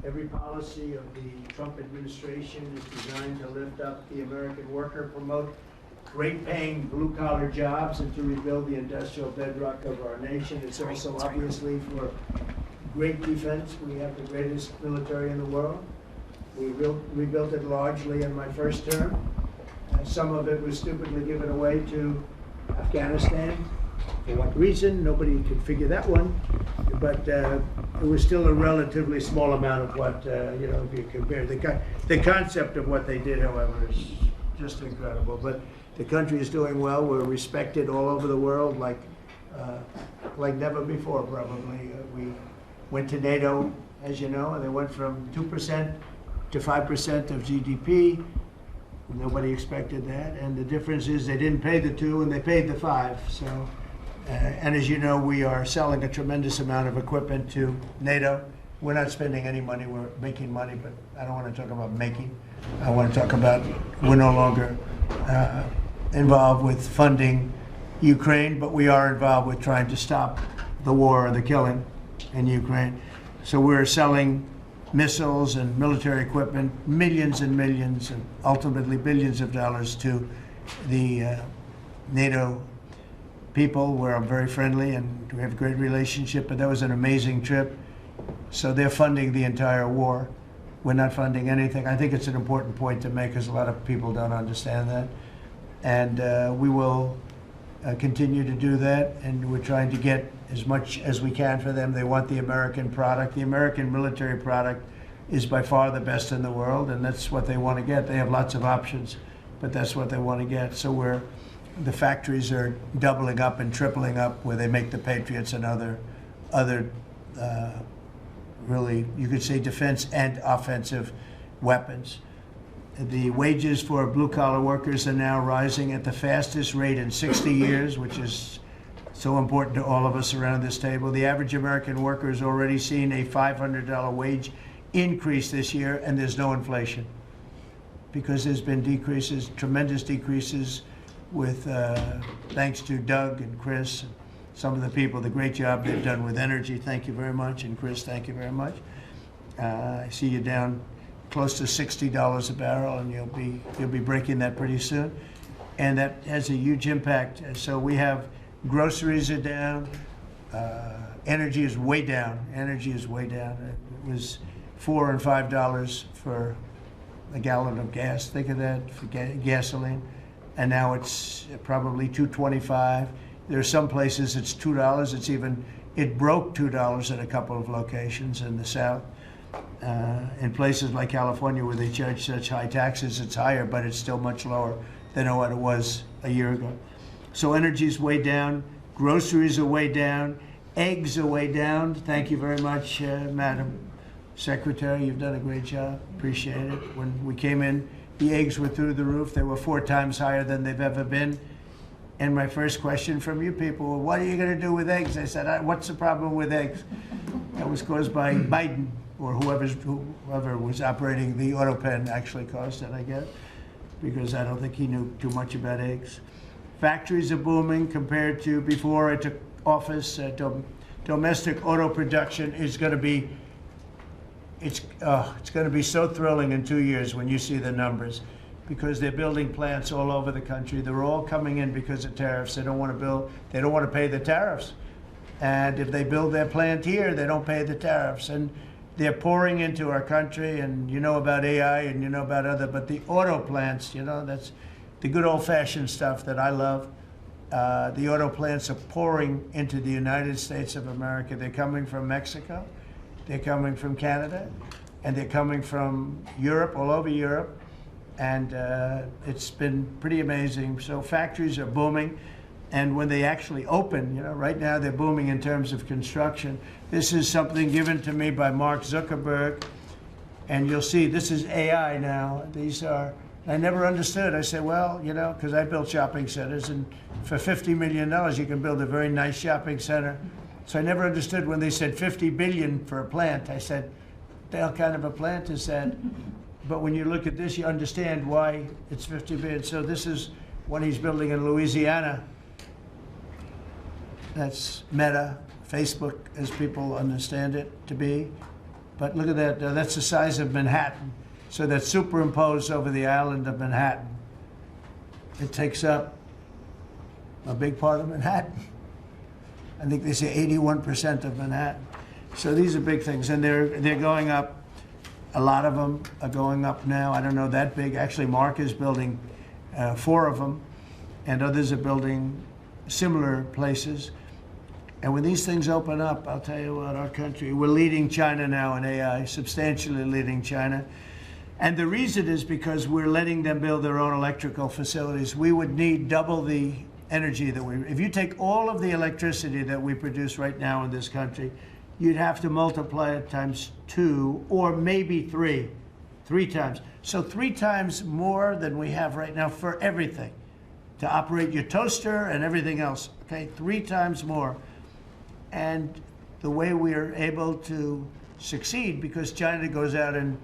Every policy of the Trump administration is designed to lift up the American worker, promote great-paying blue-collar jobs, and to rebuild the industrial bedrock of our nation. It's also obviously for great defense. We have the greatest military in the world. We rebuilt it largely in my first term. Some of it was stupidly given away to Afghanistan. For what reason? Nobody could figure that one. But it was still a relatively small amount of what, if you compare. The concept of what they did, however, is just incredible. But the country is doing well. We're respected all over the world like never before, probably. We went to NATO, as you know, and they went from 2% to 5% of GDP. Nobody expected that. And the difference is they didn't pay the 2 and they paid the 5. So. And as you know, we are selling a tremendous amount of equipment to NATO. We're not spending any money, we're making money, but I don't want to talk about making. I want to talk about we're no longer involved with funding Ukraine, but we are involved with trying to stop the war or the killing in Ukraine. So we're selling missiles and military equipment, millions and millions, and ultimately billions of dollars to the NATO people where I'm very friendly and we have a great relationship, but that was an amazing trip. So they're funding the entire war. We're not funding anything. I think it's an important point to make because a lot of people don't understand that. And we will continue to do that, and we're trying to get as much as we can for them. They want the American product. The American military product is by far the best in the world, and that's what they want to get. They have lots of options, but that's what they want to get. So the factories are doubling up and tripling up where they make the Patriots and other really, you could say, defense and offensive weapons. The wages for blue-collar workers are now rising at the fastest rate in 60 years, which is so important to all of us around this table. The average American worker has already seen a $500 wage increase this year, and there's no inflation because there's been decreases, tremendous decreases, with thanks to Doug and Chris and some of the people, the great job they've done with energy. Thank you very much. And Chris, thank you very much. I see you down close to $60 a barrel, and you'll be breaking that pretty soon. And that has a huge impact. So we have groceries are down. Energy is way down. Energy is way down. It was $4 and $5 for a gallon of gas. Think of that for gasoline. And now it's probably $2.25. There are some places it's $2. It broke $2 at a couple of locations in the South. In places like California where they charge such high taxes, it's higher, but it's still much lower than what it was a year ago. So energy's way down, groceries are way down, eggs are way down. Thank you very much, Madam Secretary. You've done a great job. Appreciate it. When we came in, the eggs were through the roof. They were 4 times higher than they've ever been. And my first question from you people, well, what are you going to do with eggs? I said, what's the problem with eggs? That was caused by Biden, or whoever was operating the auto pen actually caused it, I guess, because I don't think he knew too much about eggs. Factories are booming compared to before I took office. Domestic auto production is going to be it's going to be so thrilling in 2 years when you see the numbers, because they're building plants all over the country. They're all coming in because of tariffs. They don't want to pay the tariffs. And if they build their plant here, they don't pay the tariffs. And they're pouring into our country, and you know about AI and you know about but the auto plants, that's the good old-fashioned stuff that I love. The auto plants are pouring into the United States of America. They're coming from Mexico. They're coming from Canada, and they're coming from Europe, all over Europe, and it's been pretty amazing. So factories are booming, and when they actually open, right now they're booming in terms of construction. This is something given to me by Mark Zuckerberg, and you'll see this is AI now. I never understood. I said, well, because I built shopping centers, and for $50 million, you can build a very nice shopping center. So I never understood when they said $50 billion for a plant. I said, what the hell kind of a plant is that? But when you look at this, you understand why it's $50 billion. So this is what he's building in Louisiana. That's Meta, Facebook, as people understand it to be. But look at that, that's the size of Manhattan. So that's superimposed over the island of Manhattan. It takes up a big part of Manhattan. I think they say 81% of Manhattan. So these are big things, and they're going up. A lot of them are going up now. I don't know that big. Actually, Mark is building 4 of them, and others are building similar places. And when these things open up, I'll tell you what, our country, we're leading China now in AI, substantially leading China. And the reason is because we're letting them build their own electrical facilities. We would need double the energy that if you take all of the electricity that we produce right now in this country, you'd have to multiply it times 2 or maybe 3 times. So 3 times more than we have right now for everything, to operate your toaster and everything else, okay? 3 times more. And the way we are able to succeed, because China goes out and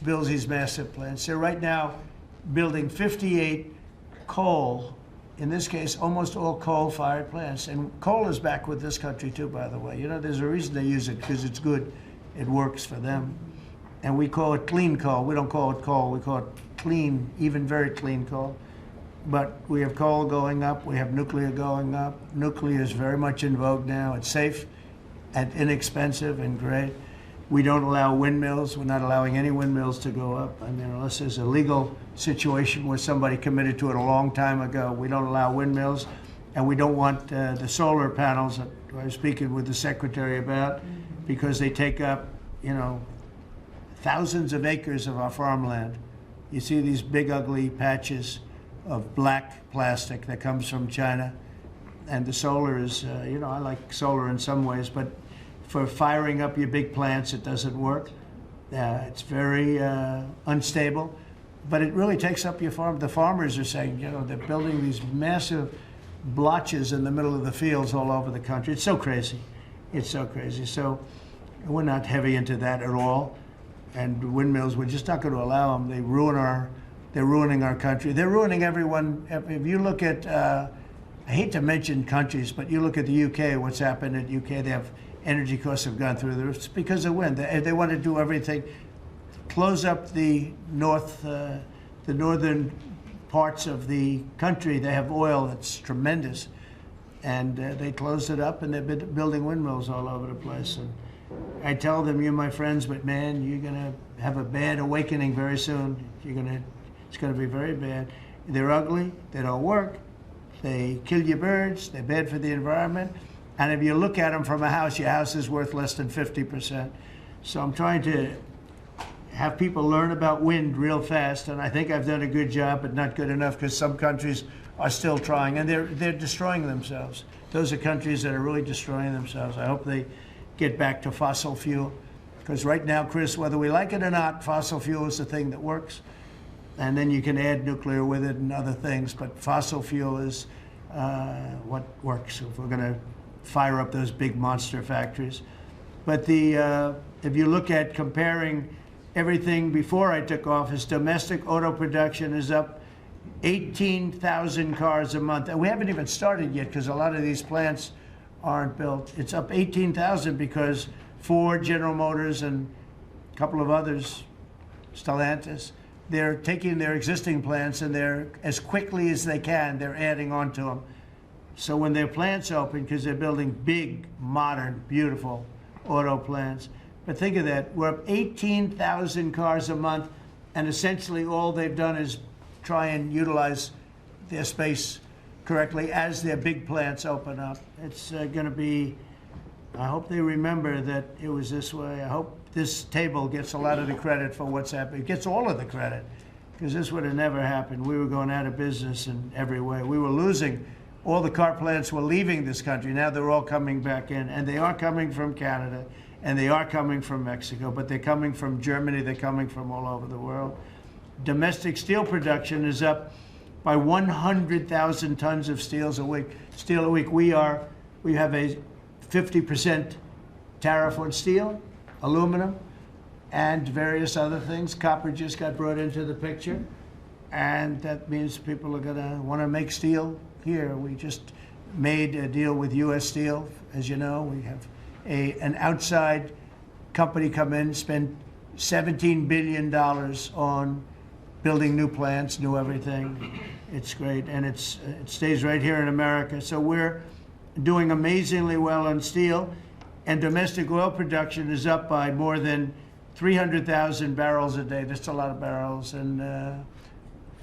builds these massive plants. They're right now building 58 coal, in this case, almost all coal-fired plants. And coal is back with this country too, by the way. You know, there's a reason they use it, because it's good. It works for them. And we call it clean coal. We don't call it coal. We call it clean, even very clean coal. But we have coal going up. We have nuclear going up. Nuclear is very much in vogue now. It's safe and inexpensive and great. We don't allow windmills. We're not allowing any windmills to go up. I mean, unless there's a legal situation where somebody committed to it a long time ago, we don't allow windmills. And we don't want the solar panels that I was speaking with the secretary about, because they take up, you know, thousands of acres of our farmland. You see these big, ugly patches of black plastic that comes from China. And the solar is, you know, I like solar in some ways, but for firing up your big plants, it doesn't work. It's very unstable, but it really takes up your farm. The farmers are saying, you know, they're building these massive blotches in the middle of the fields all over the country. It's so crazy. It's so crazy. So we're not heavy into that at all. And windmills, we're just not going to allow them. They're ruining our country. They're ruining everyone. If you look at, I hate to mention countries, but you look at the UK, what's happened in the UK, they have energy costs have gone through the roof. It's because of wind. They want to do everything, close up the northern parts of the country. They have oil that's tremendous, and they closed it up, and they've been building windmills all over the place. And I tell them, you're my friends, but man, you're going to have a bad awakening very soon. It's going to be very bad. They're ugly. They don't work. They kill your birds. They're bad for the environment. And if you look at them from a house, your house is worth less than 50%. So I'm trying to have people learn about wind real fast, and I think I've done a good job, but not good enough, because some countries are still trying, and they're destroying themselves. Those are countries that are really destroying themselves. I hope they get back to fossil fuel, because right now, Chris, whether we like it or not, fossil fuel is the thing that works, and then you can add nuclear with it and other things, but fossil fuel is what works if we're going to fire up those big monster factories. But if you look at comparing everything before I took office, domestic auto production is up 18,000 cars a month. And we haven't even started yet, because a lot of these plants aren't built. It's up 18,000 because Ford, General Motors, and a couple of others, Stellantis, they're taking their existing plants, and they're, as quickly as they can, they're adding on to them. So when their plants open, because they're building big, modern, beautiful auto plants. But think of that, we're up 18,000 cars a month, and essentially all they've done is try and utilize their space correctly as their big plants open up. It's going to be, I hope they remember that it was this way. I hope this table gets a lot of the credit for what's happening. It gets all of the credit, because this would have never happened. We were going out of business in every way. We were losing. All the car plants were leaving this country. Now they're all coming back in, and they are coming from Canada, and they are coming from Mexico, but they're coming from Germany. They're coming from all over the world. Domestic steel production is up by 100,000 tons of steel a week. We have a 50% tariff on steel, aluminum, and various other things. Copper just got brought into the picture, and that means people are going to want to make steel here. We just made a deal with U.S. Steel. As you know, we have an outside company come in, spend $17 billion on building new plants, new everything. It's great, and it stays right here in America. So we're doing amazingly well on steel, and domestic oil production is up by more than 300,000 barrels a day. That's a lot of barrels, and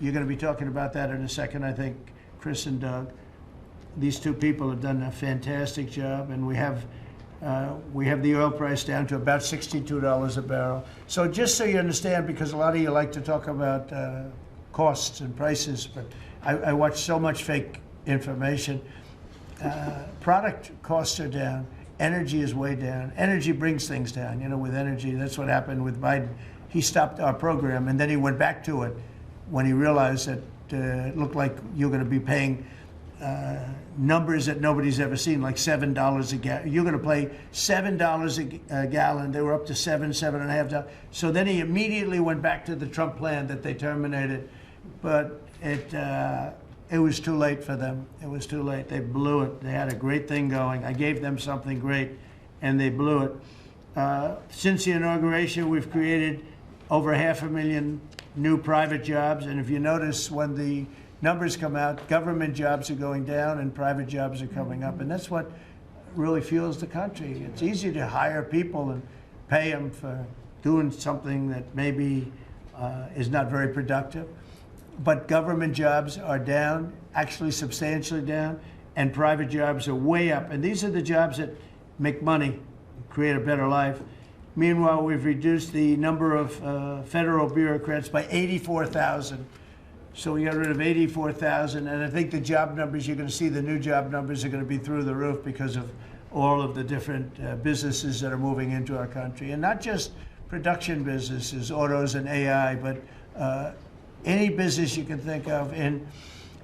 you're going to be talking about that in a second, I think, Chris and Doug. These two people have done a fantastic job, and we have the oil price down to about $62 a barrel. So just so you understand, because a lot of you like to talk about costs and prices, but I watch so much fake information. Product costs are down. Energy is way down. Energy brings things down. You know, with energy, that's what happened with Biden. He stopped our program, and then he went back to it when he realized that it looked like you're going to be paying numbers that nobody's ever seen, like $7 a gallon. You're going to pay $7 a gallon. They were up to $7.5. So then he immediately went back to the Trump plan that they terminated, but it was too late for them. It was too late. They blew it. They had a great thing going. I gave them something great, and they blew it. Since the inauguration, we've created over 500,000 new private jobs, and if you notice, when the numbers come out, government jobs are going down and private jobs are coming up, and that's what really fuels the country. It's easy to hire people and pay them for doing something that maybe is not very productive, but government jobs are down, actually substantially down, and private jobs are way up, and these are the jobs that make money, create a better life. Meanwhile, we've reduced the number of federal bureaucrats by 84,000. So we got rid of 84,000, and I think the job numbers, you're going to see the new job numbers are going to be through the roof because of all of the different businesses that are moving into our country. And not just production businesses, autos and AI, but any business you can think of. In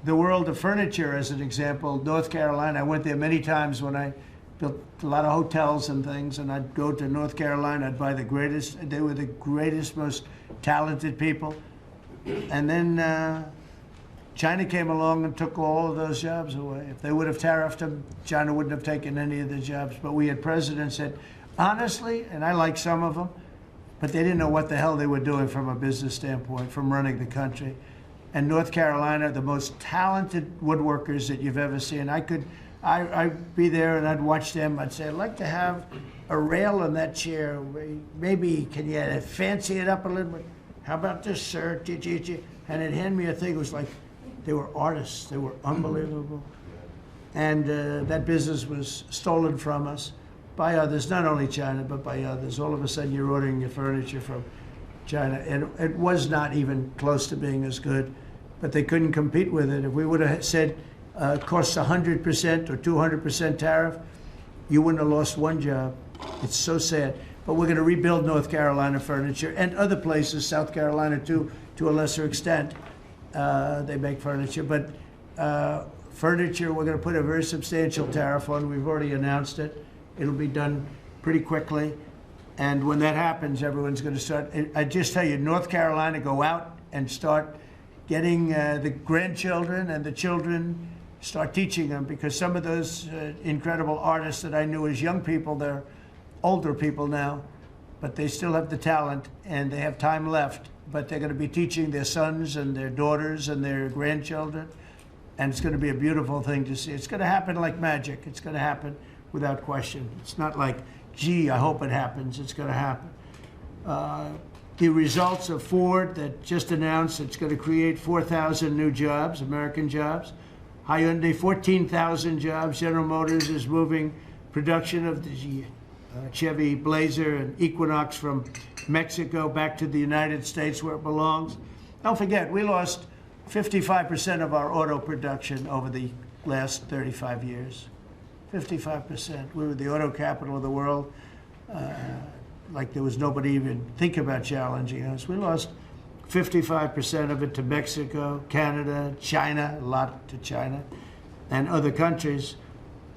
the world of furniture, as an example, North Carolina, I went there many times when I built a lot of hotels and things, and I'd go to North Carolina, I'd buy the greatest, they were the greatest, most talented people. And then China came along and took all of those jobs away. If they would have tariffed them, China wouldn't have taken any of the jobs. But we had presidents that, honestly, and I like some of them, but they didn't know what the hell they were doing from a business standpoint, from running the country. And North Carolina, the most talented woodworkers that you've ever seen. I'd be there and I'd watch them. I'd say, I'd like to have a rail in that chair. Maybe can you fancy it up a little bit? How about this, sir? And they'd hand me a thing. It was like they were artists. They were unbelievable. And that business was stolen from us by others, not only China, but by others. All of a sudden, you're ordering your furniture from China. And it was not even close to being as good, but they couldn't compete with it. If we would have said it costs 100% or 200% tariff, you wouldn't have lost one job. It's so sad. But we're going to rebuild North Carolina furniture and other places, South Carolina too, to a lesser extent. They make furniture, but furniture, we're going to put a very substantial tariff on. We've already announced it. It'll be done pretty quickly. And when that happens, everyone's going to start. I just tell you, North Carolina, go out and start getting the grandchildren and the children, start teaching them, because some of those incredible artists that I knew as young people, they're older people now, but they still have the talent and they have time left, but they're going to be teaching their sons and their daughters and their grandchildren, and it's going to be a beautiful thing to see. It's going to happen like magic. It's going to happen without question. It's not like, gee, I hope it happens. It's going to happen. The results of Ford that just announced it's going to create 4,000 new jobs, American jobs. Hyundai, 14,000 jobs. General Motors is moving production of the Chevy Blazer and Equinox from Mexico back to the United States where it belongs. Don't forget, we lost 55% of our auto production over the last 35 years. 55%. We were the auto capital of the world. Like there was nobody even think about challenging us. We lost 55% of it to Mexico, Canada, China, a lot to China, and other countries.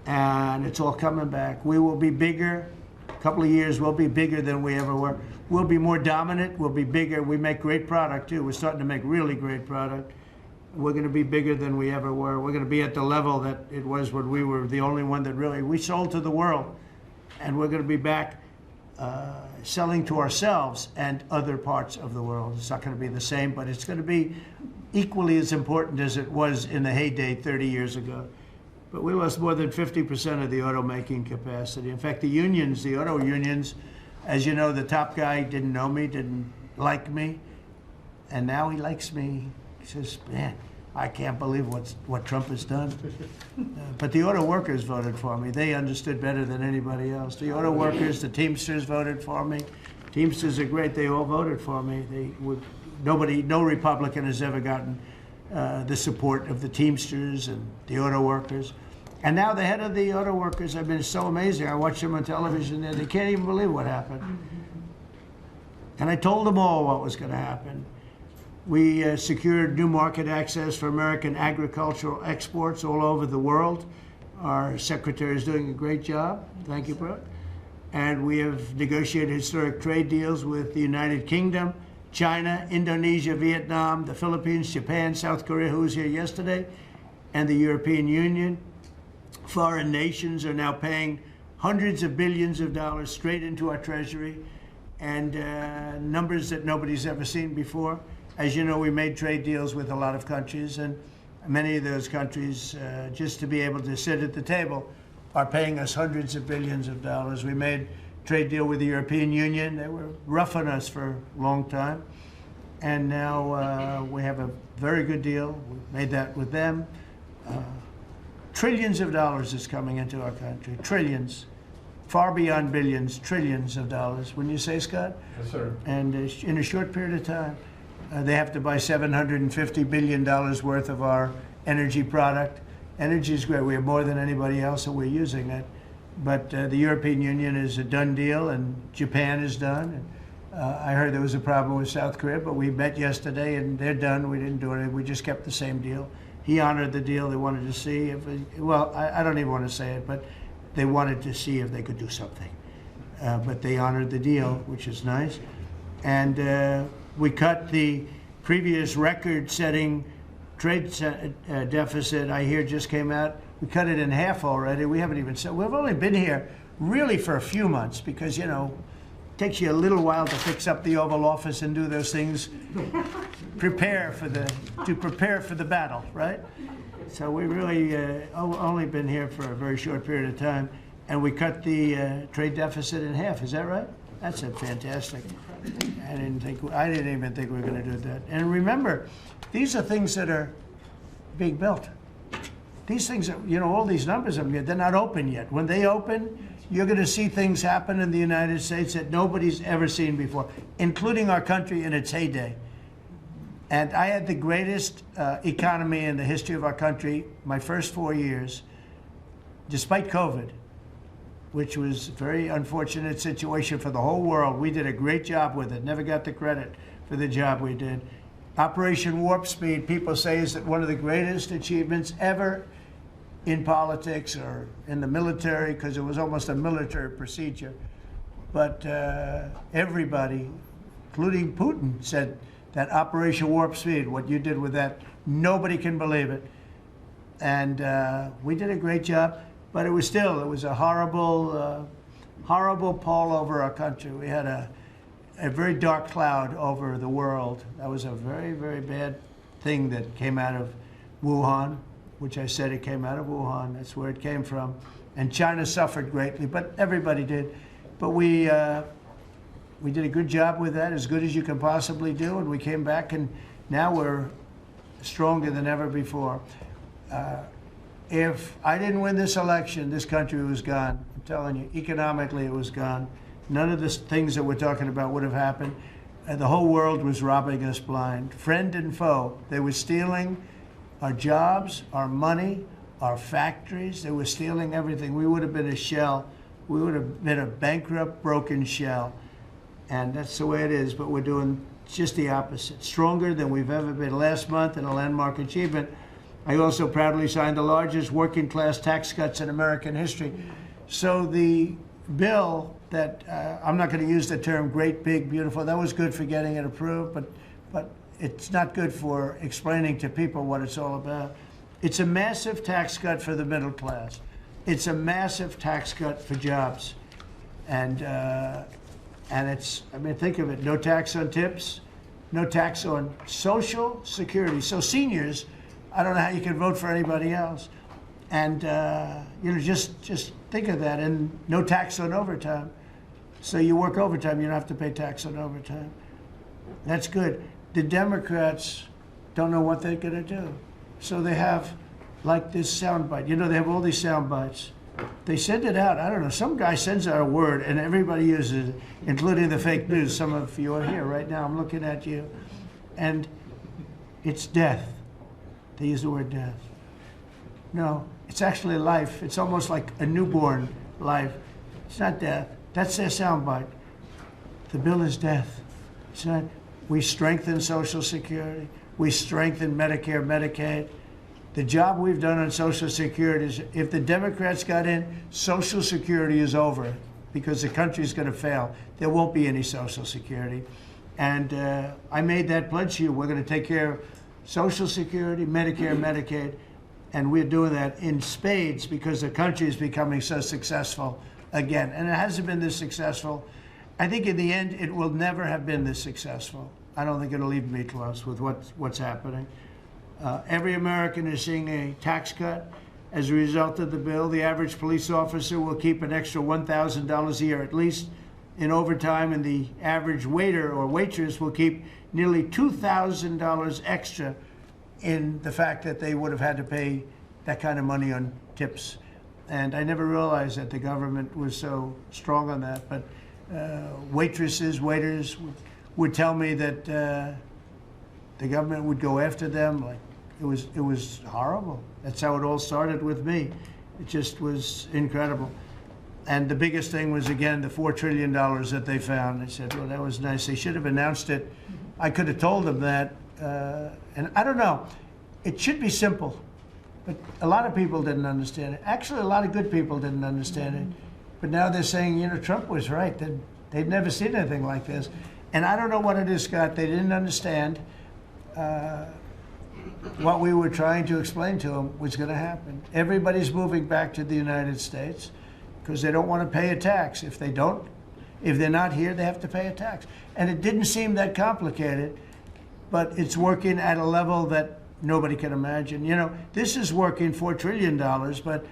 And it's all coming back. We will be bigger. A couple of years, we'll be bigger than we ever were. We'll be more dominant. We'll be bigger. We make great product, too. We're starting to make really great product. We're going to be bigger than we ever were. We're going to be at the level that it was when we were the only one that really, we sold to the world. And we're going to be back selling to ourselves and other parts of the world. It's not going to be the same, but it's going to be equally as important as it was in the heyday 30 years ago. But we lost more than 50% of the automaking capacity. In fact, the unions, the auto unions, as you know, the top guy didn't know me, didn't like me, and now he likes me. He says, man, I can't believe what Trump has done. But the auto workers voted for me. They understood better than anybody else. The auto workers, the Teamsters voted for me. Teamsters are great. They all voted for me. No Republican has ever gotten the support of the Teamsters and the auto workers. And now the head of the auto workers have been so amazing. I watch them on television there. They can't even believe what happened. And I told them all what was going to happen. We secured new market access for American agricultural exports all over the world. Our secretary is doing a great job. Thank you, Brooke. And we have negotiated historic trade deals with the United Kingdom, China, Indonesia, Vietnam, the Philippines, Japan, South Korea, who was here yesterday, and the European Union. Foreign nations are now paying hundreds of billions of dollars straight into our Treasury, and numbers that nobody's ever seen before. As you know, we made trade deals with a lot of countries, and many of those countries, just to be able to sit at the table, are paying us hundreds of billions of dollars. We made a trade deal with the European Union. They were rough on us for a long time, and now we have a very good deal. We made that with them. Trillions of dollars is coming into our country. Trillions. Far beyond billions, trillions of dollars. Wouldn't you say, Scott? Yes, sir. And in a short period of time, they have to buy $750 billion worth of our energy product. Energy is great. We have more than anybody else, and we're using it. But the European Union is a done deal, and Japan is done. And, I heard there was a problem with South Korea, but we met yesterday, and they're done. We didn't do anything. We just kept the same deal. He honored the deal. They wanted to see if, I don't even want to say it, but they wanted to see if they could do something. But they honored the deal, which is nice. And we cut the previous record-setting trade deficit, I hear just came out. We cut it in half already. We haven't even said, we've only been here really for a few months because, you know, it takes you a little while to fix up the Oval Office and do those things, prepare for the battle, right? So we really only been here for a very short period of time, and we cut the trade deficit in half. Is that right? That's fantastic. I didn't even think we were going to do that. And remember, these are things that are being built. These things, all these numbers, they're not open yet. When they open, you're going to see things happen in the United States that nobody's ever seen before, including our country in its heyday. And I had the greatest economy in the history of our country my first 4 years, despite COVID, which was a very unfortunate situation for the whole world. We did a great job with it, never got the credit for the job we did. Operation Warp Speed, people say, is one of the greatest achievements ever in politics or in the military, because it was almost a military procedure. But everybody, including Putin, said that Operation Warp Speed, what you did with that, nobody can believe it. And we did a great job, but it was a horrible, horrible pall over our country. We had a very dark cloud over the world. That was a very, very bad thing that came out of Wuhan, which I said it came out of Wuhan. That's where it came from. And China suffered greatly, but everybody did. But we did a good job with that, as good as you can possibly do, and we came back, and now we're stronger than ever before. If I didn't win this election, this country was gone. I'm telling you, economically it was gone. None of the things that we're talking about would have happened. The whole world was robbing us blind. Friend and foe, they were stealing our jobs, our money, our factories. They were stealing everything. We would have been a shell. We would have been a bankrupt, broken shell. And that's the way it is, but we're doing just the opposite. Stronger than we've ever been. Last month, in a landmark achievement, I also proudly signed the largest working class tax cuts in American history. So the bill that, I'm not going to use the term great, big, beautiful, that was good for getting it approved, but it's not good for explaining to people what it's all about. It's a massive tax cut for the middle class. It's a massive tax cut for jobs. And And it's, I mean, think of it, no tax on tips, no tax on Social Security. So seniors, I don't know how you can vote for anybody else. And, you know, just think of that. And no tax on overtime. So you work overtime, you don't have to pay tax on overtime. That's good. The Democrats don't know what they're going to do. So they have, like, this soundbite. You know, they have all these sound bites. They send it out. I don't know. Some guy sends out a word, and everybody uses it, including the fake news. Some of you are here right now. I'm looking at you. And it's death. They use the word death. No, it's actually life. It's almost like a newborn life. It's not death. That's their soundbite. The bill is death. It's not. We strengthen Social Security. We strengthen Medicare, Medicaid. The job we've done on Social Security is, if the Democrats got in, Social Security is over because the country's going to fail. There won't be any Social Security. And I made that pledge to you. We're going to take care of Social Security, Medicare, Medicaid, and we're doing that in spades because the country is becoming so successful again. And it hasn't been this successful. I think in the end, it will never have been this successful. I don't think it'll even be close with what's happening. Every American is seeing a tax cut as a result of the bill. The average police officer will keep an extra $1,000 a year at least in overtime, and the average waiter or waitress will keep nearly $2,000 extra in the fact that they would have had to pay that kind of money on tips. And I never realized that the government was so strong on that. But waitresses, waiters would tell me that the government would go after them. Like, it was horrible. That's how it all started with me. It just was incredible. And the biggest thing was, again, the $4 trillion that they found. I said, well, that was nice. They should have announced it. I could have told them that. And I don't know. It should be simple. But a lot of people didn't understand it. Actually, a lot of good people didn't understand it. But now they're saying, you know, Trump was right. They'd never seen anything like this. And I don't know what it is, Scott. They didn't understand what we were trying to explain to them was going to happen. Everybody's moving back to the United States because they don't want to pay a tax. If they're not here, they have to pay a tax. And it didn't seem that complicated, but it's working at a level that nobody can imagine. You know, this is working $4 trillion, but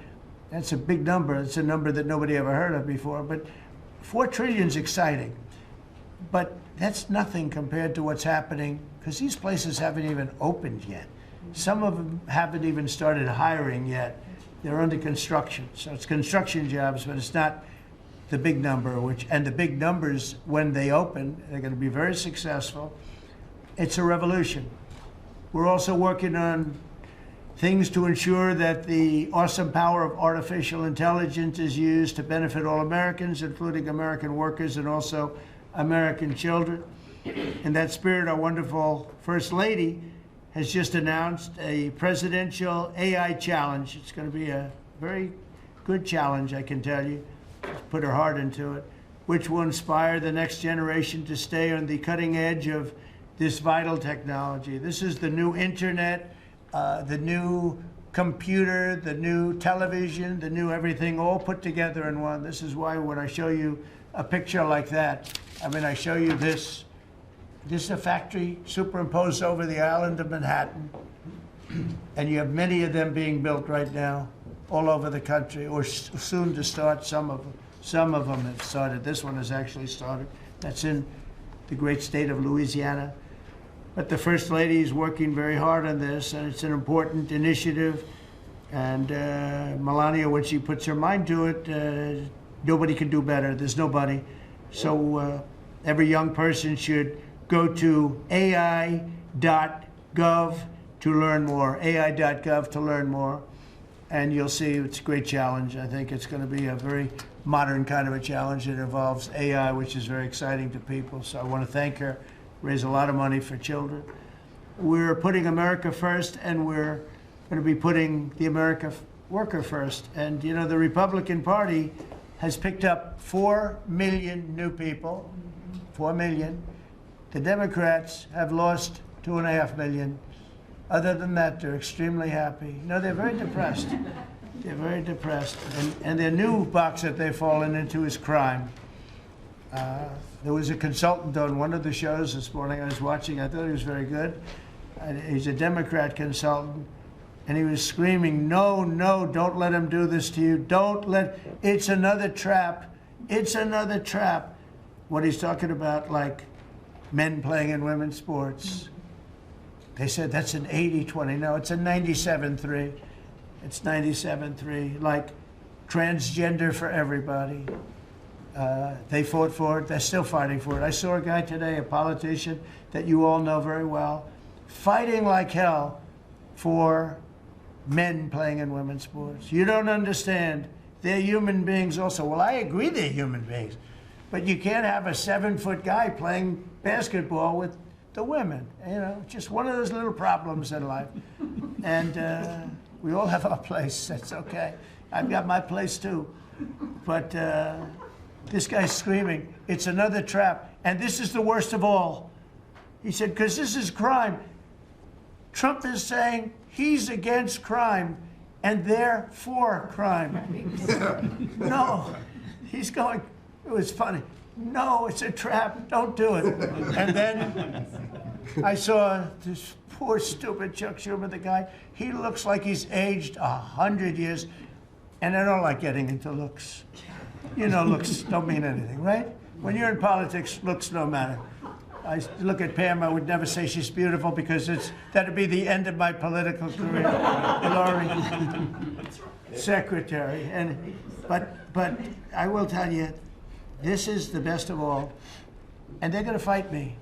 that's a big number. It's a number that nobody ever heard of before. But 4 trillion is exciting. But that's nothing compared to what's happening, because these places haven't even opened yet. Some of them haven't even started hiring yet. They're under construction. So it's construction jobs, but it's not the big number, and the big numbers, when they open, they're going to be very successful. It's a revolution. We're also working on things to ensure that the awesome power of artificial intelligence is used to benefit all Americans, including American workers and also American children. In that spirit, our wonderful First Lady has just announced a presidential AI challenge. It's going to be a very good challenge, I can tell you. She's put her heart into it, which will inspire the next generation to stay on the cutting edge of this vital technology. This is the new internet, the new computer, the new television, the new everything, all put together in one. This is why when I show you a picture like that, I mean, I show you this. This is a factory superimposed over the island of Manhattan, and you have many of them being built right now all over the country, or soon to start. Some of them have started. This one has actually started. That's in the great state of Louisiana. But the First Lady is working very hard on this, and it's an important initiative. And Melania, when she puts her mind to it, nobody can do better. There's nobody. So every young person should go to AI.gov to learn more, AI.gov to learn more. And you'll see it's a great challenge. I think it's going to be a very modern kind of a challenge that involves AI, which is very exciting to people. So I want to thank her, raise a lot of money for children. We're putting America first, and we're going to be putting the American worker first. And, you know, the Republican Party has picked up 4 million new people, 4 million. The Democrats have lost 2.5 million. Other than that, they're extremely happy. No, they're very depressed. They're very depressed. And their new box that they've fallen into is crime. There was a consultant on one of the shows this morning I was watching. I thought he was very good. And he's a Democrat consultant. And he was screaming, no, no, don't let him do this to you. Don't let, it's another trap. It's another trap. What he's talking about, like men playing in women's sports. They said that's an 80-20. No, it's a 97-3. It's 97-3. Like transgender for everybody. They fought for it. They're still fighting for it. I saw a guy today, a politician that you all know very well, fighting like hell for men playing in women's sports. You don't understand. They're human beings also. Well, I agree they're human beings. But you can't have a 7-foot guy playing basketball with the women. You know, just one of those little problems in life. And we all have our place. That's okay. I've got my place too. But this guy's screaming, it's another trap. And this is the worst of all. He said, because this is crime. Trump is saying he's against crime and they're for crime. No, he's going, it was funny. No, it's a trap, don't do it. And then I saw this poor, stupid Chuck Schumer, the guy. He looks like he's aged 100 years. And I don't like getting into looks. You know, looks don't mean anything, right? When you're in politics, looks don't matter. I look at Pam, I would never say she's beautiful because that'd be the end of my political career. Laurie, secretary. But I will tell you, this is the best of all. And they're going to fight me.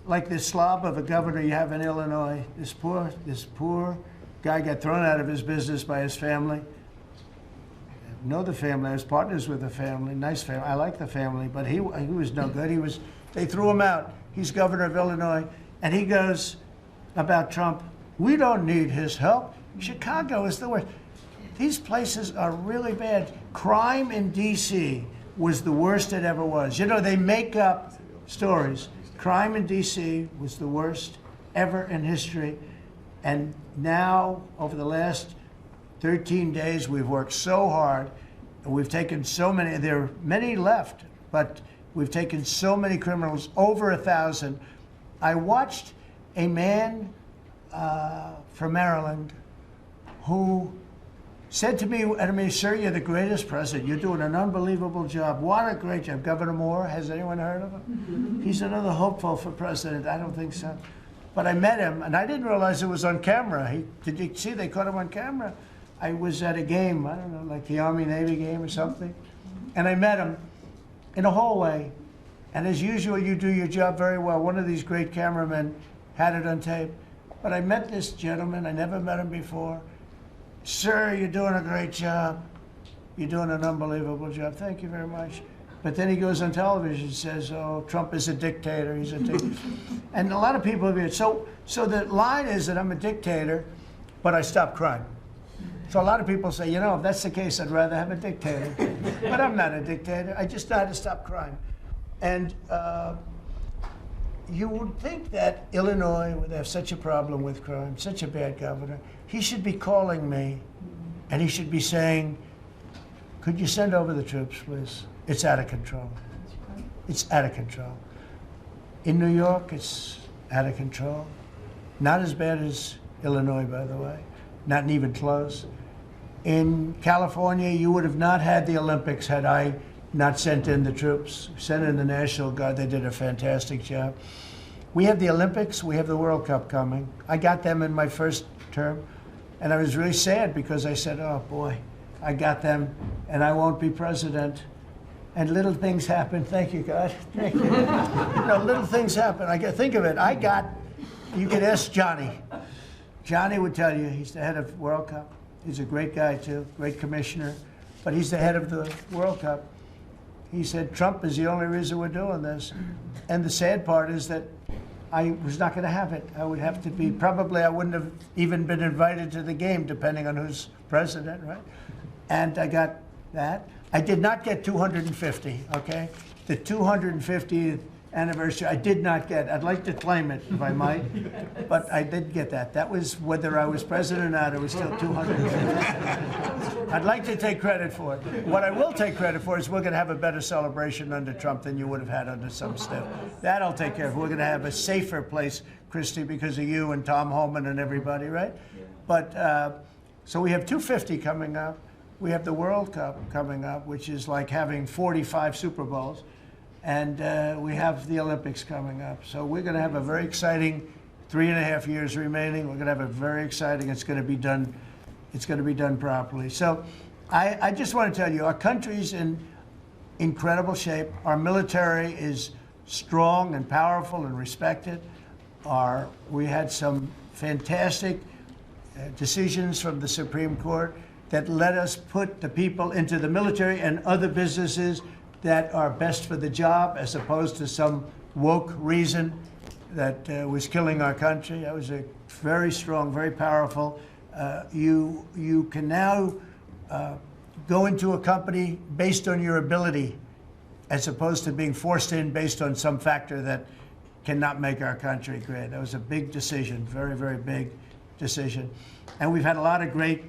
Like this slob of a governor you have in Illinois. This poor guy got thrown out of his business by his family. I know the family. I was partners with the family. Nice family. I like the family. But he was no good. They threw him out. He's governor of Illinois, and he goes about Trump, we don't need his help. Chicago is the worst. These places are really bad. Crime in D.C. was the worst it ever was. You know, they make up stories. Crime in D.C. was the worst ever in history. And now, over the last 13 days, we've worked so hard, and we've taken so many, there are many left, but we've taken so many criminals, over 1,000. I watched a man from Maryland who said to me, sir, you're the greatest president. You're doing an unbelievable job. What a great job. Governor Moore, has anyone heard of him? He's another hopeful for president. I don't think so. But I met him, and I didn't realize it was on camera. Did you see they caught him on camera? I was at a game, I don't know, like the Army-Navy game or something, and I met him in a hallway, and as usual, you do your job very well. One of these great cameramen had it on tape. But I met this gentleman, I never met him before. Sir, you're doing a great job. You're doing an unbelievable job. Thank you very much. But then he goes on television and says, oh, Trump is a dictator, he's a dictator. And a lot of people have been, so the line is that I'm a dictator, but I stop crime. So a lot of people say, you know, if that's the case, I'd rather have a dictator. But I'm not a dictator. I just know how to stop crime. And you would think that Illinois would have such a problem with crime, such a bad governor. He should be calling me, and he should be saying, could you send over the troops, please? It's out of control. It's out of control. In New York, it's out of control. Not as bad as Illinois, by the way. Not even close. In California, you would have not had the Olympics had I not sent in the troops, sent in the National Guard. They did a fantastic job. We have the Olympics, we have the World Cup coming. I got them in my first term, and I was really sad because I said, oh boy, I got them, and I won't be president. And little things happen. Thank you, God. Thank you. Little things happen. Think of it. You could ask Johnny. Johnny would tell you, he's the head of World Cup. He's a great guy too, great commissioner, but he's the head of the World Cup. He said, Trump is the only reason we're doing this. And the sad part is that I was not going to have it. I would have to be, probably I wouldn't have even been invited to the game, depending on who's president, right? And I got that. I did not get 250, okay? The 250 anniversary. I did not get, I'd like to claim it if I might, but I did get that. That was whether I was president or not, it was still 250. I'd like to take credit for it. What I will take credit for is we're going to have a better celebration under Trump than you would have had under some stuff. That I'll take care of. We're going to have a safer place, Christy, because of you and Tom Homan and everybody, right? But so we have 250 coming up. We have the World Cup coming up, which is like having 45 Super Bowls. And we have the Olympics coming up. So we're going to have a very exciting 3.5 years remaining. We're going to have a very exciting, it's going to be done properly. So I just want to tell you, our country's in incredible shape. Our military is strong and powerful and respected. We had some fantastic decisions from the Supreme Court that let us put the people into the military and other businesses that are best for the job, as opposed to some woke reason that was killing our country. That was a very strong, very powerful. You can now go into a company based on your ability, as opposed to being forced in based on some factor that cannot make our country great. That was a big decision, very, very big decision. And we've had a lot of great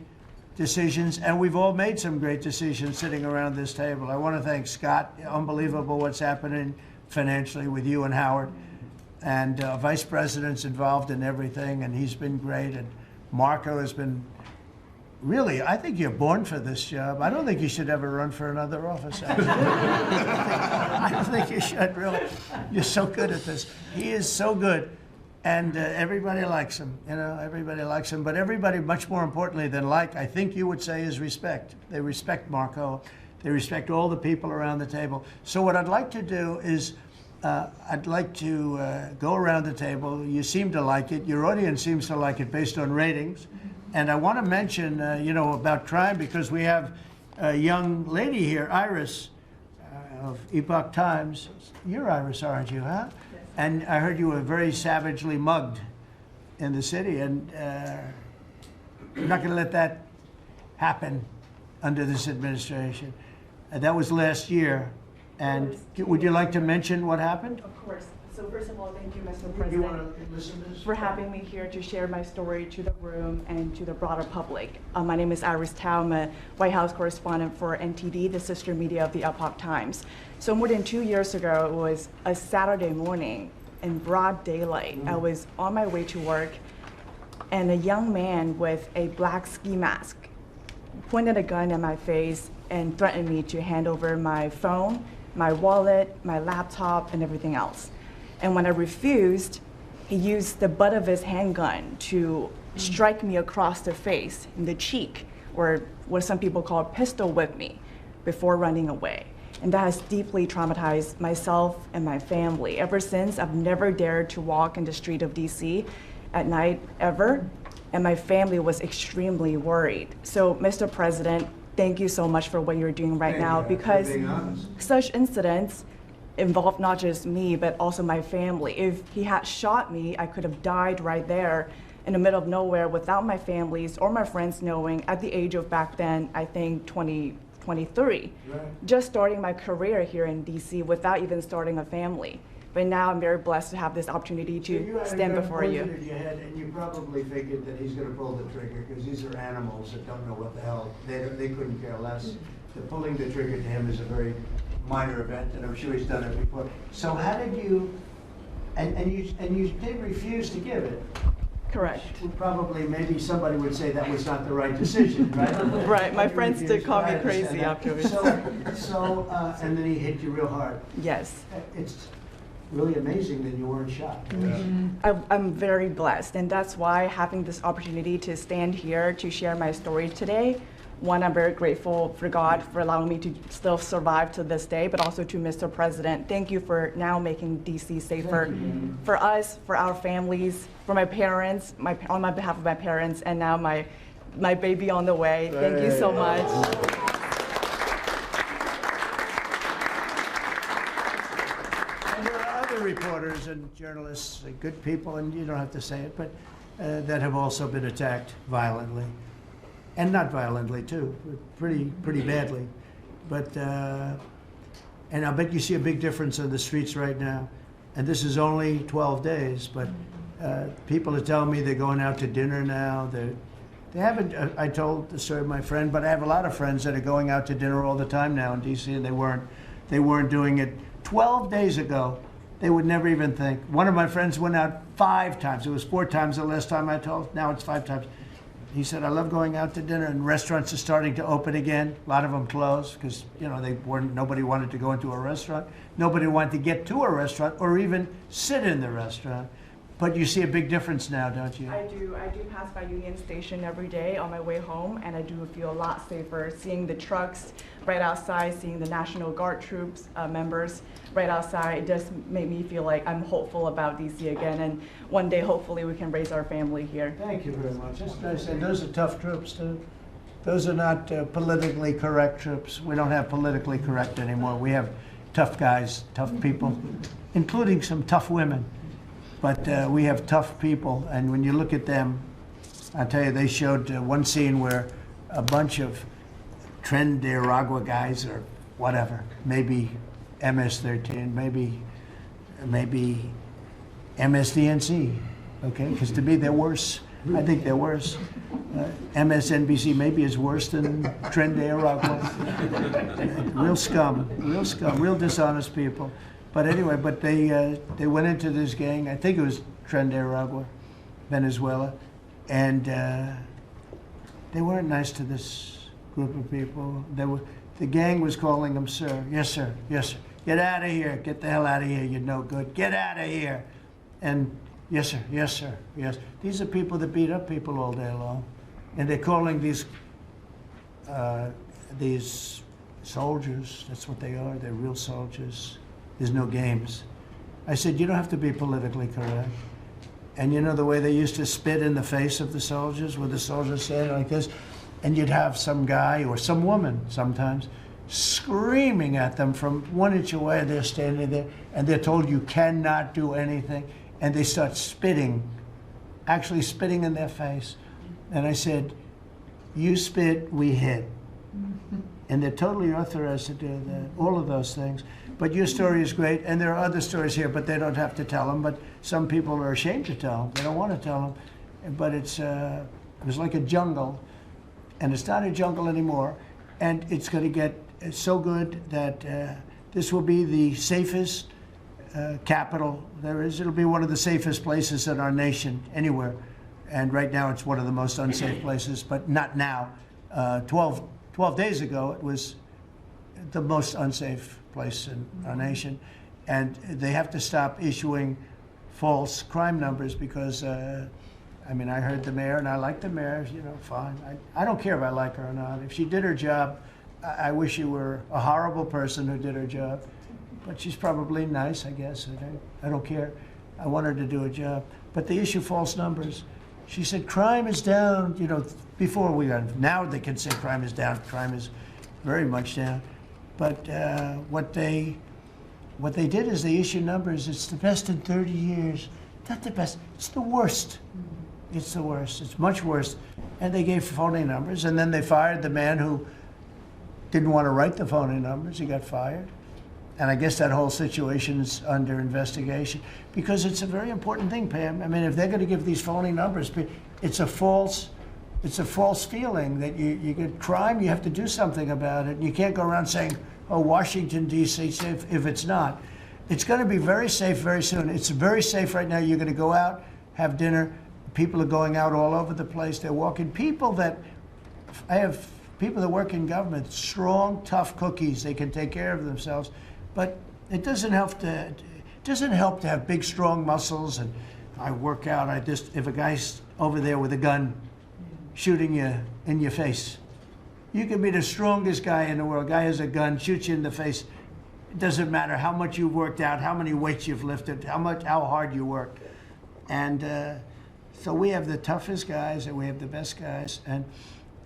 decisions, and we've all made some great decisions sitting around this table. I want to thank Scott. Unbelievable what's happening financially with you and Howard. And Vice President's involved in everything, and he's been great. And Marco has been, really, I think you're born for this job. I don't think you should ever run for another office, actually. I don't think you should, really. You're so good at this. He is so good. And everybody likes him, everybody likes him. But everybody, much more importantly than like, I think you would say, is respect. They respect Marco. They respect all the people around the table. So what I'd like to do is, I'd like to go around the table. You seem to like it. Your audience seems to like it based on ratings. And I want to mention, about crime, because we have a young lady here, Iris, of Epoch Times. You're Iris, aren't you, huh? And I heard you were very savagely mugged in the city, and I'm not going to let that happen under this administration. That was last year. And would you like to mention what happened? Of course. So first of all, thank you, Mr. Do you want President, to listen to this? for having me here to share my story to the room and to the broader public. My name is Iris Tao. I'm a White House correspondent for NTD, the sister media of the Epoch Times. So more than 2 years ago, it was a Saturday morning in broad daylight. I was on my way to work, and a young man with a black ski mask pointed a gun at my face and threatened me to hand over my phone, my wallet, my laptop, and everything else. And when I refused, he used the butt of his handgun to strike me across the face, in the cheek, or what some people call pistol whip me, before running away. And that has deeply traumatized myself and my family. Ever since, I've never dared to walk in the street of DC at night, ever. And my family was extremely worried. So, Mr. President, thank you so much for what you're doing right now, because such incidents involved not just me, but also my family. If he had shot me, I could have died right there in the middle of nowhere without my families or my friends knowing, at the age of, back then, I think 23, just starting my career here in DC without even starting a family. But now I'm very blessed to have this opportunity to stand before you. In your head, and you probably figured that he's going to pull the trigger, because these are animals that don't know what the hell, they couldn't care less. The pulling the trigger to him is a very minor event, and I'm sure he's done it before. So how did you, and you did refuse to give it? Correct. Probably, maybe somebody would say that was not the right decision, right? Right, my friends did call me crazy afterwards. So, and then he hit you real hard. Yes. It's really amazing that you weren't shot. I'm very blessed, and that's why having this opportunity to stand here to share my story today, one, I'm very grateful for God for allowing me to still survive to this day, but also to Mr. President. Thank you for now making DC safer for us, for our families, for my parents, on my behalf of my parents, and now my baby on the way. Thank you so much. And there are other reporters and journalists, good people, and you don't have to say it, but that have also been attacked violently. And not violently, too, pretty badly. But, and I bet you see a big difference in the streets right now. and this is only 12 days, but people are telling me they're going out to dinner now. They haven't, I told the story of my friend, but I have a lot of friends that are going out to dinner all the time now in DC, and they weren't doing it 12 days ago. They would never even think. One of my friends went out 5 times. It was 4 times the last time I told. Now it's 5 times. He said, I love going out to dinner, and restaurants are starting to open again. A lot of them closed because, you know, nobody wanted to go into a restaurant. Nobody wanted to get to a restaurant or even sit in the restaurant. But you see a big difference now, don't you? I do pass by Union Station every day on my way home, and I do feel a lot safer seeing the trucks right outside, seeing the National Guard troops members right outside. It does make me feel like I'm hopeful about DC again, and one day hopefully we can raise our family here. Thank you very much. That's nice. And those are tough troops too. Those are not politically correct troops. We don't have politically correct anymore. We have tough guys, tough people, including some tough women. But we have tough people, and when you look at them, I tell you, they showed one scene where a bunch of Tren de Aragua guys, or whatever, maybe MS-13, maybe MSDNC, okay? Because to me, they're worse. I think they're worse. MSNBC maybe is worse than Tren de Aragua. Real scum, real dishonest people. But anyway, they went into this gang. I think it was Tren de Aragua, Venezuela, and they weren't nice to this group of people. The gang was calling them sir. Yes, sir. Yes, sir. Get out of here. Get the hell out of here. You're no good. Get out of here. And yes, sir. Yes, sir. Yes. These are people that beat up people all day long, and they're calling these soldiers. That's what they are. They're real soldiers. There's no games. I said, you don't have to be politically correct. And you know the way they used to spit in the face of the soldiers, where the soldiers said like this, and you'd have some guy or some woman sometimes screaming at them from 1 inch away, and they're standing there, and they're told you cannot do anything, and they start spitting, actually spitting in their face. And I said, you spit, we hit. And they're totally authorized to do that, all of those things. But your story is great, and there are other stories here, but they don't have to tell them. But some people are ashamed to tell them. They don't want to tell them. But it was like a jungle, and it's not a jungle anymore. And it's going to get so good that this will be the safest capital there is. It'll be one of the safest places in our nation, anywhere. And right now, it's one of the most unsafe places, but not now. 12 days ago, it was the most unsafe place in our nation. And they have to stop issuing false crime numbers because, I mean, I heard the mayor, and I like the mayor, you know, fine. I don't care if I like her or not. If she did her job, I wish she were a horrible person who did her job. But she's probably nice, I guess. I don't care. I want her to do a job. But they issue false numbers. She said crime is down, you know, before we got, now they can say crime is down. Crime is very much down. But what they did is they issued numbers. It's the best in 30 years. Not the best. It's the worst. It's the worst. It's much worse. And they gave phony numbers. And then they fired the man who didn't want to write the phony numbers. He got fired. And I guess that whole situation's under investigation because it's a very important thing, Pam. I mean, if they're going to give these phony numbers, it's a false feeling that you get crime. You have to do something about it. You can't go around saying, "Oh, Washington D.C. if it's not." It's going to be very safe very soon. It's very safe right now. You're going to go out, have dinner. People are going out all over the place. They're walking. I have people that work in government, strong, tough cookies. They can take care of themselves. But it doesn't help to have big, strong muscles. And I work out. If a guy's over there with a gun shooting you in your face, you can be the strongest guy in the world. Guy has a gun, shoots you in the face. It doesn't matter how much you've worked out, how many weights you've lifted, how hard you work. And so we have the toughest guys and we have the best guys. And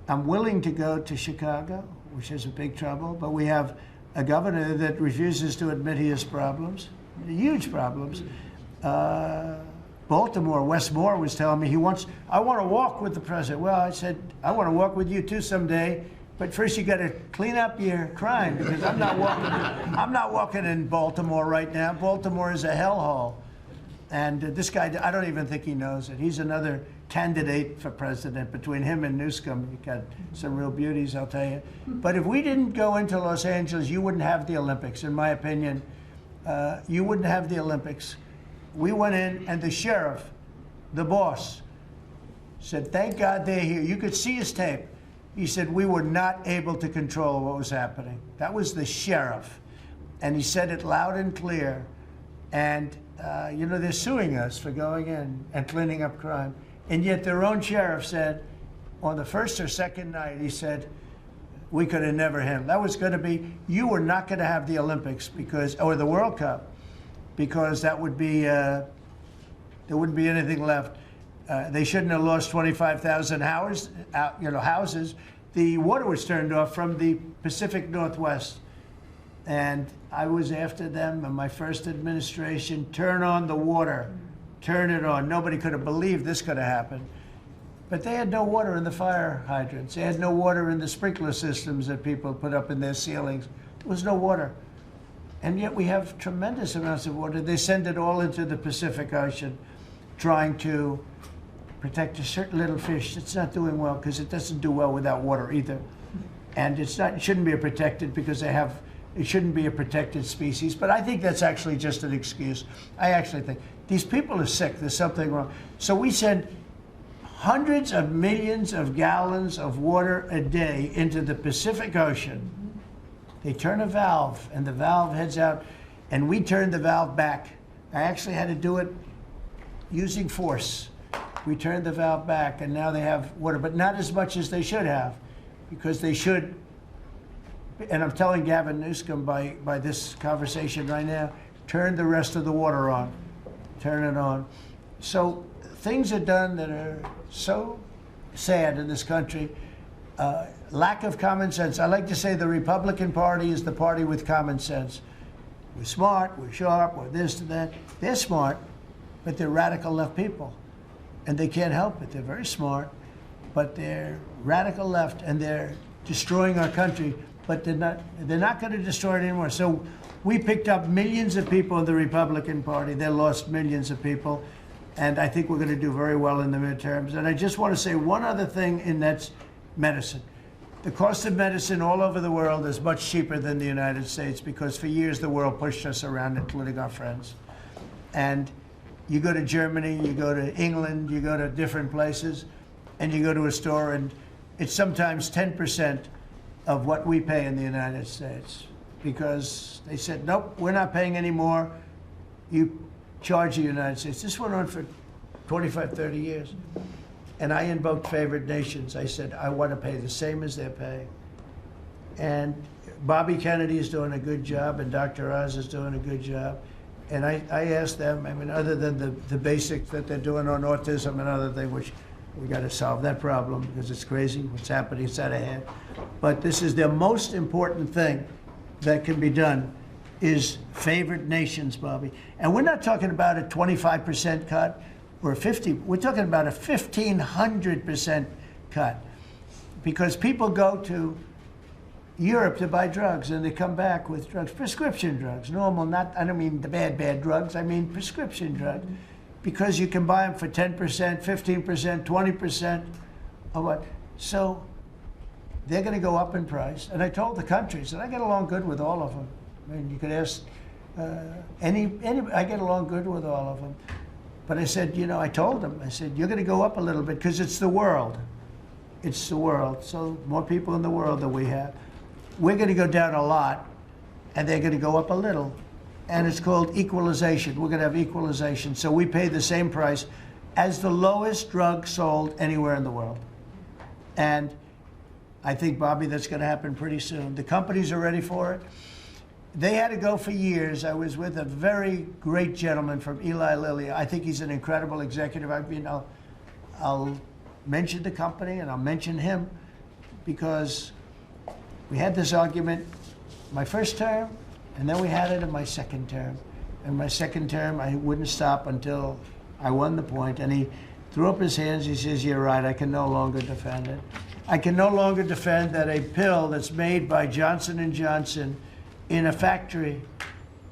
I'm willing to go to Chicago, which is a big trouble, but we have a governor that refuses to admit he has problems, huge problems. Baltimore, Wes Moore was telling me I want to walk with the president. Well, I said, I want to walk with you too someday. But first you got to clean up your crime, because I'm not walking in Baltimore right now. Baltimore is a hellhole. And this guy, I don't even think he knows it. He's another candidate for president. Between him and Newsom, you got some real beauties, I'll tell you. But if we didn't go into Los Angeles, you wouldn't have the Olympics, in my opinion. You wouldn't have the Olympics. We went in, and the sheriff, the boss, said, thank God they're here. You could see his tape. He said, we were not able to control what was happening. That was the sheriff. And he said it loud and clear. And, you know, they're suing us for going in and cleaning up crime. And yet their own sheriff said, on the first or second night, he said, we could have never handled. That was going to be, you were not going to have the Olympics because, or the World Cup, because that would be, there wouldn't be anything left. They shouldn't have lost 25,000 houses. The water was turned off from the Pacific Northwest. And I was after them in my first administration, turn on the water, turn it on. Nobody could have believed this could have happened. But they had no water in the fire hydrants. They had no water in the sprinkler systems that people put up in their ceilings. There was no water. And yet we have tremendous amounts of water. They send it all into the Pacific Ocean, trying to protect a certain little fish that's not doing well, because it doesn't do well without water either. And it shouldn't be a protected, because it shouldn't be a protected species. But I think that's actually just an excuse. I actually think these people are sick. There's something wrong. So we send hundreds of millions of gallons of water a day into the Pacific Ocean. They turn a valve, and the valve heads out, and we turn the valve back. I actually had to do it using force. We turned the valve back, and now they have water, but not as much as they should have, because they should, and I'm telling Gavin Newsom by this conversation right now, turn the rest of the water on. Turn it on. So things are done that are so sad in this country. Lack of common sense. I like to say the Republican Party is the party with common sense. We're smart, we're sharp, we're this and that. They're smart, but they're radical left people. And they can't help it. They're very smart, but they're radical left, and they're destroying our country, but they're not going to destroy it anymore. So we picked up millions of people in the Republican Party. They lost millions of people. And I think we're going to do very well in the midterms. And I just want to say one other thing, and that's medicine. The cost of medicine all over the world is much cheaper than the United States, because for years the world pushed us around, including our friends. And you go to Germany, you go to England, you go to different places, and you go to a store, and it's sometimes 10% of what we pay in the United States, because they said, nope, we're not paying any more. You charge the United States. This went on for 25, 30 years. And I invoked favored nations. I said, I want to pay the same as they're paying. And Bobby Kennedy is doing a good job, and Dr. Oz is doing a good job. And I asked them, I mean, other than the basics that they're doing on autism and other things, which we got to solve that problem, because it's crazy what's happening, it's out of hand. But this is the most important thing that can be done, is favored nations, Bobby. And we're not talking about a 25% cut or a 50. We're talking about a 1,500% cut, because people go to Europe to buy drugs, and they come back with drugs, prescription drugs, normal, not, I don't mean the bad drugs, I mean prescription drugs, because you can buy them for 10%, 15%, 20% of what. So they're going to go up in price. And I told the countries, and I get along good with all of them. I mean, you could ask I get along good with all of them. But I said, you know, I told them, I said, you're going to go up a little bit, because it's the world. It's the world. So more people in the world than we have. We're going to go down a lot, and they're going to go up a little. And it's called equalization. We're going to have equalization. So we pay the same price as the lowest drug sold anywhere in the world. And I think, Bobby, that's going to happen pretty soon. The companies are ready for it. They had to go for years. I was with a very great gentleman from Eli Lilly. I think he's an incredible executive. I mean, I'll mention the company, and I'll mention him, because we had this argument my first term, and then we had it in my second term. In my second term, I wouldn't stop until I won the point, and he threw up his hands. He says, you're right, I can no longer defend it. I can no longer defend that a pill that's made by Johnson & Johnson in a factory,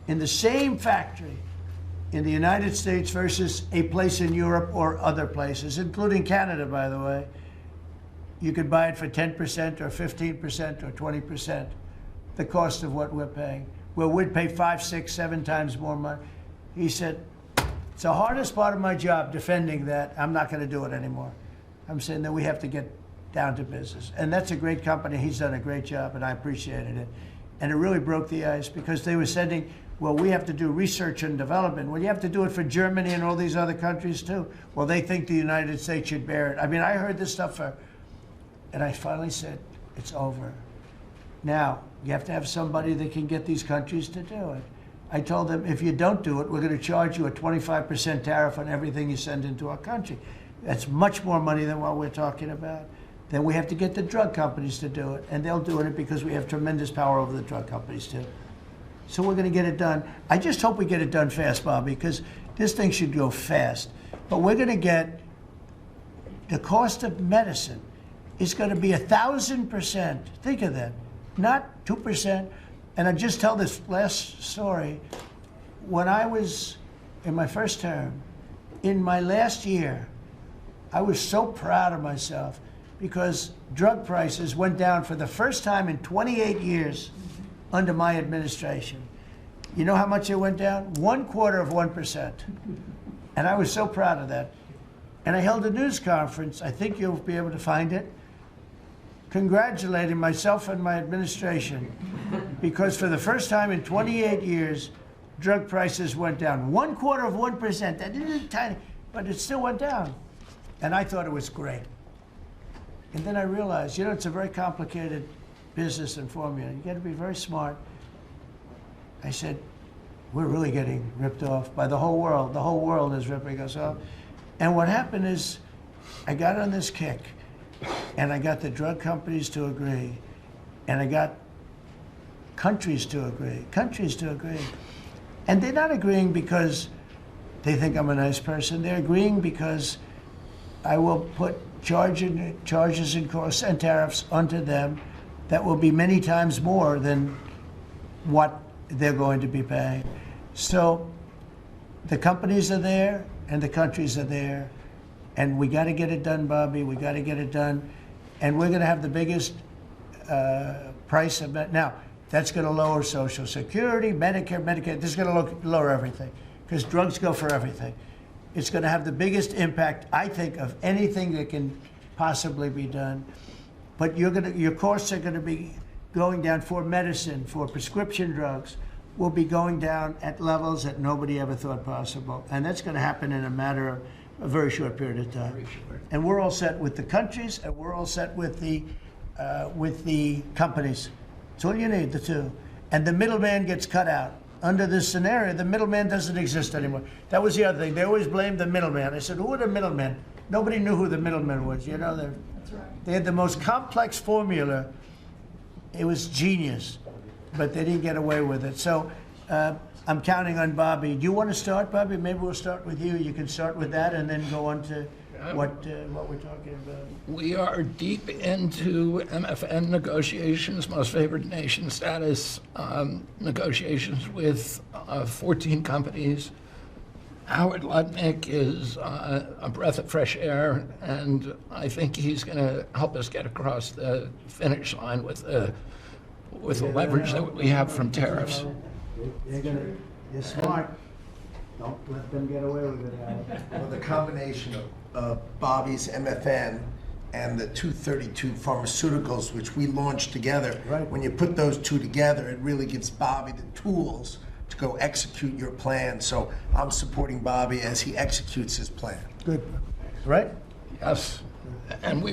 in the same factory in the United States versus a place in Europe or other places, including Canada, by the way, you could buy it for 10% or 15% or 20%, the cost of what we're paying. Well, we'd pay 5, 6, 7 times more money. He said, it's the hardest part of my job, defending that. I'm not going to do it anymore. I'm saying that we have to get down to business. And that's a great company. He's done a great job, and I appreciated it. And it really broke the ice because they were sending, well, we have to do research and development. Well, you have to do it for Germany and all these other countries too. Well, they think the United States should bear it. I mean, I heard this stuff and I finally said, it's over. Now, you have to have somebody that can get these countries to do it. I told them, if you don't do it, we're going to charge you a 25% tariff on everything you send into our country. That's much more money than what we're talking about. Then we have to get the drug companies to do it, and they'll do it because we have tremendous power over the drug companies too. So we're going to get it done. I just hope we get it done fast, Bobby, because this thing should go fast. But we're going to get the cost of medicine is going to be 1,000%. Think of that, not 2%. And I just tell this last story. When I was in my first term, in my last year, I was so proud of myself because drug prices went down for the first time in 28 years under my administration. You know how much it went down? 1/4%. And I was so proud of that. And I held a news conference, I think you'll be able to find it, congratulating myself and my administration because for the first time in 28 years, drug prices went down 1/4%. That isn't tiny, but it still went down. And I thought it was great. And then I realized, you know, it's a very complicated business and formula. You got to be very smart. I said, we're really getting ripped off by the whole world. The whole world is ripping us off. And what happened is I got on this kick and I got the drug companies to agree and I got countries to agree. And they're not agreeing because they think I'm a nice person. They're agreeing because I will put charges and costs and tariffs onto them that will be many times more than what they're going to be paying. So the companies are there and the countries are there. And we got to get it done, Bobby. We got to get it done. And we're going to have the biggest price of it. Now, that's going to lower Social Security, Medicare, Medicaid. This is going to lower everything because drugs go for everything. It's going to have the biggest impact, I think, of anything that can possibly be done. But your costs are going to be going down for medicine, for prescription drugs, will be going down at levels that nobody ever thought possible. And that's going to happen in a matter of a very short period of time. Very short. And we're all set with the countries, and we're all set with the companies. That's all you need, the two. And the middleman gets cut out. Under this scenario, the middleman doesn't exist anymore. That was the other thing. They always blamed the middleman. I said, who are the middlemen? Nobody knew who the middleman was. You know, that's right. They had the most complex formula. It was genius, but they didn't get away with it. So I'm counting on Bobby. Do you want to start, Bobby? Maybe we'll start with you. You can start with that and then go on to what we're talking about. We are deep into MFN negotiations, most favored nation status negotiations with 14 companies. Howard Lutnick is a breath of fresh air, and I think he's going to help us get across the finish line with the leverage that we have from tariffs. You're smart. Don't let them get away with it, Howard. Well, the combination of Bobby's MFN and the 232 pharmaceuticals, which we launched together, right. When you put those two together, it really gives Bobby the tools to go execute your plan. So I'm supporting Bobby as he executes his plan. Good. Right? Yes. And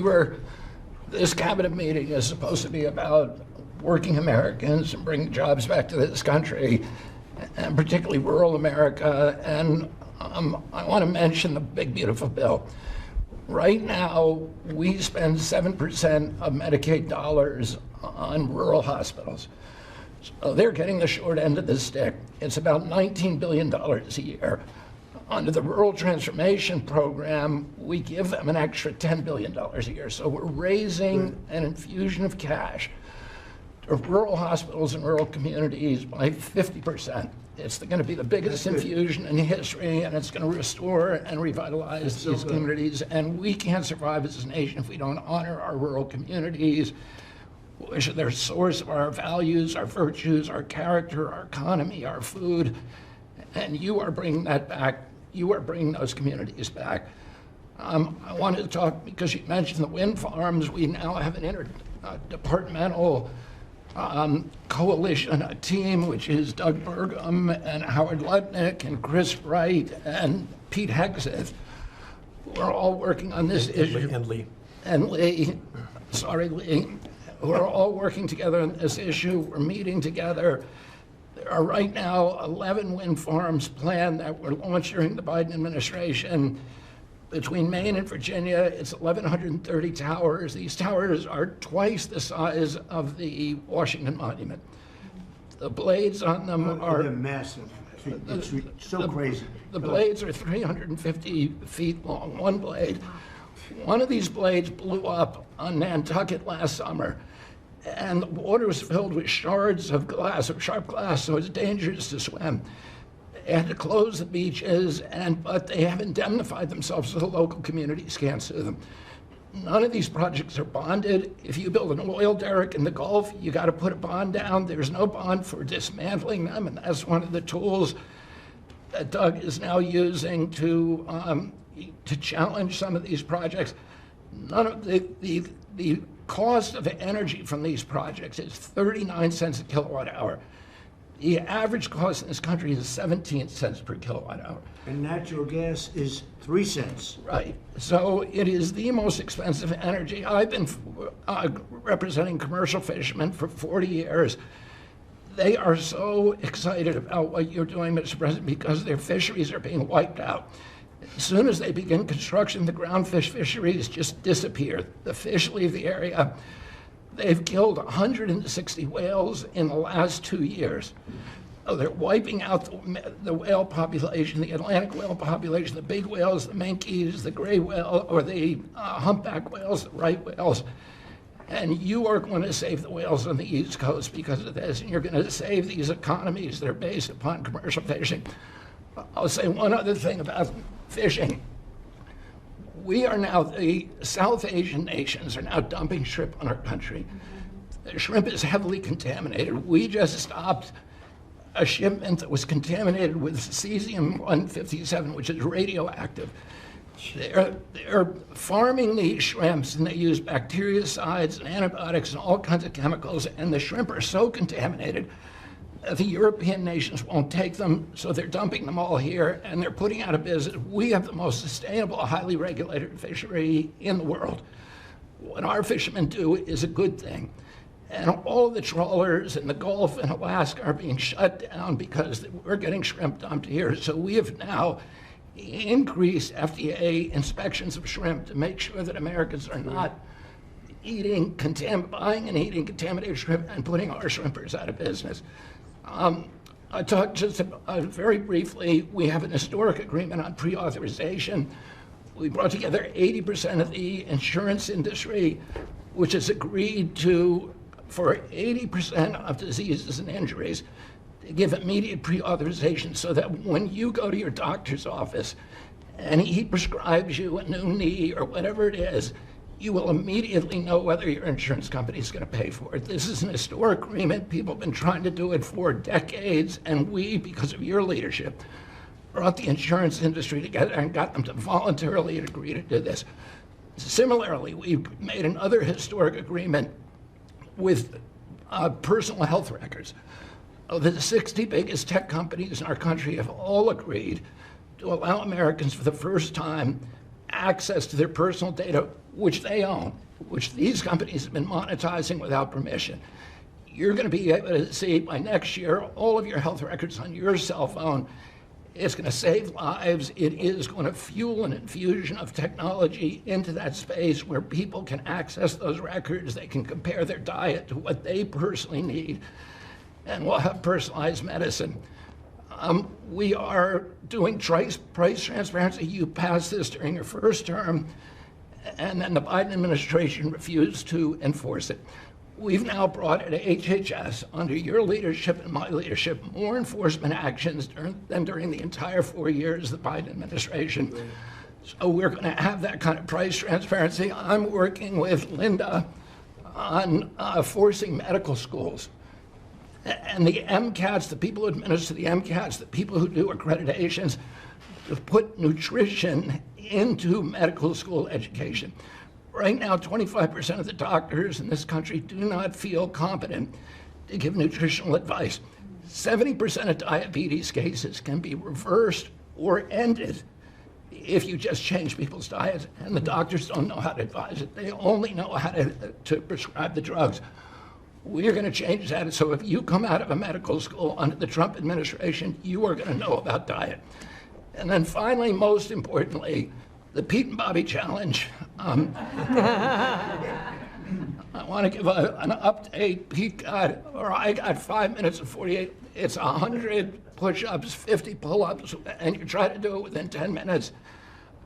this cabinet meeting is supposed to be about working Americans and bringing jobs back to this country, and particularly rural America. And I want to mention the big, beautiful bill. Right now, we spend 7% of Medicaid dollars on rural hospitals. So they're getting the short end of the stick. It's about $19 billion a year. under the Rural Transformation Program, we give them an extra $10 billion a year. So we're raising an infusion of cash to rural hospitals and rural communities by 50%. It's going to be the biggest infusion in history, and it's going to restore and revitalize these communities. And we can't survive as a nation if we don't honor our rural communities, which are the source of our values, our virtues, our character, our economy, our food. And you are bringing that back. You are bringing those communities back. I wanted to talk, because you mentioned the wind farms, we now have an interdepartmental coalition, a team, which is Doug Burgum and Howard Lutnick and Chris Wright and Pete Hegseth. We're all working on this issue. And Lee. Sorry, Lee. We're all working together on this issue. We're meeting together. There are right now 11 wind farms planned that were launched during the Biden administration. Between Maine and Virginia, it's 1,130 towers. These towers are twice the size of the Washington Monument. The blades on them are... They're massive. It's so crazy. The blades are 350 feet long, one blade. One of these blades blew up on Nantucket last summer, and the water was filled with shards of glass, of sharp glass, so it's dangerous to swim. They had to close the beaches, but they have indemnified themselves so the local communities can't sue them. None of these projects are bonded. If you build an oil derrick in the Gulf, you got to put a bond down. There's no bond for dismantling them, and that's one of the tools that Doug is now using to challenge some of these projects. None of the cost of energy from these projects is 39 cents a kilowatt hour. The average cost in this country is 17 cents per kilowatt hour. And natural gas is 3 cents. Right. So it is the most expensive energy. I've been representing commercial fishermen for 40 years. They are so excited about what you're doing, Mr. President, because their fisheries are being wiped out. As soon as they begin construction, the groundfish fisheries just disappear. The fish leave the area. They've killed 160 whales in the last 2 years. Oh, they're wiping out the whale population, the Atlantic whale population, the big whales, the minkies, the gray whale, or the humpback whales, the right whales. And you are going to save the whales on the East Coast because of this, and you're going to save these economies that are based upon commercial fishing. I'll say one other thing about fishing. We are now, the South Asian nations are now dumping shrimp on our country. The shrimp is heavily contaminated. We just stopped a shipment that was contaminated with cesium-157, which is radioactive. They're farming these shrimps, and they use bactericides and antibiotics and all kinds of chemicals, and the shrimp are so contaminated that the European nations won't take them, so they're dumping them all here, and they're putting out of business. We have the most sustainable, highly regulated fishery in the world. What our fishermen do is a good thing. And all the trawlers in the Gulf and Alaska are being shut down because we're getting shrimp dumped here. So we have now increased FDA inspections of shrimp to make sure that Americans are not buying and eating contaminated shrimp and putting our shrimpers out of business. I talked just very briefly, we have an historic agreement on pre-authorization. We brought together 80% of the insurance industry, which has agreed to, for 80% of diseases and injuries, to give immediate pre-authorization so that when you go to your doctor's office and he prescribes you a new knee or whatever it is, you will immediately know whether your insurance company is going to pay for it. This is an historic agreement. People have been trying to do it for decades, and we, because of your leadership, brought the insurance industry together and got them to voluntarily agree to do this. Similarly, we've made another historic agreement with personal health records. The 60 biggest tech companies in our country have all agreed to allow Americans for the first time access to their personal data, which they own, which these companies have been monetizing without permission. You're going to be able to see by next year all of your health records on your cell phone. It's going to save lives. It is going to fuel an infusion of technology into that space where people can access those records. They can compare their diet to what they personally need, and we'll have personalized medicine. We are doing price transparency. You passed this during your first term, and then the Biden administration refused to enforce it. We've now brought at HHS, under your leadership and my leadership, more enforcement actions than during the entire 4 years of the Biden administration. So we're going to have that kind of price transparency. I'm working with Linda on forcing medical schools. And the MCATs, the people who administer the MCATs, the people who do accreditations, to put nutrition into medical school education. Right now, 25% of the doctors in this country do not feel competent to give nutritional advice. 70% of diabetes cases can be reversed or ended if you just change people's diets, and the doctors don't know how to advise it. They only know how to prescribe the drugs. We're going to change that, so if you come out of a medical school under the Trump administration, you are going to know about diet. And then finally, most importantly, the Pete and Bobby Challenge. I want to give an update. I got 5 minutes and 48. It's 100 push-ups, 50 pull-ups, and you try to do it within 10 minutes.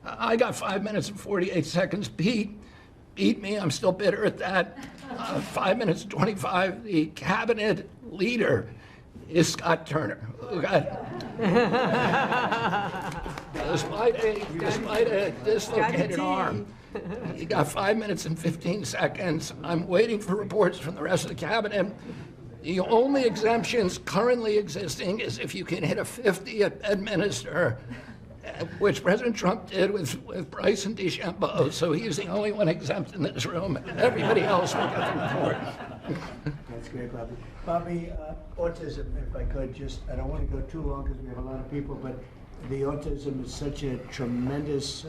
I got 5 minutes and 48 seconds. Pete beat me. I'm still bitter at that. 5 minutes and 25. The cabinet leader is Scott Turner, who got, despite a dislocated arm, he got 5 minutes and 15 seconds. I'm waiting for reports from the rest of the cabinet. The only exemptions currently existing is if you can hit a 50 at Bedminster, which President Trump did with Bryce and DeChambeau, so he's the only one exempt in this room, and everybody else will get the report. That's great, Bobby. Bobby, autism, if I could, I don't want to go too long because we have a lot of people, but the autism is such a tremendous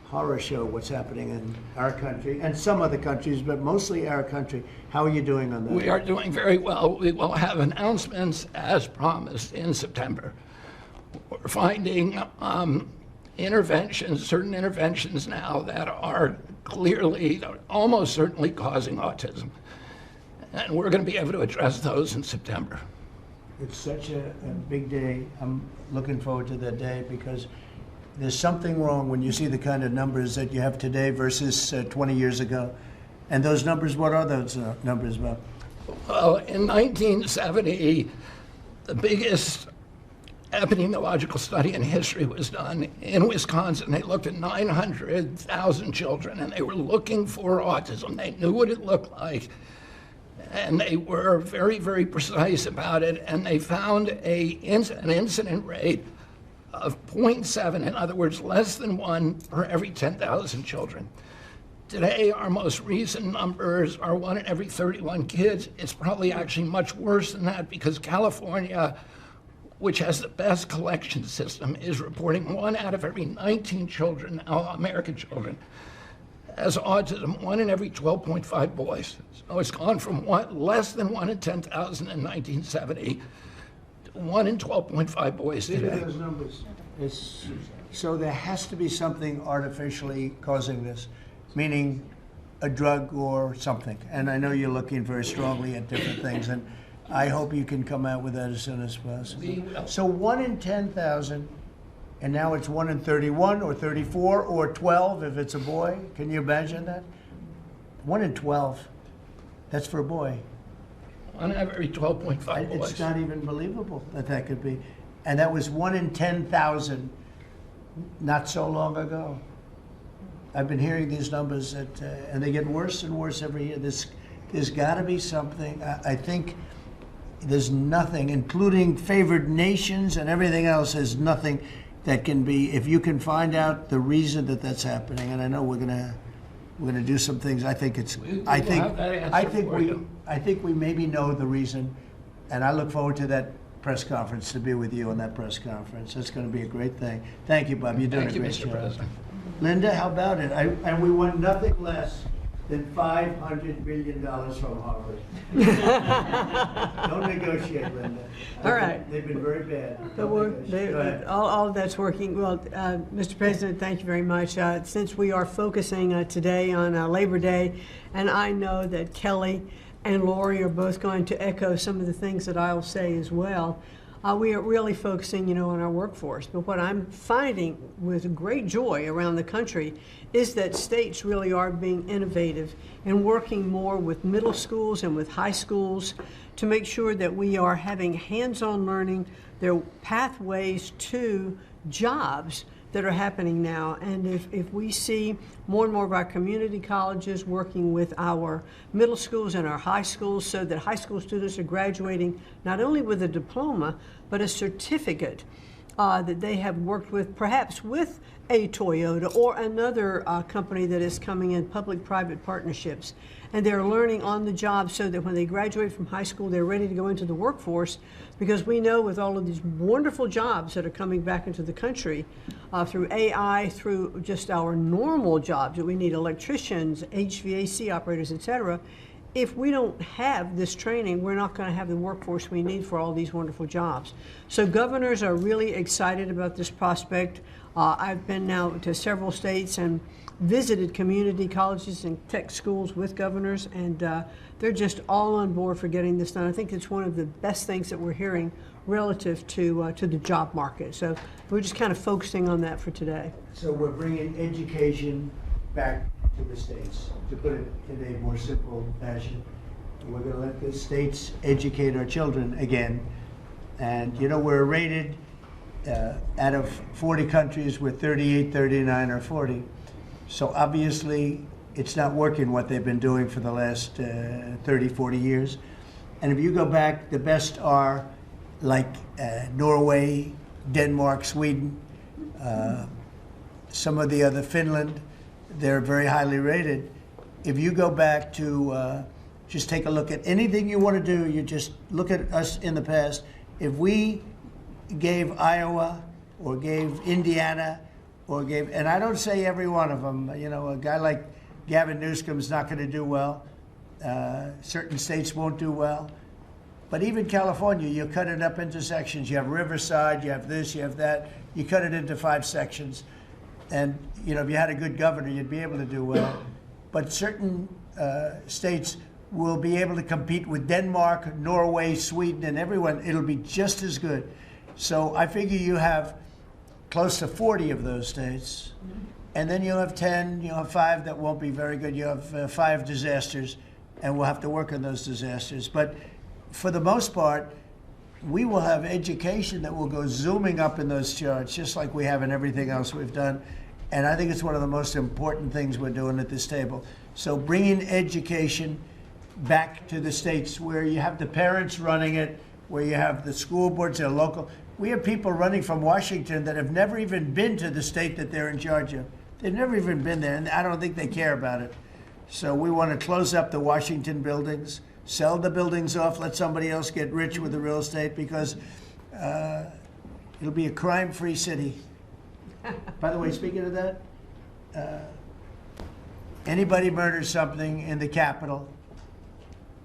horror show, what's happening in our country and some other countries, but mostly our country. How are you doing on that? We are doing very well. We will have announcements as promised in September. We're finding certain interventions now that are clearly, almost certainly causing autism. And we're going to be able to address those in September. It's such a big day. I'm looking forward to that day because there's something wrong when you see the kind of numbers that you have today versus 20 years ago. And those numbers, what are those numbers, Bob? Well, in 1970, the biggest epidemiological study in history was done in Wisconsin. They looked at 900,000 children, and they were looking for autism. They knew what it looked like, and they were very, very precise about it, and they found an incident rate of 0.7, in other words, less than 1 per every 10,000 children. Today, our most recent numbers are 1 in every 31 kids. It's probably actually much worse than that because California, which has the best collection system, is reporting 1 out of every 19 children, now American children, has autism, 1 in every 12.5 boys. So it's gone from less than 1 in 10,000 in 1970 to 1 in 12.5 boys These today. are those numbers. So there has to be something artificially causing this, meaning a drug or something. And I know you're looking very strongly at different things, and I hope you can come out with that as soon as possible. We will. So 1 in 10,000, and now it's 1 in 31 or 34 or 12 if it's a boy. Can you imagine that? 1 in 12. That's for a boy. 1 out of every 12.5 boys. It's not even believable that that could be. And that was 1 in 10,000 not so long ago. I've been hearing these numbers, and they get worse and worse every year. There's got to be something. I think there's nothing, including favored nations and everything else, there's nothing that can be, if you can find out the reason that that's happening, and I know we're gonna do some things. I think we maybe know the reason, and I look forward to that press conference, to be with you on that press conference. It's going to be a great thing. Thank you, Bob. You're doing a great job. Thank you, Mr. President. Linda, how about it? And we want nothing less than $500 million from Harvard. Don't negotiate, Linda. All right. They've been very bad. Go Go ahead. all of that's working. Well, Mr. President, thank you very much. Since we are focusing today on Labor Day, and I know that Kelly and Lori are both going to echo some of the things that I'll say as well, we are really focusing, on our workforce. But what I'm finding with great joy around the country is that states really are being innovative and working more with middle schools and with high schools to make sure that we are having hands-on learning. There are pathways to jobs that are happening now. And if we see more and more of our community colleges working with our middle schools and our high schools so that high school students are graduating not only with a diploma, but a certificate that they have worked with, perhaps with a Toyota or another company that is coming in, public-private partnerships. And they're learning on the job so that when they graduate from high school, they're ready to go into the workforce, because we know with all of these wonderful jobs that are coming back into the country through AI, through just our normal jobs that we need, electricians, HVAC operators, et cetera. If we don't have this training, we're not going to have the workforce we need for all these wonderful jobs. So governors are really excited about this prospect. I've been now to several states and visited community colleges and tech schools with governors, and they're just all on board for getting this done. I think it's one of the best things that we're hearing relative to the job market. So we're just kind of focusing on that for today. So we're bringing education back to the states, to put it in a more simple fashion. We're going to let the states educate our children again. And we're rated out of 40 countries, we're 38, 39, or 40. So obviously it's not working what they've been doing for the last 30, 40 years. And if you go back, the best are like Norway, Denmark, Sweden, some of the other, Finland. They're very highly rated. If you go back to just take a look at anything you want to do, you just look at us in the past. If we gave Iowa or gave Indiana or gave, and I don't say every one of them, a guy like Gavin Newsom's not going to do well. Certain states won't do well. But even California, you cut it up into sections. You have Riverside, you have this, you have that. You cut it into 5 sections. And, if you had a good governor, you'd be able to do well. But certain states will be able to compete with Denmark, Norway, Sweden, and everyone. It'll be just as good. So I figure you have close to 40 of those states. And then you'll have 10, you'll have 5 that won't be very good. You have 5 disasters, and we'll have to work on those disasters. But for the most part, we will have education that will go zooming up in those charts, just like we have in everything else we've done. And I think it's one of the most important things we're doing at this table. So bringing education back to the states where you have the parents running it, where you have the school boards, they're local. We have people running from Washington that have never even been to the state that they're in charge of. They've never even been there, and I don't think they care about it. So we want to close up the Washington buildings, sell the buildings off, let somebody else get rich with the real estate, because it'll be a crime-free city. By the way, speaking of that, anybody murders something in the Capitol,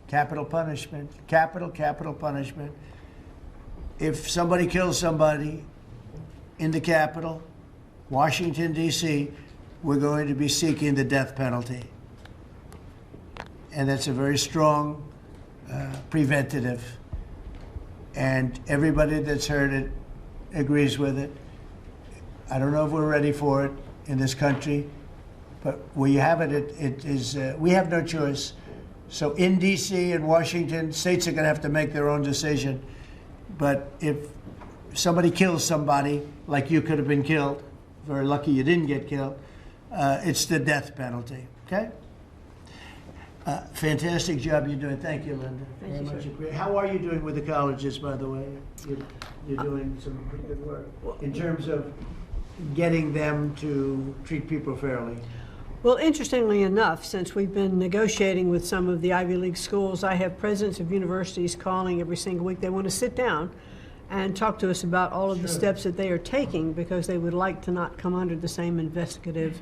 capital punishment, capital punishment. If somebody kills somebody in the Capitol, Washington, D.C., we're going to be seeking the death penalty. And that's a very strong preventative. And everybody that's heard it agrees with it. I don't know if we're ready for it in this country, but where you have it, it is, we have no choice. So in D.C. and Washington, states are going to have to make their own decision. But if somebody kills somebody, like you could have been killed, very lucky you didn't get killed, it's the death penalty, okay? Fantastic job you're doing. Thank you, Linda. Thank you, Very sir. much. How are you doing with the colleges, by the way? You're doing some pretty good work in terms of getting them to treat people fairly. Well, interestingly enough, since we've been negotiating with some of the Ivy League schools, I have presidents of universities calling every single week. They want to sit down and talk to us about all of the steps that they are taking, because they would like to not come under the same investigative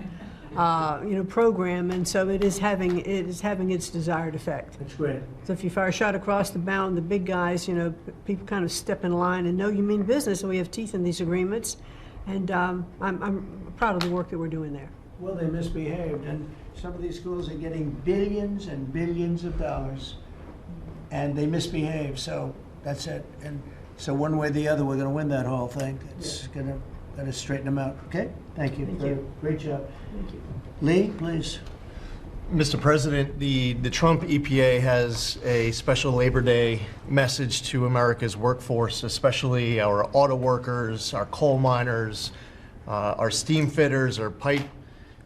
program, and so it is having its desired effect. That's great. So if you fire a shot across the bow, and the big guys, people kind of step in line and know you mean business, and we have teeth in these agreements, and I'm proud of the work that we're doing there. Well, they misbehaved, and some of these schools are getting billions and billions of dollars, and they misbehave, so that's it. And So one way or the other, we're going to win that whole thing. It's going to straighten them out. Okay? Thank you. Great job. Thank you. Lee, please. Mr. President, the Trump EPA has a special Labor Day message to America's workforce, especially our auto workers, our coal miners, our steam fitters, our pipe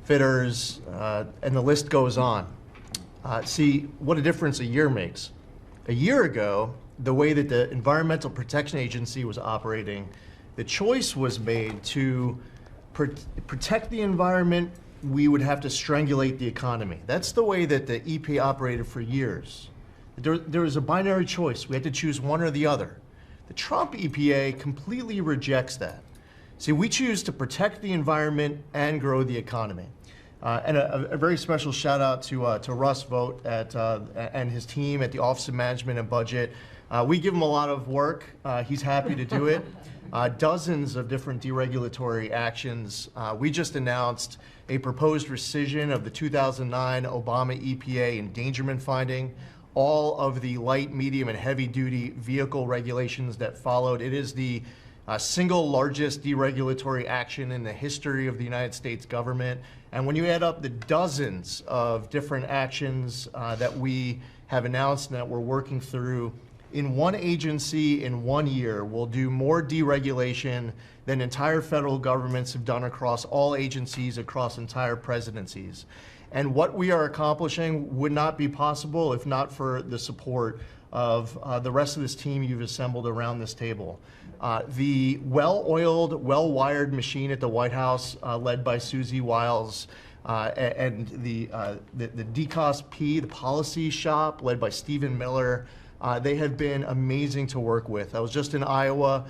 fitters, and the list goes on. See what a difference a year makes. A year ago, the way that the Environmental Protection Agency was operating, the choice was made to protect the environment. We would have to strangulate the economy. That's the way that the EPA operated for years. There was a binary choice. We had to choose one or the other. The Trump EPA completely rejects that. See, we choose to protect the environment and grow the economy. And a very special shout out to Russ Vogt and his team at the Office of Management and Budget. We give him a lot of work. He's happy to do it. Dozens of different deregulatory actions. We just announced a proposed rescission of the 2009 Obama EPA endangerment finding, all of the light, medium, and heavy-duty vehicle regulations that followed. It is the single largest deregulatory action in the history of the United States government. And when you add up the dozens of different actions that we have announced and that we're working through, in one agency in 1 year, we'll do more deregulation than entire federal governments have done across all agencies, across entire presidencies. And what we are accomplishing would not be possible if not for the support of the rest of this team you've assembled around this table. The well-oiled, well-wired machine at the White House, led by Susie Wiles, and the DCOS P, the policy shop, led by Stephen Miller, they have been amazing to work with. I was just in Iowa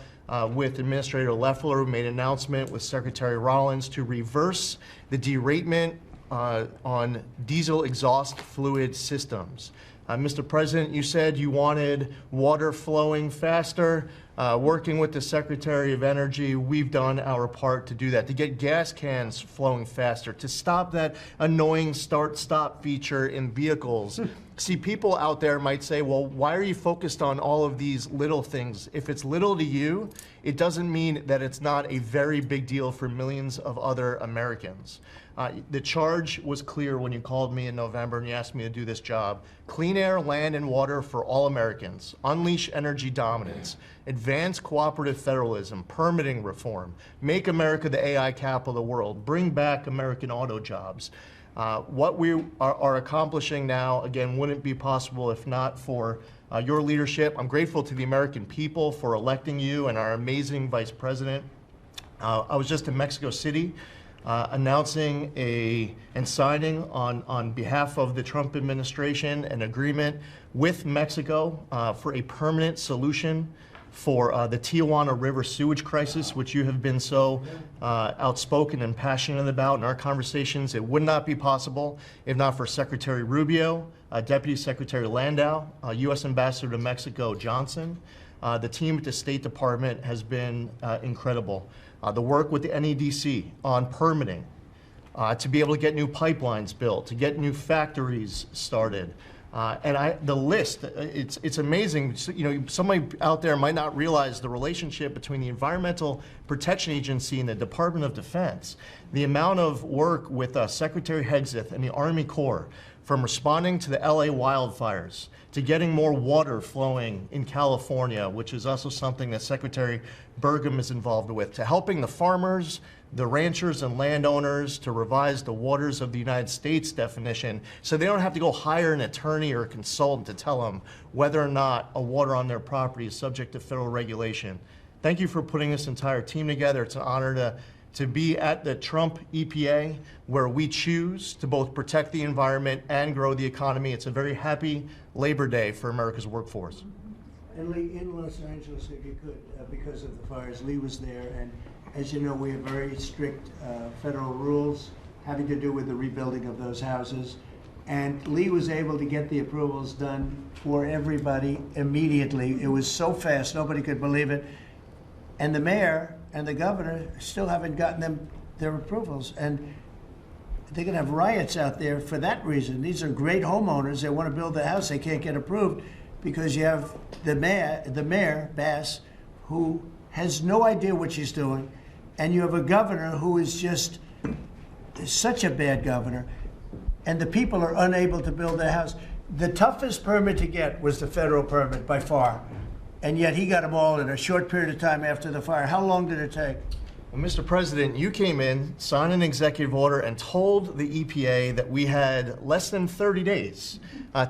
with Administrator Loeffler, who made an announcement with Secretary Rollins to reverse the deratement on diesel exhaust fluid systems. Mr. President, you said you wanted water flowing faster. Working with the Secretary of Energy, we've done our part to do that, to get gas cans flowing faster, to stop that annoying start-stop feature in vehicles. See, people out there might say, well, why are you focused on all of these little things? If it's little to you, it doesn't mean that it's not a very big deal for millions of other Americans. The charge was clear when you called me in November and you asked me to do this job. Clean air, land, and water for all Americans. Unleash energy dominance. Advance cooperative federalism. Permitting reform. Make America the AI capital of the world. Bring back American auto jobs. What we are accomplishing now, again, wouldn't be possible if not for your leadership. I'm grateful to the American people for electing you and our amazing Vice President. I was just in Mexico City announcing and signing on behalf of the Trump administration an agreement with Mexico for a permanent solution for the Tijuana River sewage crisis, which you have been so outspoken and passionate about in our conversations. It would not be possible if not for Secretary Rubio, Deputy Secretary Landau, U.S. Ambassador to Mexico Johnson. The team at the State Department has been incredible. The work with the NEDC on permitting, to be able to get new pipelines built, to get new factories started. The list, it's amazing. You know, somebody out there might not realize the relationship between the Environmental Protection Agency and the Department of Defense. The amount of work with Secretary Hegseth and the Army Corps, from responding to the LA wildfires, to getting more water flowing in California, which is also something that Secretary Burgum is involved with, to helping the farmers, the ranchers and landowners to revise the waters of the United States definition so they don't have to go hire an attorney or a consultant to tell them whether or not a water on their property is subject to federal regulation. Thank you for putting this entire team together. It's an honor to be at the Trump EPA, where we choose to both protect the environment and grow the economy. It's a very happy Labor Day for America's workforce. And Lee, in Los Angeles, if you could, because of the fires, Lee was there, and as you know, we have very strict federal rules having to do with the rebuilding of those houses. And Lee was able to get the approvals done for everybody immediately. It was so fast, nobody could believe it. And the mayor and the governor still haven't gotten their approvals. And they're going to have riots out there for that reason. These are great homeowners. They want to build a house. They can't get approved because you have the mayor, Bass, who has no idea what she's doing, and you have a governor who is just such a bad governor, and the people are unable to build their house. The toughest permit to get was the federal permit by far, and yet he got them all in a short period of time after the fire. How long did it take? Well, Mr. President, you came in, signed an executive order, and told the EPA that we had less than 30 days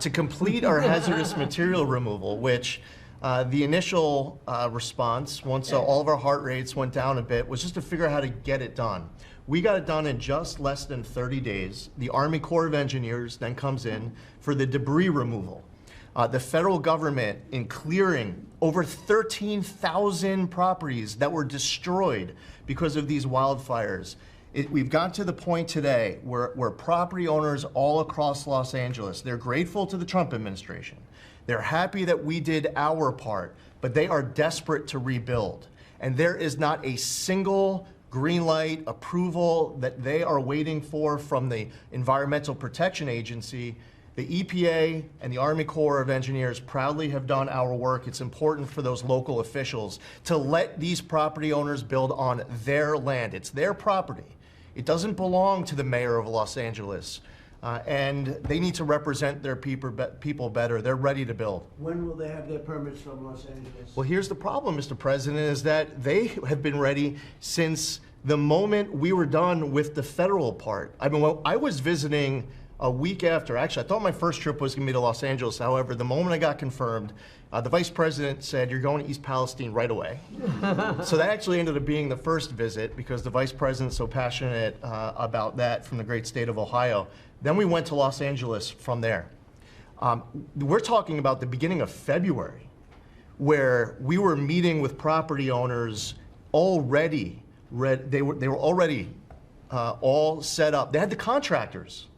to complete our hazardous material removal, which the initial response, once all of our heart rates went down a bit, was just to figure out how to get it done. We got it done in just less than 30 days. The Army Corps of Engineers then comes in for the debris removal. The federal government, in clearing over 13,000 properties that were destroyed because of these wildfires. We've got to the point today where property owners all across Los Angeles, they're grateful to the Trump administration. They're happy that we did our part, but they are desperate to rebuild. And there is not a single green light approval that they are waiting for from the Environmental Protection Agency. The EPA and the Army Corps of Engineers proudly have done our work. It's important for those local officials to let these property owners build on their land. It's their property. It doesn't belong to the mayor of Los Angeles. And they need to represent their people better. They're ready to build. When will they have their permits from Los Angeles? Well, here's the problem, Mr. President, is that they have been ready since the moment we were done with the federal part. I mean, I was visiting a week after. Actually, I thought my first trip was going to be to Los Angeles. However, the moment I got confirmed, the vice president said, "You're going to East Palestine right away." So that actually ended up being the first visit because the vice president's so passionate about that from the great state of Ohio. Then we went to Los Angeles from there. We're talking about the beginning of February, where we were meeting with property owners already. They were already all set up. They had the contractors.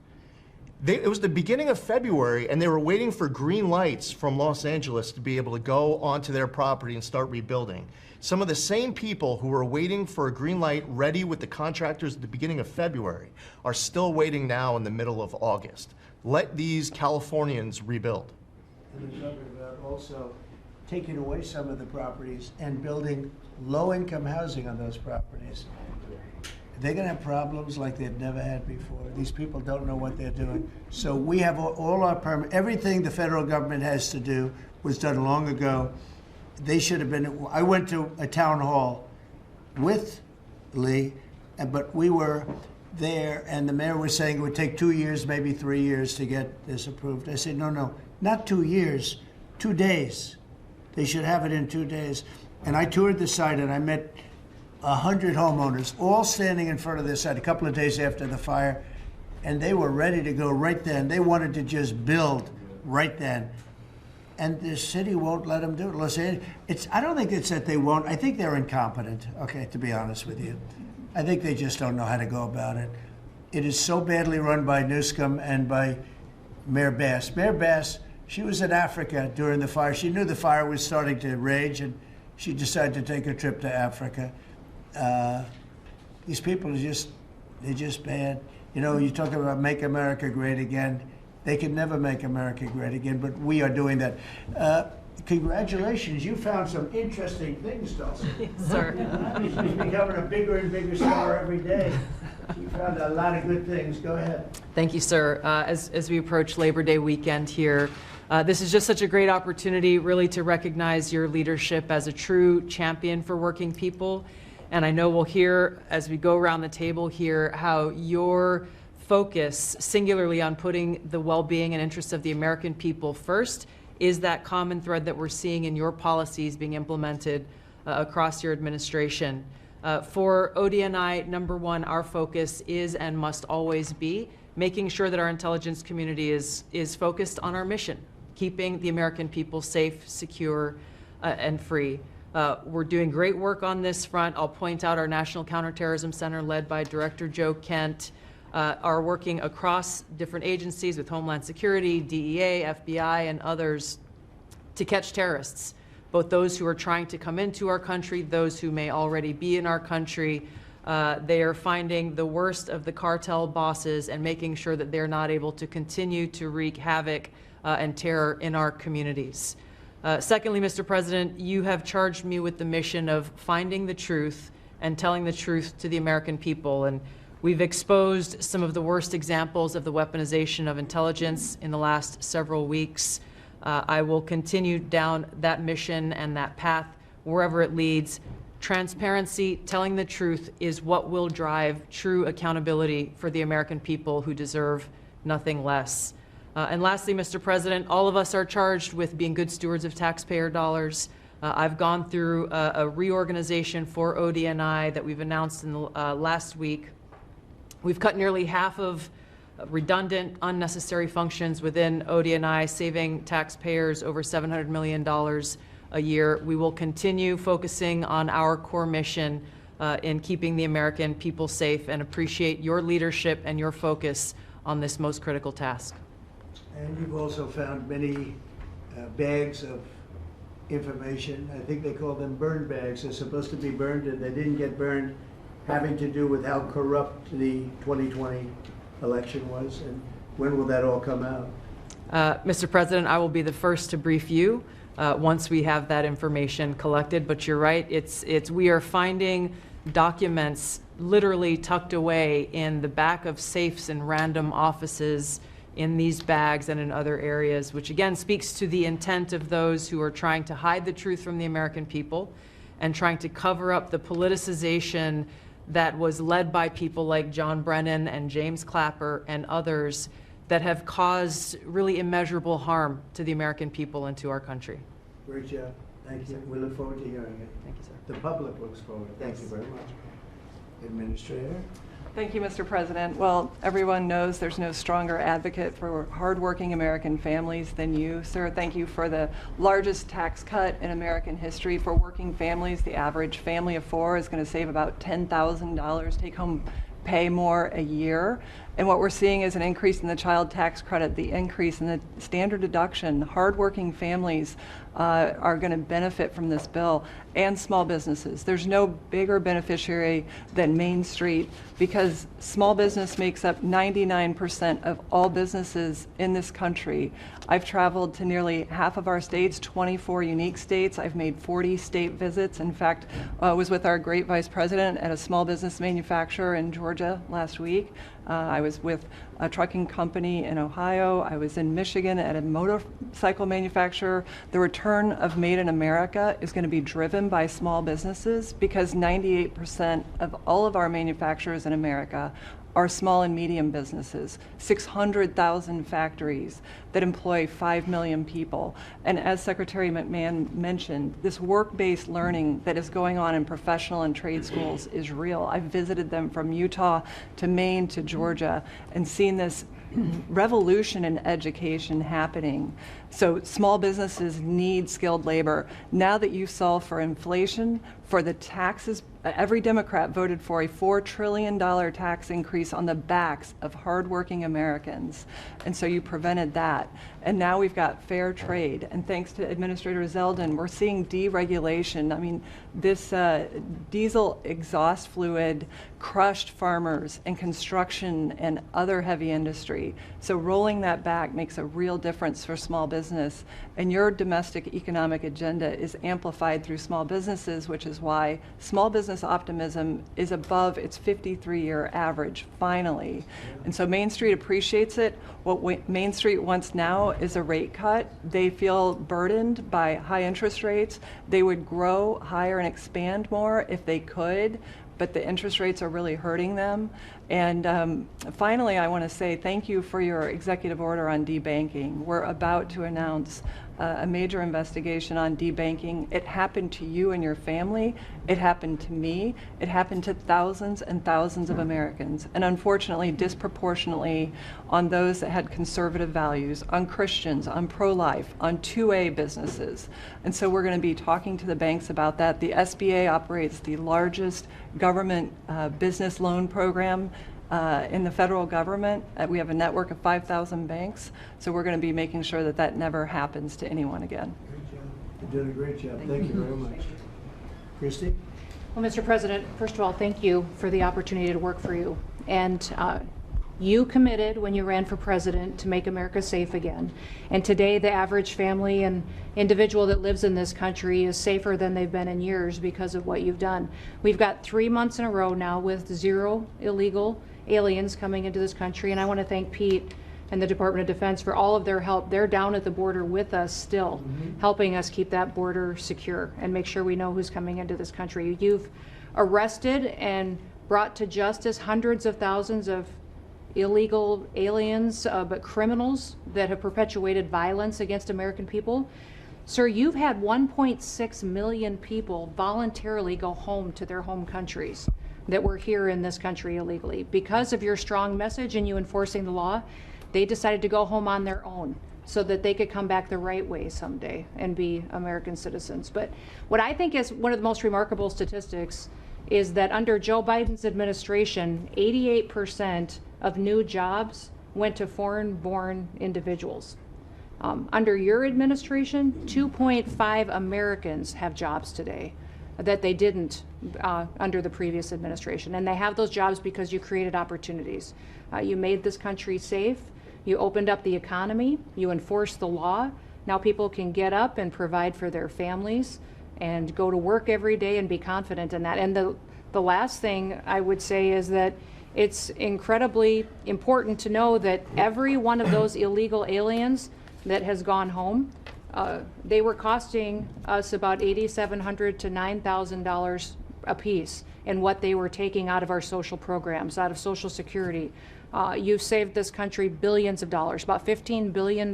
It was the beginning of February, and they were waiting for green lights from Los Angeles to be able to go onto their property and start rebuilding. Some of the same people who were waiting for a green light ready with the contractors at the beginning of February are still waiting now in the middle of August. Let these Californians rebuild. And they're talking about also taking away some of the properties and building low-income housing on those properties. They're going to have problems like they've never had before. These people don't know what they're doing. So we have all our permit. Everything the federal government has to do was done long ago. They should have been. I went to a town hall with Lee, but we were there, and the mayor was saying it would take 2 years, maybe 3 years to get this approved. I said, no, not 2 years, 2 days. They should have it in 2 days. And I toured the site, and I met 100 homeowners, all standing in front of this site a couple of days after the fire, and they were ready to go right then. They wanted to just build right then. And the city won't let them do it. Los Angeles, I don't think it's that they won't. I think they're incompetent, okay, to be honest with you. I think they just don't know how to go about it. It is so badly run by Newsom and by Mayor Bass. Mayor Bass, she was in Africa during the fire. She knew the fire was starting to rage, and she decided to take a trip to Africa. These people are they're just bad. You know, you talk about make America great again. They can never make America great again, but we are doing that. Congratulations, you found some interesting things, Dulcie. Yes, sir. She's becoming a bigger and bigger star every day. You found a lot of good things. Go ahead. Thank you, sir. As we approach Labor Day weekend here, this is just such a great opportunity really to recognize your leadership as a true champion for working people. And I know we'll hear, as we go around the table here, how your focus singularly on putting the well-being and interests of the American people first is that common thread that we're seeing in your policies being implemented across your administration. For ODNI, number one, our focus is and must always be making sure that our intelligence community is focused on our mission, keeping the American people safe, secure, and free. We're doing great work on this front. I'll point out our National Counterterrorism Center, led by Director Joe Kent, are working across different agencies with Homeland Security, DEA, FBI, and others to catch terrorists, both those who are trying to come into our country, those who may already be in our country. They are finding the worst of the cartel bosses and making sure that they're not able to continue to wreak havoc and terror in our communities. Secondly, Mr. President, you have charged me with the mission of finding the truth and telling the truth to the American people. And we've exposed some of the worst examples of the weaponization of intelligence in the last several weeks. I will continue down that mission and that path wherever it leads. Transparency, telling the truth is what will drive true accountability for the American people who deserve nothing less. And lastly, Mr. President, all of us are charged with being good stewards of taxpayer dollars. I've gone through a reorganization for ODNI that we've announced in the last week. We've cut nearly half of redundant, unnecessary functions within ODNI, saving taxpayers over $700 million a year. We will continue focusing on our core mission in keeping the American people safe, and appreciate your leadership and your focus on this most critical task. And you've also found many bags of information. I think they call them burn bags. They're supposed to be burned and they didn't get burned, having to do with how corrupt the 2020 election was. And when will that all come out? Mr. President, I will be the first to brief you once we have that information collected. But you're right, we are finding documents literally tucked away in the back of safes and random offices in these bags and in other areas, which again speaks to the intent of those who are trying to hide the truth from the American people and trying to cover up the politicization that was led by people like John Brennan and James Clapper and others that have caused really immeasurable harm to the American people and to our country. Great job. Thank you. We look forward to hearing it. Thank you, sir. The public looks forward. Thank you very much. Administrator? Thank you, Mr. President. Well, everyone knows there's no stronger advocate for hardworking American families than you, sir. Thank you for the largest tax cut in American history for working families. The average family of four is going to save about $10,000 take-home pay more a year. And what we're seeing is an increase in the child tax credit, the increase in the standard deduction. Hardworking families are going to benefit from this bill, and small businesses. There's no bigger beneficiary than Main Street, because small business makes up 99% of all businesses in this country. I've traveled to nearly half of our states, 24 unique states. I've made 40 state visits. In fact, I was with our great vice president at a small business manufacturer in Georgia last week. I was with a trucking company in Ohio. I was in Michigan at a motorcycle manufacturer. The return of Made in America is going to be driven by small businesses, because 98% of all of our manufacturers in America are small and medium businesses, 600,000 factories that employ 5 million people. And as Secretary McMahon mentioned, this work-based learning that is going on in professional and trade schools is real. I've visited them from Utah to Maine to Georgia and seen this revolution in education happening. So small businesses need skilled labor. Now that you solve for inflation, for the taxes, every Democrat voted for a $4 trillion tax increase on the backs of hardworking Americans. And so you prevented that. And now we've got fair trade. And thanks to Administrator Zeldin, we're seeing deregulation. I mean, this diesel exhaust fluid crushed farmers and construction and other heavy industry. So rolling that back makes a real difference for small business. And your domestic economic agenda is amplified through small businesses, which is why small business optimism is above its 53-year average, finally. And so Main Street appreciates it. What Main Street wants now is a rate cut. They feel burdened by high interest rates. They would grow, hire, and expand more if they could, but the interest rates are really hurting them. And finally, I want to say thank you for your executive order on debanking. We're about to announce a major investigation on debanking. It happened to you and your family. It happened to me. It happened to thousands and thousands of Americans, and unfortunately, disproportionately on those that had conservative values, on Christians, on pro-life, on 2A businesses. And so we're going to be talking to the banks about that. The SBA operates the largest government business loan program in the federal government. We have a network of 5,000 banks, so we're going to be making sure that that never happens to anyone again. Great job. You're doing a great job. Thank you very much. Christy? Well, Mr. President, first of all, thank you for the opportunity to work for you. And You committed when you ran for president to make America safe again. And today the average family and individual that lives in this country is safer than they've been in years because of what you've done. We've got 3 months in a row now with 0 illegal aliens coming into this country. And I want to thank Pete and the Department of Defense for all of their help. They're down at the border with us still, helping us keep that border secure and make sure we know who's coming into this country. You've arrested and brought to justice hundreds of thousands of illegal aliens, but criminals that have perpetuated violence against American people. Sir, you've had 1.6 million people voluntarily go home to their home countries that were here in this country illegally. Because of your strong message and you enforcing the law, they decided to go home on their own so that they could come back the right way someday and be American citizens. But what I think is one of the most remarkable statistics is that under Joe Biden's administration, 88% of new jobs went to foreign-born individuals. Under your administration, 2.5 Americans have jobs today that they didn't under the previous administration. And they have those jobs because you created opportunities. You made this country safe. You opened up the economy. You enforced the law. Now people can get up and provide for their families and go to work every day and be confident in that. And the last thing I would say is that it's incredibly important to know that every one of those illegal aliens that has gone home, they were costing us about $8,700 to $9,000 a piece in what they were taking out of our social programs, out of Social Security. You've saved this country billions of dollars, about $15 billion,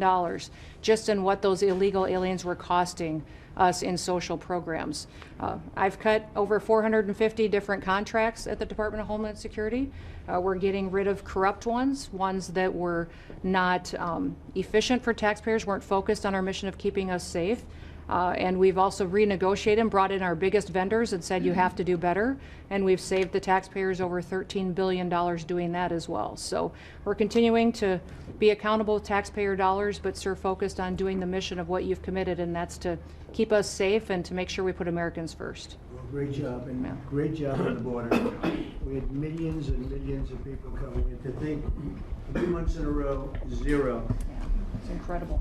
just in what those illegal aliens were costing us in social programs. I've cut over 450 different contracts at the Department of Homeland Security. We're getting rid of corrupt ones that were not efficient for taxpayers, weren't focused on our mission of keeping us safe. And we've also renegotiated and brought in our biggest vendors and said you have to do better. And we've saved the taxpayers over $13 billion doing that as well. So we're continuing to be accountable with taxpayer dollars, but sir, focused on doing the mission of what you've committed, and that's to keep us safe and to make sure we put Americans first. Well, great job, and great job on the border. We had millions and millions of people coming in. To think 3 months in a row, 0. Yeah, it's incredible.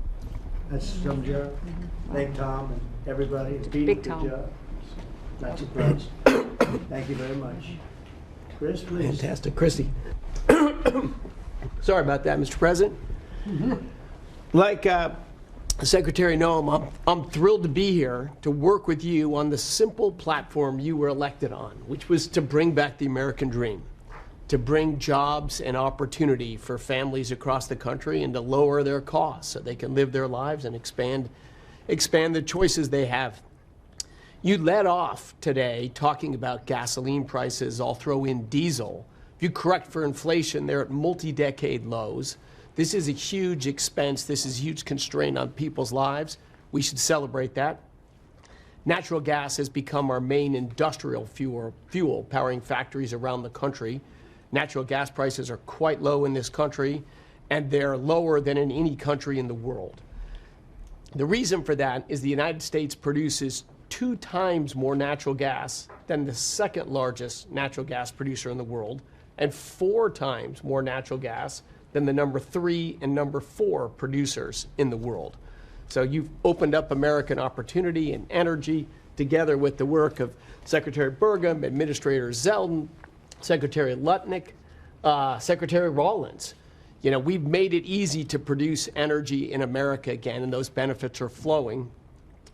That's some job. Thank Tom and everybody. Pete, Big good Tom. job. Not surprised. Thank you very much. Chris, please. Fantastic. Christy. Sorry about that, Mr. President. Like Secretary Noem, I'm thrilled to be here to work with you on the simple platform you were elected on, which was to bring back the American dream, to bring jobs and opportunity for families across the country and to lower their costs so they can live their lives and expand the choices they have. You led off today talking about gasoline prices. I'll throw in diesel. If you correct for inflation, they're at multi-decade lows. This is a huge expense. This is a huge constraint on people's lives. We should celebrate that. Natural gas has become our main industrial fuel powering factories around the country. Natural gas prices are quite low in this country, and they're lower than in any country in the world. The reason for that is the United States produces 2 times more natural gas than the second largest natural gas producer in the world, and 4 times more natural gas than the number 3 and number 4 producers in the world. So you've opened up American opportunity and energy together with the work of Secretary Burgum, Administrator Zeldin, Secretary Lutnick, Secretary Rawlins. You know, we've made it easy to produce energy in America again, and those benefits are flowing.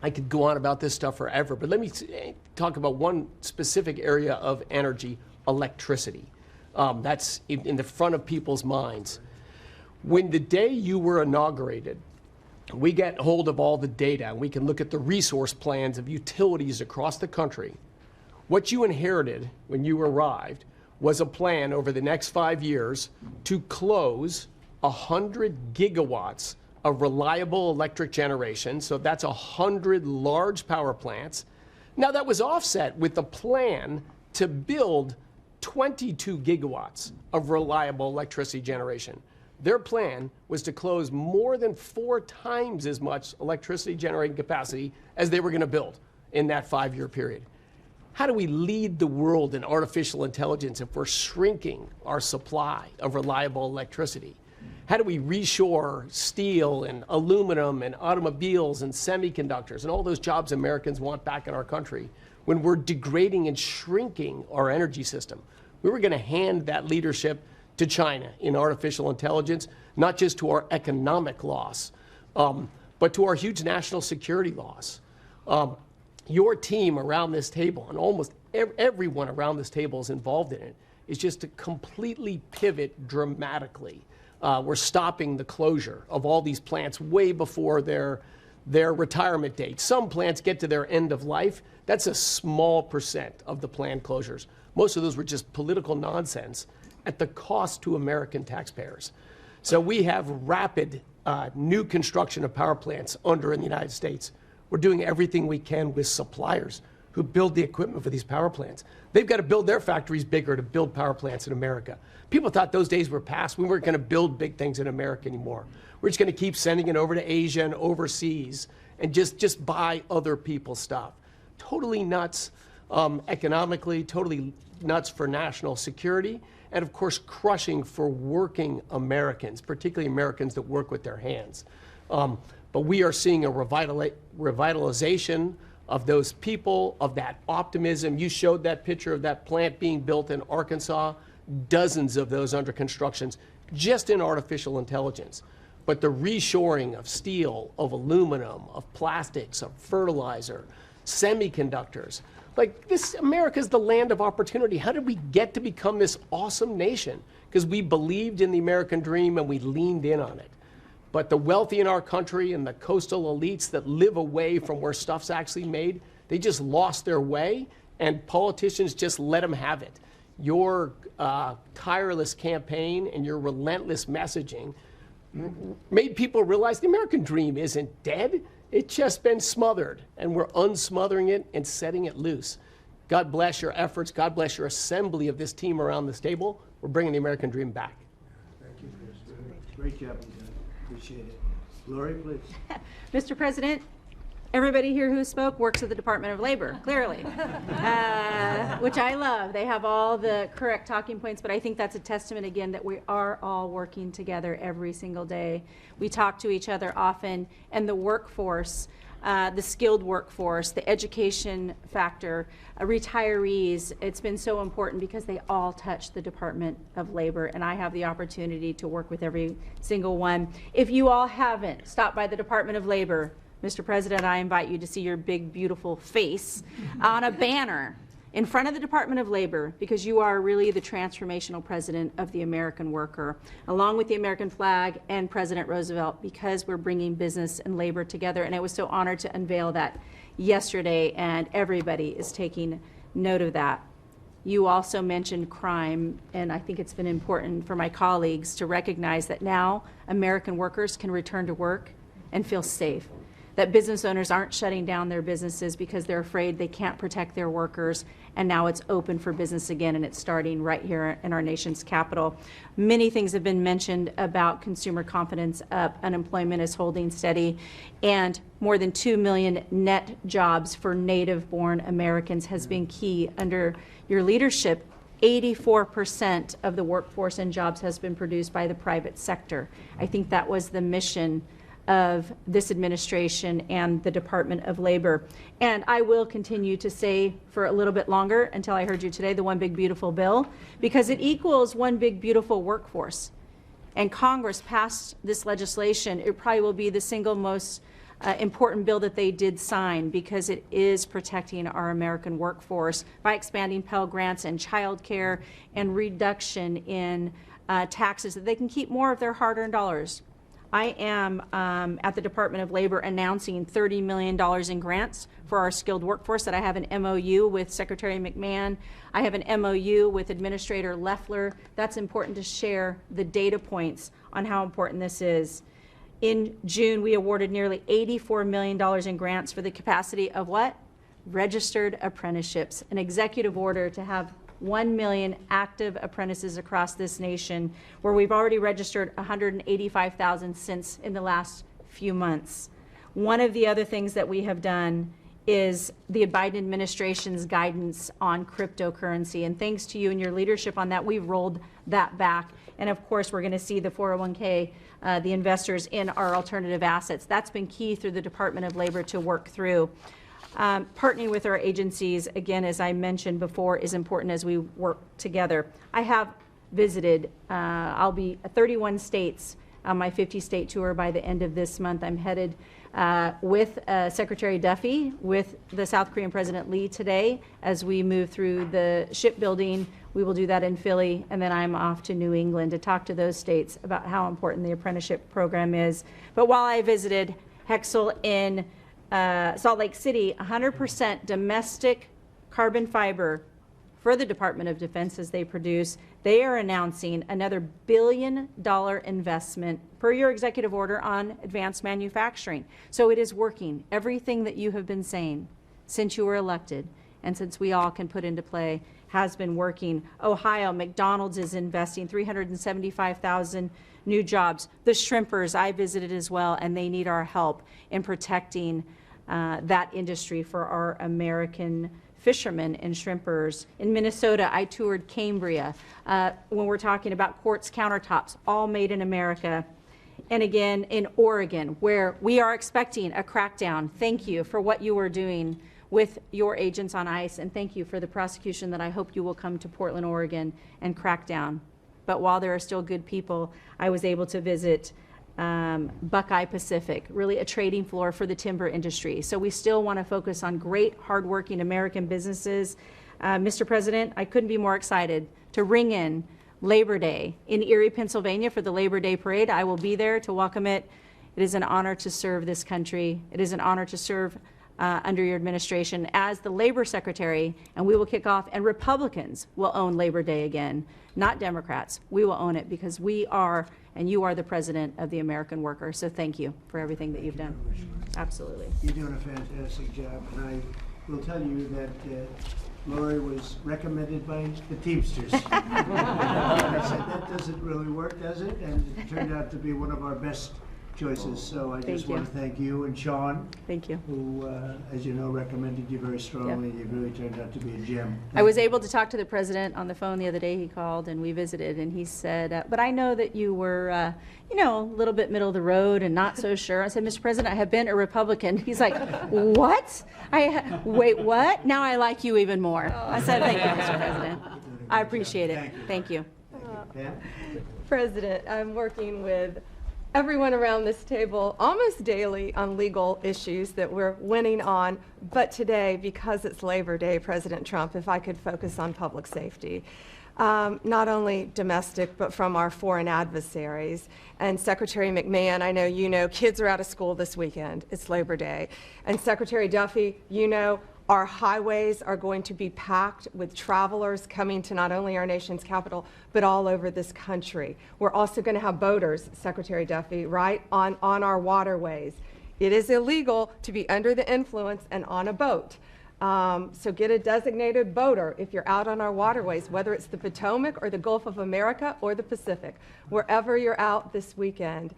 I could go on about this stuff forever, but let me talk about one specific area of energy, electricity. That's in the front of people's minds. When the day you were inaugurated, we get hold of all the data, and we can look at the resource plans of utilities across the country. What you inherited when you arrived was a plan over the next 5 years to close 100 gigawatts of reliable electric generation. So that's 100 large power plants. Now that was offset with a plan to build 22 gigawatts of reliable electricity generation. Their plan was to close more than 4 times as much electricity generating capacity as they were going to build in that 5-year period. how do we lead the world in artificial intelligence if we're shrinking our supply of reliable electricity? How do we reshore steel and aluminum and automobiles and semiconductors and all those jobs Americans want back in our country when we're degrading and shrinking our energy system? We were going to hand that leadership to China in artificial intelligence, not just to our economic loss, but to our huge national security loss. Your team around this table, and almost everyone around this table is involved in it, is just to completely pivot dramatically. We're stopping the closure of all these plants way before their retirement date. Some plants get to their end of life. That's a small percent of the planned closures. Most of those were just political nonsense at the cost to American taxpayers. So we have rapid new construction of power plants in the United States. We're doing everything we can with suppliers who build the equipment for these power plants. They've got to build their factories bigger to build power plants in America. People thought those days were past. We weren't going to build big things in America anymore. We're just going to keep sending it over to Asia and overseas and just buy other people's stuff. Totally nuts economically, totally nuts for national security, and of course crushing for working Americans, particularly Americans that work with their hands. But we are seeing a revitalization of those people, of that optimism. You showed that picture of that plant being built in Arkansas, dozens of those under construction, just in artificial intelligence. But the reshoring of steel, of aluminum, of plastics, of fertilizer, semiconductors, like this, America's the land of opportunity. How did we get to become this awesome nation? Because we believed in the American dream and we leaned in on it. But the wealthy in our country and the coastal elites that live away from where stuff's actually made, they just lost their way, and politicians just let them have it. Your tireless campaign and your relentless messaging made people realize the American dream isn't dead. It's just been smothered, and we're unsmothering it and setting it loose. God bless your efforts. God bless your assembly of this team around this table. We're bringing the American dream back. Thank you, Chris. Great job, you done. Appreciate it. Lori, please. Mr. President, everybody here who spoke works at the Department of Labor, clearly, which I love. They have all the correct talking points, but I think that's a testament, again, that we are all working together every single day. We talk to each other often, and the workforce, the skilled workforce, the education factor, retirees, it's been so important because they all touch the Department of Labor, and I have the opportunity to work with every single one. If you all haven't stopped by the Department of Labor, Mr. President, I invite you to see your big, beautiful face on a banner in front of the Department of Labor, because you are really the transformational president of the American worker, along with the American flag and President Roosevelt, because we're bringing business and labor together. And I was so honored to unveil that yesterday, and everybody is taking note of that. You also mentioned crime, and I think it's been important for my colleagues to recognize that now American workers can return to work and feel safe. That business owners aren't shutting down their businesses because they're afraid they can't protect their workers, and now it's open for business again, and it's starting right here in our nation's capital. Many things have been mentioned about consumer confidence up, unemployment is holding steady, and more than 2 million net jobs for native-born Americans has been key under your leadership. 84% of the workforce and jobs has been produced by the private sector. I think that was the mission of this administration and the Department of Labor. And I will continue to say for a little bit longer, until I heard you today, the one big beautiful bill, because it equals one big beautiful workforce. And Congress passed this legislation. It probably will be the single most important bill that they did sign, because it is protecting our American workforce by expanding Pell Grants and child care and reduction in taxes, that they can keep more of their hard-earned dollars. I am at the Department of Labor announcing $30 million in grants for our skilled workforce, that I have an MOU with Secretary McMahon. I have an MOU with Administrator Loeffler. That's important to share the data points on how important this is. In June, we awarded nearly $84 million in grants for the capacity of what? Registered apprenticeships, an executive order to have 1 million active apprentices across this nation, where we've already registered 185,000 since in the last few months. One of the other things that we have done is the Biden administration's guidance on cryptocurrency. And thanks to you and your leadership on that, we've rolled that back. And of course, we're going to see the 401k, the investors in our alternative assets. That's been key through the Department of Labor to work through. Partnering with our agencies, again, as I mentioned before, is important as we work together. I have visited, I'll be 31 states on my 50-state tour by the end of this month. I'm headed with Secretary Duffy, with the South Korean President Lee today as we move through the shipbuilding. We will do that in Philly, and then I'm off to New England to talk to those states about how important the apprenticeship program is. But while I visited Hexel in Salt Lake City, 100% domestic carbon fiber for the Department of Defense as they produce. They are announcing another $1 billion investment per your executive order on advanced manufacturing. So it is working. Everything that you have been saying since you were elected and since we all can put into play has been working. Ohio, McDonald's is investing 375,000 new jobs. The shrimpers I visited as well, and they need our help in protecting that industry for our American fishermen and shrimpers. In Minnesota, I toured Cambria. When we're talking about quartz countertops, all made in America. And again, in Oregon, where we are expecting a crackdown. Thank you for what you are doing with your agents on ICE, and thank you for the prosecution that I hope you will come to Portland, Oregon, and crack down. But while there are still good people, I was able to visit Buckeye Pacific, really a trading floor for the timber industry. So we still want to focus on great, hardworking American businesses. Mr. President, I couldn't be more excited to ring in Labor Day in Erie, Pennsylvania for the Labor Day Parade. I will be there to welcome it. It is an honor to serve this country. It is an honor to serve under your administration as the Labor Secretary, and we will kick off, and Republicans will own Labor Day again, not Democrats. We will own it because we are, and you are the president of the American worker. So thank you for everything that you've done. Absolutely. You're doing a fantastic job, and I will tell you that Lori was recommended by the Teamsters. I said, that doesn't really work, does it? And it turned out to be one of our best choices. So I just want to thank you and Sean. Thank you. Who, as you know, recommended you very strongly. You really turned out to be a gem. I was able to talk to the president on the phone the other day. He called and we visited, and he said, but I know that you were, you know, a little bit middle of the road and not so sure. I said, Mr. President, I have been a Republican. He's like, what? Wait, what? Now I like you even more. I said, thank you, Mr. President. I appreciate it. Thank you. President, I'm working with everyone around this table almost daily on legal issues that we're winning on, but today, because it's Labor Day, President Trump, if I could focus on public safety. Not only domestic, but from our foreign adversaries. And Secretary McMahon, I know you know, kids are out of school this weekend. It's Labor Day. And Secretary Duffy, you know, our highways are going to be packed with travelers coming to not only our nation's capital, but all over this country. We're also going to have boaters, Secretary Duffy, right, on our waterways. It is illegal to be under the influence and on a boat. So get a designated boater if you're out on our waterways, whether it's the Potomac or the Gulf of America or the Pacific. Wherever you're out this weekend,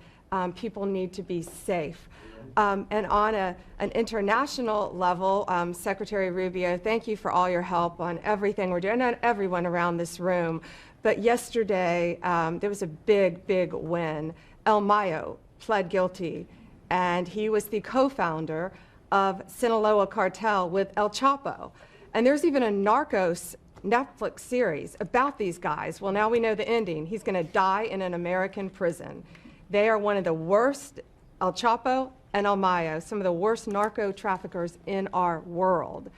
people need to be safe. And on an international level, Secretary Rubio, thank you for all your help on everything we're doing, and everyone around this room. But yesterday, there was a big, big win. El Mayo pled guilty, and he was the co-founder of Sinaloa cartel with El Chapo. And there's even a Narcos Netflix series about these guys. Well, now we know the ending. He's going to die in an American prison. They are one of the worst, El Chapo and El Mayo, some of the worst narco traffickers in our world.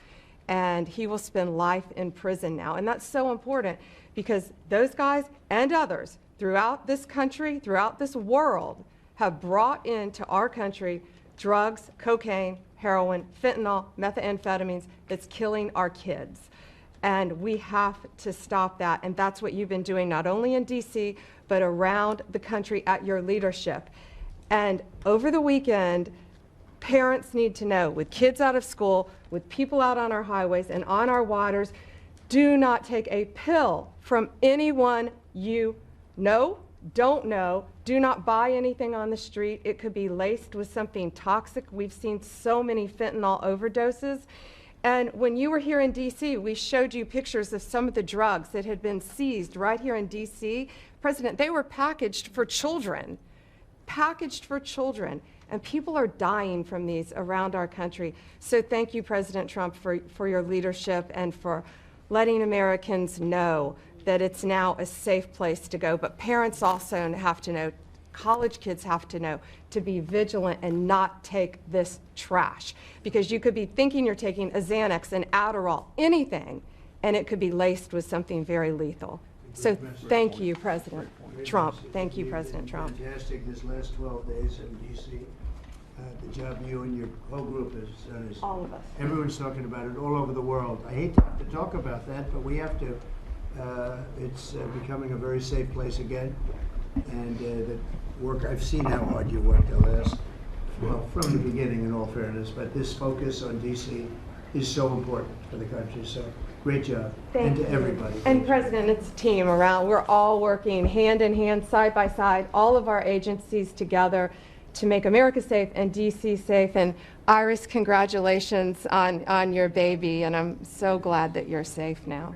And he will spend life in prison now. And that's so important because those guys and others throughout this country, throughout this world, have brought into our country drugs, cocaine, heroin, fentanyl, methamphetamines that's killing our kids. And we have to stop that. And that's what you've been doing, not only in DC, but around the country at your leadership. And over the weekend, parents need to know, with kids out of school, with people out on our highways and on our waters, do not take a pill from anyone you know, don't know, Do not buy anything on the street. It could be laced with something toxic. We've seen so many fentanyl overdoses. And when you were here in DC, we showed you pictures of some of the drugs that had been seized right here in DC. President, they were packaged for children. Packaged for children. And people are dying from these around our country. So thank you, President Trump, for your leadership and for letting Americans know that it's now a safe place to go. But parents also have to know, college kids have to know, to be vigilant and not take this trash. Because you could be thinking you're taking a Xanax, an Adderall, anything, and it could be laced with something very lethal. So thank you, President Trump. Thank you, President Trump. Fantastic this last 12 days in D.C. The job you and your whole group has done is... All of us. Everyone's talking about it all over the world. I hate to have to talk about that, but we have to. It's becoming a very safe place again. And the work, I've seen how hard you worked the last, well, from the beginning in all fairness, but this focus on D.C. is so important for the country. So great job. Thank and to you. everybody. And President, it's a team around. We're all working hand in hand, side by side, all of our agencies together to make America safe and D.C. safe. And Iris, congratulations on your baby, and I'm so glad that you're safe now.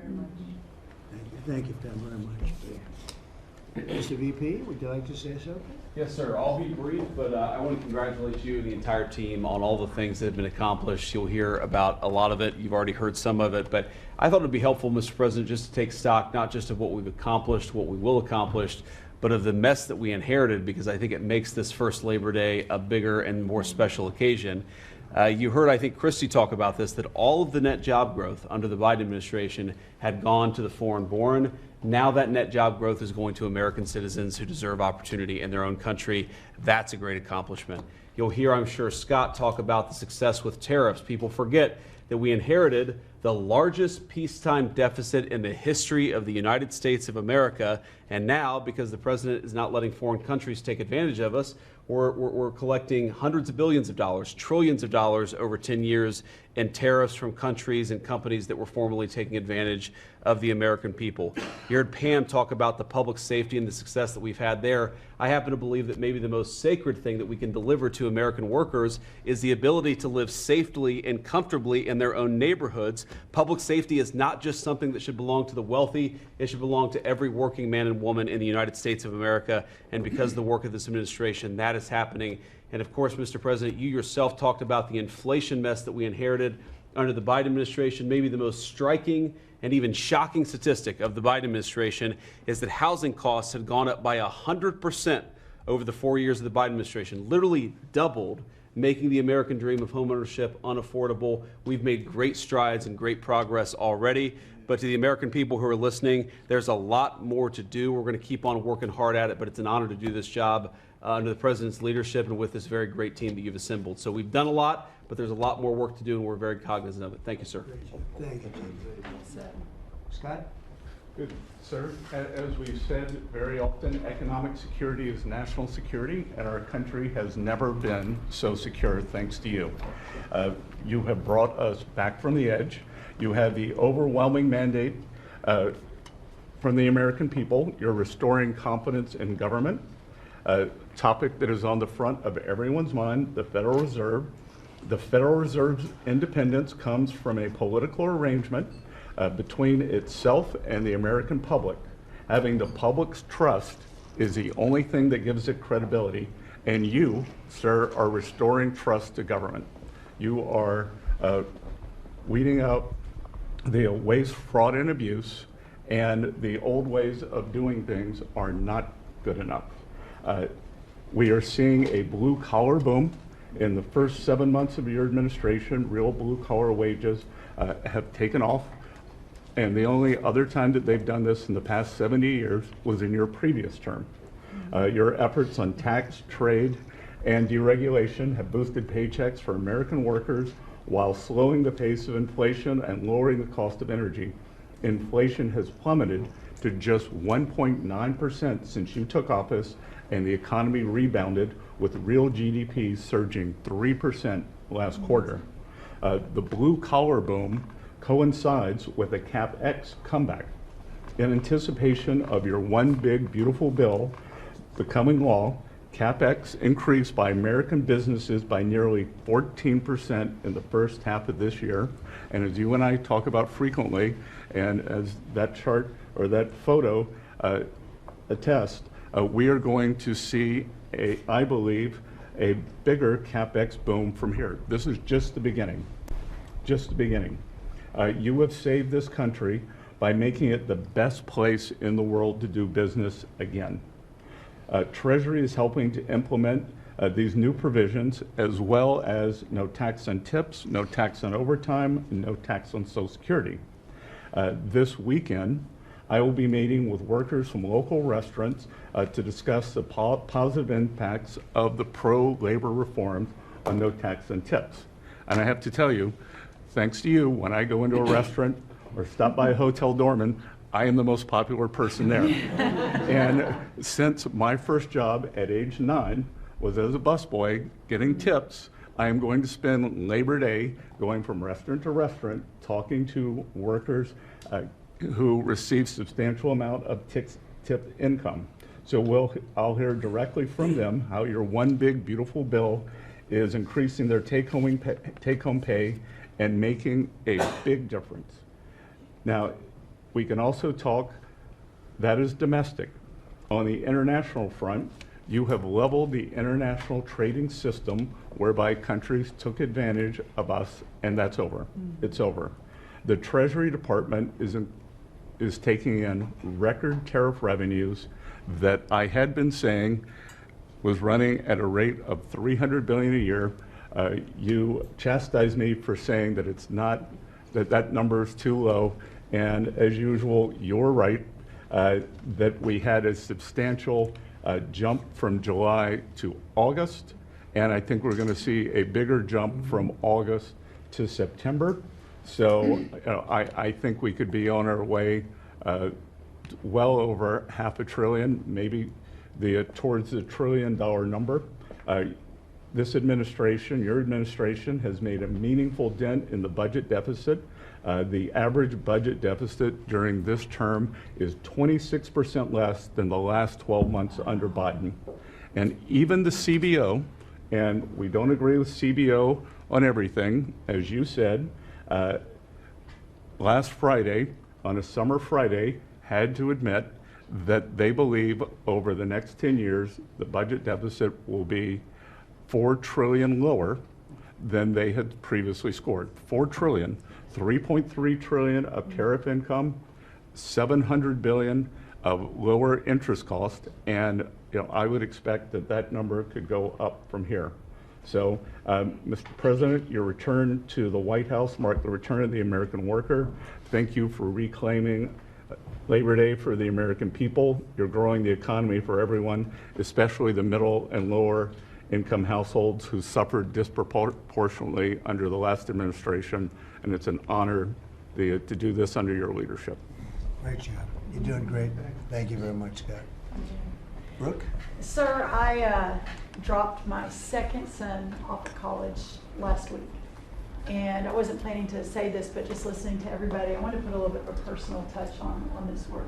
Thank you, Pam, very much. Mr. VP, would you like to say something? Yes, sir. I'll be brief, but I want to congratulate you and the entire team on all the things that have been accomplished. You'll hear about a lot of it. You've already heard some of it, but I thought it would be helpful, Mr. President, just to take stock, not just of what we've accomplished, what we will accomplish, but of the mess that we inherited, because I think it makes this first Labor Day a bigger and more special occasion. You heard, I think, Christie talk about this, that all of the net job growth under the Biden administration had gone to the foreign-born. Now that net job growth is going to American citizens who deserve opportunity in their own country. That's a great accomplishment. You'll hear, I'm sure, Scott talk about the success with tariffs. People forget that we inherited the largest peacetime deficit in the history of the United States of America. And now, because the president is not letting foreign countries take advantage of us, we're collecting hundreds of billions of dollars, trillions of dollars over 10 years in tariffs from countries and companies that were formerly taking advantage of the American people. You heard Pam talk about the public safety and the success that we've had there. I happen to believe that maybe the most sacred thing that we can deliver to American workers is the ability to live safely and comfortably in their own neighborhoods. Public safety is not just something that should belong to the wealthy. It should belong to every working man and woman in the United States of America. And because of the work of this administration, that is happening. And of course, Mr. President, you yourself talked about the inflation mess that we inherited under the Biden administration. Maybe the most striking and even shocking statistic of the Biden administration is that housing costs had gone up by 100% over the 4 years of the Biden administration, literally doubled, making the American dream of homeownership unaffordable. We've made great strides and great progress already. But to the American people who are listening, there's a lot more to do. We're going to keep on working hard at it, but it's an honor to do this job under the president's leadership and with this very great team that you've assembled. So we've done a lot, but there's a lot more work to do, and we're very cognizant of it. Thank you, sir. Thank you. Scott? Good, sir. As we've said very often, economic security is national security, and our country has never been so secure thanks to you. You have brought us back from the edge. You have the overwhelming mandate from the American people. You're restoring confidence in government, a topic that is on the front of everyone's mind, the Federal Reserve. The Federal Reserve's independence comes from a political arrangement between itself and the American public. Having the public's trust is the only thing that gives it credibility, and you, sir, are restoring trust to government. You are weeding out the waste, fraud, and abuse, and the old ways of doing things are not good enough. We are seeing a blue-collar boom. In the first 7 months of your administration, real blue-collar wages have taken off. And the only other time that they've done this in the past 70 years was in your previous term. Your efforts on tax, trade, and deregulation have boosted paychecks for American workers while slowing the pace of inflation and lowering the cost of energy. Inflation has plummeted to just 1.9% since you took office, and the economy rebounded with real GDP surging 3% last quarter. The blue-collar boom coincides with a CapEx comeback. In anticipation of your one big beautiful bill, becoming law, CapEx increased by American businesses by nearly 14% in the first half of this year. And as you and I talk about frequently, and as that chart or that photo attests, we are going to see, I believe, a bigger CapEx boom from here. This is just the beginning, just the beginning. You have saved this country by making it the best place in the world to do business again. Treasury is helping to implement these new provisions, as well as no tax on tips, no tax on overtime, and no tax on Social Security. This weekend, I will be meeting with workers from local restaurants to discuss the positive impacts of the pro-labor reforms on no tax on tips. And I have to tell you, thanks to you, when I go into a restaurant or stop by a hotel doorman, I am the most popular person there. And since my first job at age 9 was as a busboy getting tips, I am going to spend Labor Day going from restaurant to restaurant talking to workers who receive substantial amount of tip income. So I'll hear directly from them how your one big beautiful bill is increasing their take-home pay and making a big difference. Now, we can also talk, that is domestic. On the international front, you have leveled the international trading system whereby countries took advantage of us, and that's over. It's over. The Treasury Department is taking in record tariff revenues that I had been saying was running at a rate of $300 billion a year. You chastised me for saying that it's not, that number is too low. And as usual, you're right, that we had a substantial jump from July to August. And I think we're going to see a bigger jump from August to September. So I think we could be on our way well over $500 billion, maybe towards the $1 trillion number. This administration, your administration, has made a meaningful dent in the budget deficit. The average budget deficit during this term is 26% less than the last 12 months under Biden. And even the CBO, and we don't agree with CBO on everything, as you said, last Friday, on a summer Friday, had to admit that they believe over the next 10 years, the budget deficit will be $4 trillion lower than they had previously scored. $4 trillion, 3.3 trillion of tariff income, 700 billion of lower interest cost, and I would expect that number could go up from here. So, Mr. President, your return to the White House marked the return of the American worker. Thank you for reclaiming Labor Day for the American people. You're growing the economy for everyone, especially the middle and lower income households who suffered disproportionately under the last administration, and it's an honor to do this under your leadership. Great job. You're doing great. Thank you very much, Scott. Brooke? Sir, I dropped my second son off at college last week. And I wasn't planning to say this, but just listening to everybody, I wanted to put a little bit of a personal touch on this work.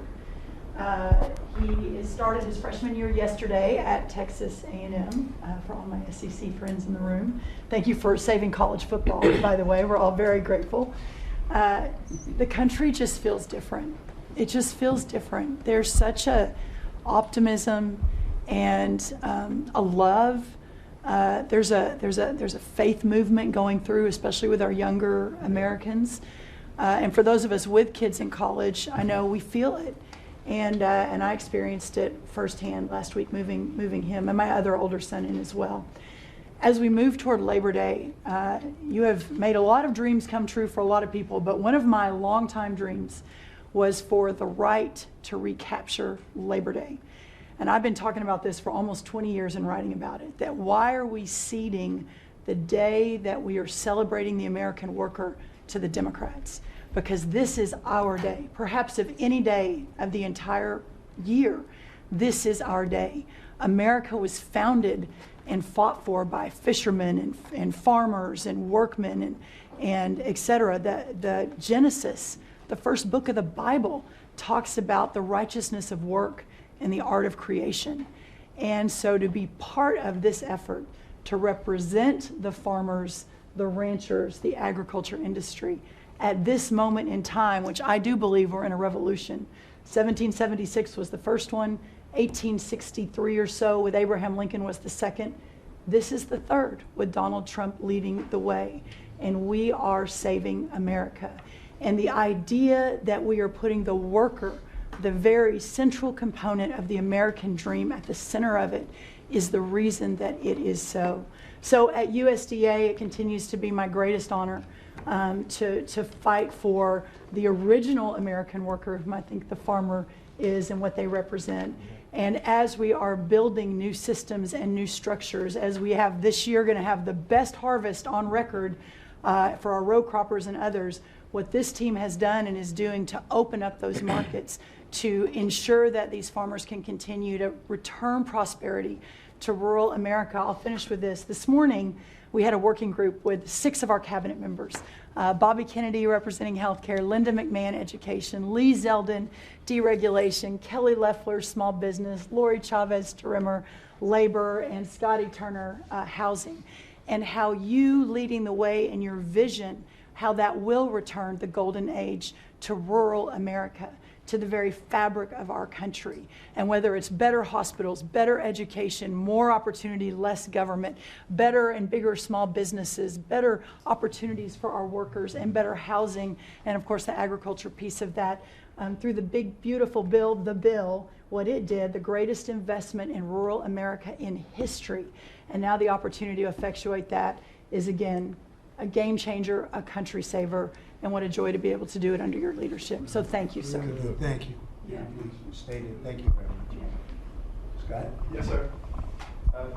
He has started his freshman year yesterday at Texas A&M, for all my SEC friends in the room. Thank you for saving college football, by the way. We're all very grateful. The country just feels different. It just feels different. There's such a optimism and a love. There's a faith movement going through, especially with our younger Americans. And for those of us with kids in college, I know we feel it. And I experienced it firsthand last week, moving him and my other older son in as well. As we move toward Labor Day, you have made a lot of dreams come true for a lot of people, but one of my longtime dreams was for the right to recapture Labor Day. And I've been talking about this for almost 20 years and writing about it, that why are we ceding the day that we are celebrating the American worker to the Democrats? Because this is our day. Perhaps of any day of the entire year, this is our day. America was founded and fought for by fishermen and farmers and workmen and et cetera. The Genesis, the first book of the Bible, talks about the righteousness of work and the art of creation. And so to be part of this effort to represent the farmers, the ranchers, the agriculture industry at this moment in time, which I do believe we're in a revolution. 1776 was the first one, 1863 or so with Abraham Lincoln was the second. This is the third with Donald Trump leading the way. And we are saving America. And the idea that we are putting the worker, the very central component of the American dream at the center of it, is the reason that it is so. So at USDA, it continues to be my greatest honor to fight for the original American worker, whom I think the farmer is and what they represent. And as we are building new systems and new structures, as we have this year going to have the best harvest on record for our row croppers and others, what this team has done and is doing to open up those markets to ensure that these farmers can continue to return prosperity to rural America. I'll finish with this. This morning, we had a working group with 6 of our cabinet members. Bobby Kennedy representing healthcare, Linda McMahon education, Lee Zeldin deregulation, Kelly Loeffler small business, Lori Chavez Tarimmer labor, and Scotty Turner housing. And how you leading the way in your vision, how that will return the golden age to rural America, to the very fabric of our country. And whether it's better hospitals, better education, more opportunity, less government, better and bigger small businesses, better opportunities for our workers, and better housing, and of course the agriculture piece of that, through the big, beautiful bill, the bill, what it did, the greatest investment in rural America in history. And now the opportunity to effectuate that is, again, a game changer, a country saver, and what a joy to be able to do it under your leadership. So thank you, sir. Thank you. Yeah. You stated. Thank you very much. Scott? Yes, sir.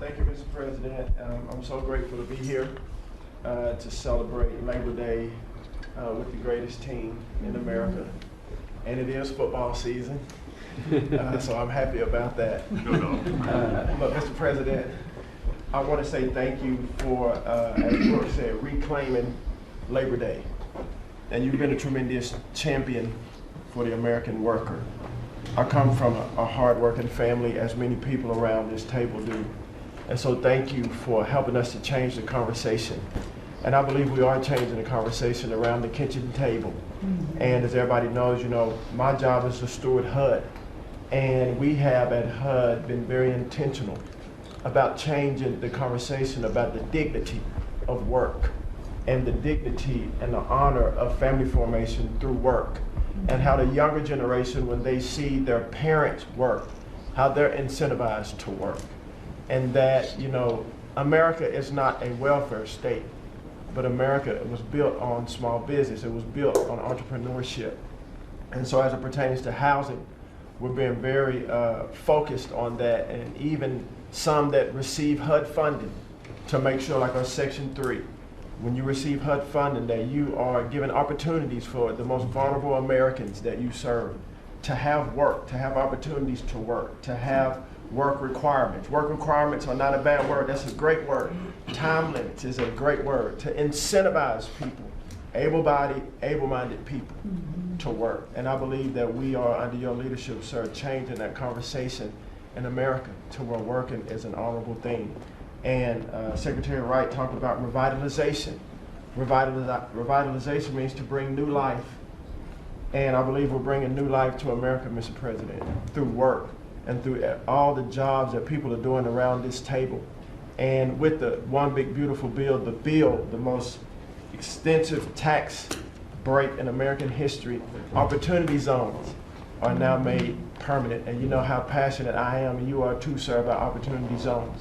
Thank you, Mr. President. I'm so grateful to be here to celebrate Labor Day with the greatest team in America. And it is football season, so I'm happy about that. But Mr. President, I want to say thank you for, as Brooke said, reclaiming Labor Day. And you've been a tremendous champion for the American worker. I come from a hard-working family, as many people around this table do. And so thank you for helping us to change the conversation. And I believe we are changing the conversation around the kitchen table. And as everybody knows, you know, my job is to steward HUD. And we have at HUD been very intentional about changing the conversation about the dignity of work and the dignity and the honor of family formation through work, and how the younger generation, when they see their parents work, how they're incentivized to work. And that, you know, America is not a welfare state, but America was built on small business. It was built on entrepreneurship. And so as it pertains to housing, we're being very focused on that, and even some that receive HUD funding to make sure, like our Section 3, when you receive HUD funding, that you are given opportunities for the most vulnerable Americans that you serve to have work, to have opportunities to work, to have work requirements. Work requirements are not a bad word, that's a great word. Time limits is a great word, to incentivize people, able-bodied, able-minded people to work. And I believe that we are, under your leadership, sir, changing that conversation in America to where working is an honorable thing. And Secretary Wright talked about revitalization. Revitalization means to bring new life. And I believe we're bringing new life to America, Mr. President, through work and through all the jobs that people are doing around this table. And with the one big beautiful bill, the most extensive tax break in American history, opportunity zones are now made permanent. And you know how passionate I am, and you are too, sir, about opportunity zones.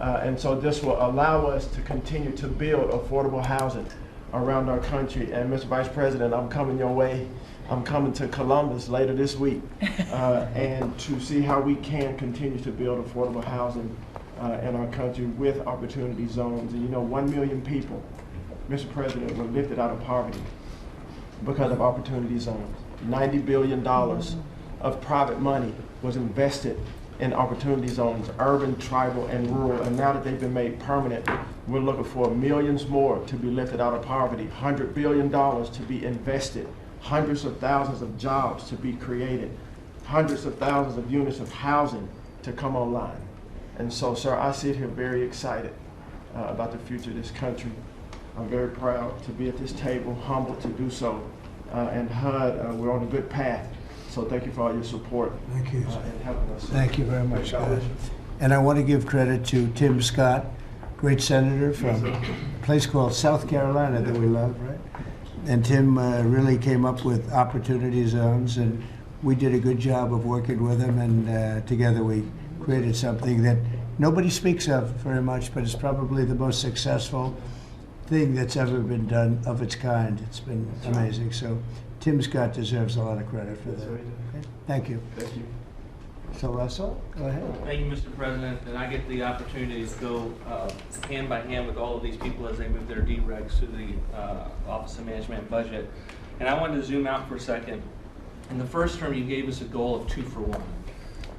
And so this will allow us to continue to build affordable housing around our country. And Mr. Vice President, I'm coming your way. I'm coming to Columbus later this week and to see how we can continue to build affordable housing in our country with opportunity zones. And you know, 1 million people, Mr. President, were lifted out of poverty because of opportunity zones. $90 billion of private money was invested in opportunity zones, urban, tribal, and rural. And now that they've been made permanent, we're looking for millions more to be lifted out of poverty, $100 billion to be invested, hundreds of thousands of jobs to be created, hundreds of thousands of units of housing to come online. And so, sir, I sit here very excited about the future of this country. I'm very proud to be at this table, humbled to do so. And HUD, we're on a good path. So thank you for all your support. Thank you. And helping us. Thank you very much, guys. And I want to give credit to Tim Scott, great senator from a place called South Carolina that we love, right? And Tim really came up with opportunity zones, and we did a good job of working with him, and together we created something that nobody speaks of very much, but it's probably the most successful thing that's ever been done of its kind. It's been amazing. So Tim Scott deserves a lot of credit for that. Okay? Thank you. Thank you. So Russell, go ahead. Thank you, Mr. President, and I get the opportunity to go hand by hand with all of these people as they move their deregs through the Office of Management and Budget. And I wanted to zoom out for a second. In the first term, you gave us a goal of 2 for 1.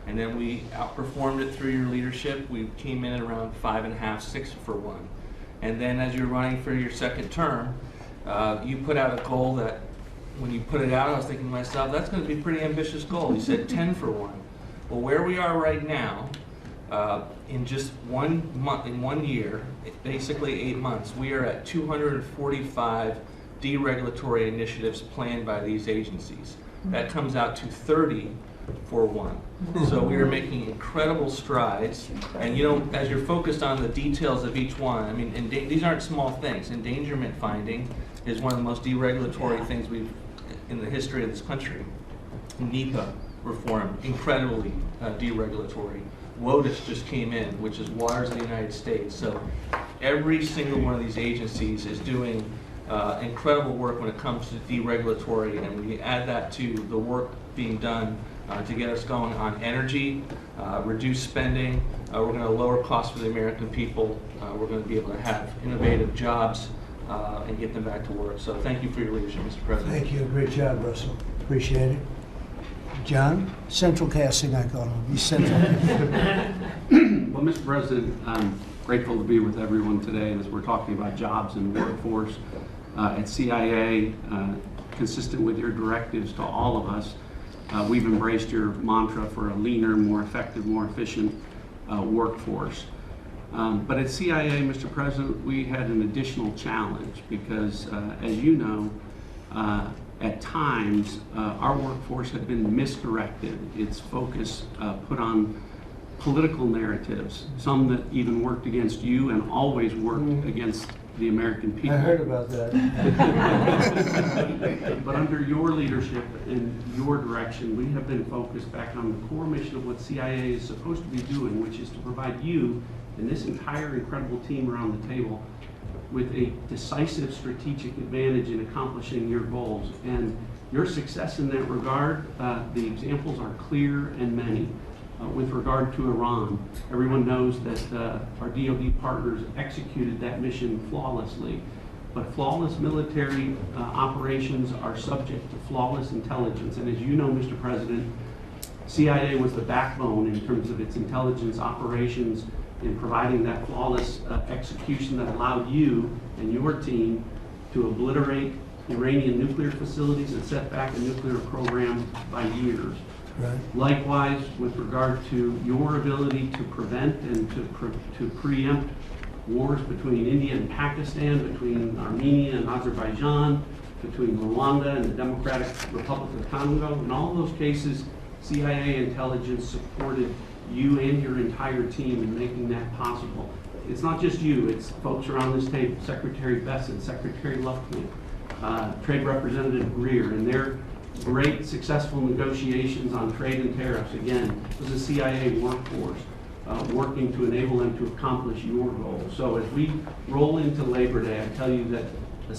And then we outperformed it through your leadership. We came in at around 5.5, 6 for 1. And then as you're running for your second term, you put out a goal that when you put it out, I was thinking to myself, that's going to be a pretty ambitious goal. You said 10 for 1. Well, where we are right now, in just 1 month, in 1 year, basically 8 months, we are at 245 deregulatory initiatives planned by these agencies. That comes out to 30 for 1. So we are making incredible strides. And you know, as you're focused on the details of each one, I mean, these aren't small things. Endangerment finding is one of the most deregulatory things we've in the history of this country. NEPA reform, incredibly deregulatory. WOTUS just came in, which is Waters of the United States. So every single one of these agencies is doing incredible work when it comes to deregulatory, and when you add that to the work being done to get us going on energy, reduce spending, we're going to lower costs for the American people, we're going to be able to have innovative jobs and get them back to work. So thank you for your leadership, Mr. President. Thank you. Great job, Russell. Appreciate it. John? Central casting, I call him. He's central. Well, Mr. President, I'm grateful to be with everyone today as we're talking about jobs and workforce. At CIA, consistent with your directives to all of us, we've embraced your mantra for a leaner, more effective, more efficient workforce. But at CIA, Mr. President, we had an additional challenge because, as you know, at times, our workforce had been misdirected. Its focus put on political narratives, some that even worked against you and always worked against the American people. I heard about that. But under your leadership and your direction, we have been focused back on the core mission of what CIA is supposed to be doing, which is to provide you and this entire incredible team around the table with a decisive strategic advantage in accomplishing your goals. And your success in that regard, the examples are clear and many. With regard to Iran, everyone knows that our DoD partners executed that mission flawlessly. But flawless military operations are subject to flawless intelligence. And as you know, Mr. President, CIA was the backbone in terms of its intelligence operations in providing that flawless execution that allowed you and your team to obliterate Iranian nuclear facilities and set back a nuclear program by years. Right. Likewise, with regard to your ability to prevent and to preempt wars between India and Pakistan, between Armenia and Azerbaijan, between Rwanda and the Democratic Republic of Congo, in all those cases, CIA intelligence supported you and your entire team in making that possible. It's not just you, it's folks around this table, Secretary Bessent, Secretary Lufkin, Trade Representative Greer, and their great successful negotiations on trade and tariffs. Again, it was a CIA workforce working to enable them to accomplish your goals. So as we roll into Labor Day, I tell you that the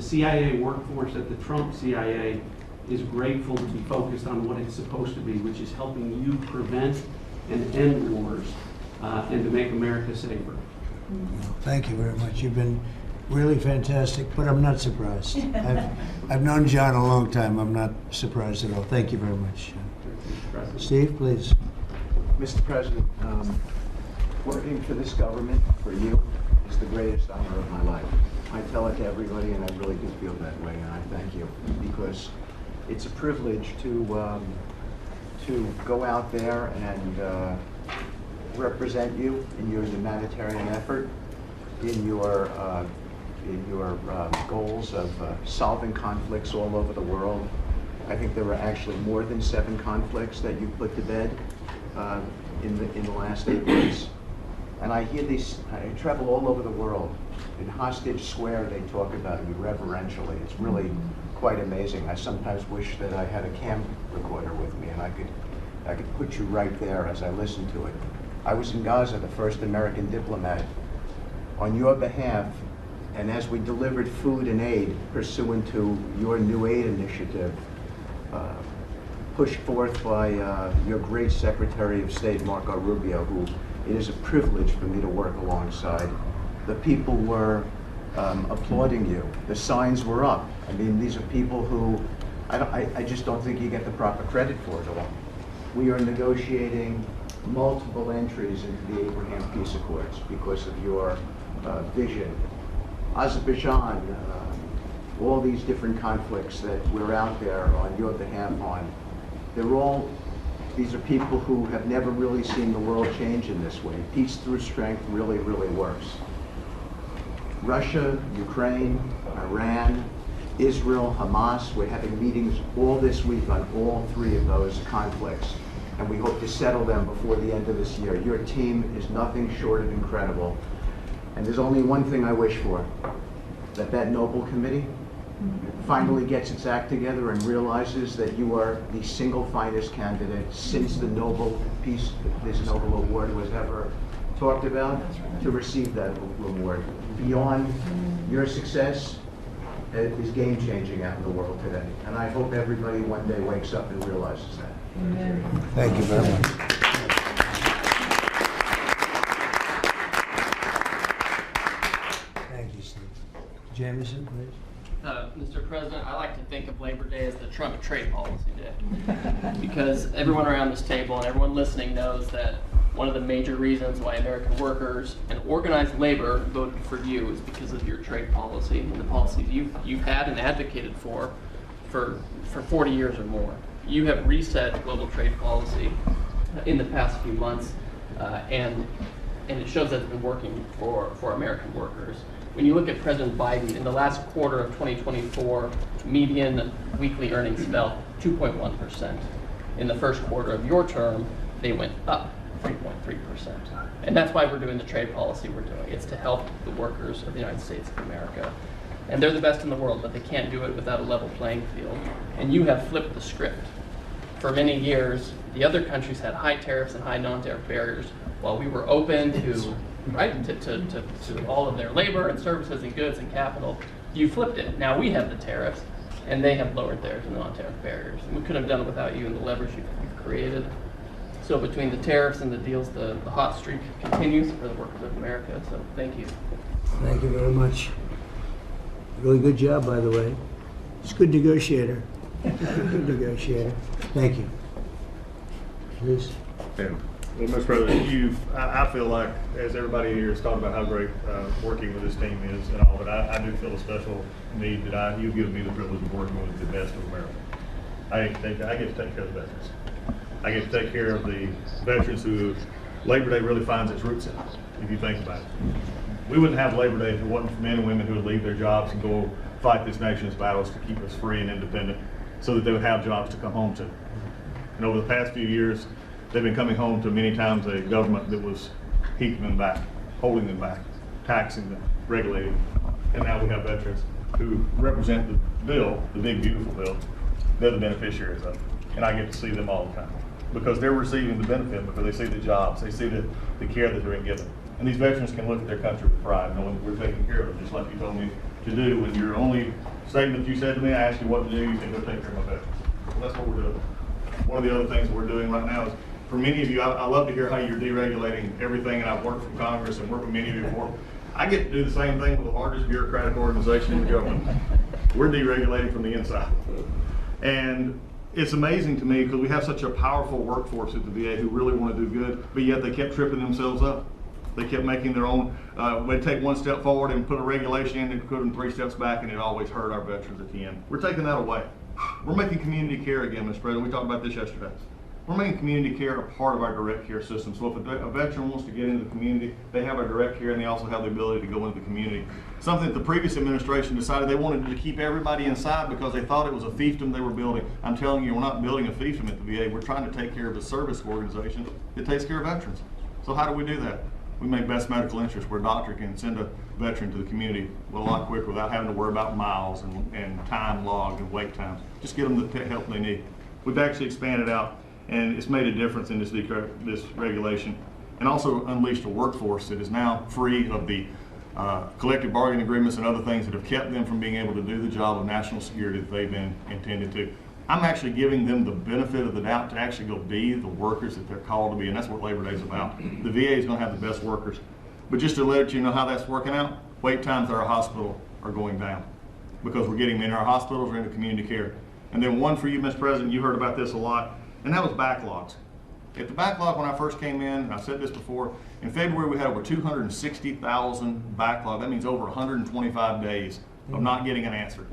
CIA workforce at the Trump CIA is grateful to be focused on what it's supposed to be, which is helping you prevent and end wars and to make America safer. Thank you very much. You've been really fantastic, but I'm not surprised. I've known John a long time. I'm not surprised at all. Thank you very much. Steve, please. Mr. President, working for this government, for you, is the greatest honor of my life. I tell it to everybody, and I really do feel that way, and I thank you, because it's a privilege to go out there and represent you in your humanitarian effort, in your goals of solving conflicts all over the world. I think there were actually more than 7 conflicts that you put to bed in the last 8 months. And I hear these, I travel all over the world. In Hostage Square, they talk about you reverentially. It's really quite amazing. I sometimes wish that I had a camcorder with me and I could put you right there as I listen to it. I was in Gaza, the first American diplomat, on your behalf, and as we delivered food and aid pursuant to your new aid initiative, pushed forth by your great Secretary of State, Marco Rubio, who it is a privilege for me to work alongside. The people were applauding you. The signs were up. I mean, these are people who I just don't think you get the proper credit for it all. We are negotiating multiple entries into the Abraham Peace Accords because of your vision. Azerbaijan, all these different conflicts that we're out there on your behalf on, these are people who have never really seen the world change in this way. Peace through strength really, really works. Russia, Ukraine, Iran, Israel, Hamas, we're having meetings all this week on all 3 of those conflicts, and we hope to settle them before the end of this year. Your team is nothing short of incredible. And there's only one thing I wish for, that Nobel Committee finally gets its act together and realizes that you are the single finest candidate since the Nobel Peace, this Nobel Award was ever talked about, to receive that award. Beyond your success is game-changing out in the world today. And I hope everybody one day wakes up and realizes that. Amen. Thank you very much. Thank you, Steve. Jameson, please. Mr. President, I like to think of Labor Day as the Trump trade policy day. Because everyone around this table and everyone listening knows that one of the major reasons why American workers and organized labor voted for you is because of your trade policy and the policies you've had and advocated for 40 years or more. You have reset global trade policy in the past few months, and it shows that it's been working for American workers. When you look at President Biden, in the last quarter of 2024, median weekly earnings fell 2.1%. In the first quarter of your term, they went up 3.3%. And that's why we're doing the trade policy we're doing. It's to help the workers of the United States of America. And they're the best in the world, but they can't do it without a level playing field. And you have flipped the script. For many years, the other countries had high tariffs and high non-tariff barriers, while we were open to all of their labor and services and goods and capital. You flipped it. Now we have the tariffs, and they have lowered theirs and non-tariff barriers. And we couldn't have done it without you and the leverage you've created. So between the tariffs and the deals, the hot streak continues for the workers of America. So thank you. Thank you very much. Really good job, by the way. It's a good negotiator. Good negotiator. Thank you. Please. Yeah. Well, Mr. President, I feel like, as everybody here has talked about how great working with this team is and all, but I do feel a special need that you've given me the privilege of working with the best of America. I get to take care of the veterans. I get to take care of the veterans who Labor Day really finds its roots in, if you think about it. We wouldn't have Labor Day if it wasn't for men and women who would leave their jobs and go fight this nation's battles to keep us free and independent so that they would have jobs to come home to. And over the past few years, they've been coming home to many times a government that was keeping them back, holding them back, taxing them, regulating them. And now we have veterans who represent the bill, the big beautiful bill. They're the beneficiaries of it. And I get to see them all the time because they're receiving the benefit, because they see the jobs, they see the care that they're being given. And these veterans can look at their country with pride, knowing we're taking care of them, just like you told me to do. When your only statement you said to me, I asked you what to do, you said, go take care of my veterans. Well, that's what we're doing. One of the other things we're doing right now is, for many of you, I love to hear how you're deregulating everything, and I've worked for Congress and worked with many of you before. I get to do the same thing with the largest bureaucratic organization in the government. We're deregulating from the inside. And it's amazing to me because we have such a powerful workforce at the VA who really want to do good, but yet they kept tripping themselves up. They kept making their own, they'd take one step forward and put a regulation in and put them 3 steps back, and it always hurt our veterans at the end. We're taking that away. We're making community care again, Mr. President. We talked about this yesterday. We're making community care a part of our direct care system. So if a veteran wants to get into the community, they have our direct care and they also have the ability to go into the community. Something that the previous administration decided they wanted to keep everybody inside because they thought it was a fiefdom they were building. I'm telling you, we're not building a fiefdom at the VA. We're trying to take care of a service organization that takes care of veterans. So how do we do that? We make best medical interest where a doctor can send a veteran to the community a lot quicker without having to worry about miles and time logged and wait times. Just get them the help they need. We've actually expanded out, and it's made a difference in this regulation, and also unleashed a workforce that is now free of the collective bargaining agreements and other things that have kept them from being able to do the job of national security that they've been intended to. I'm actually giving them the benefit of the doubt to actually go be the workers that they're called to be, and that's what Labor Day is about. The VA is going to have the best workers. But just to let you know how that's working out, wait times at our hospital are going down because we're getting them in our hospitals or into community care. And then one for you, Mr. President, you heard about this a lot, and that was backlogs. At the backlog when I first came in, and I said this before, in February we had over 260,000 backlog. That means over 125 days of not getting an answer.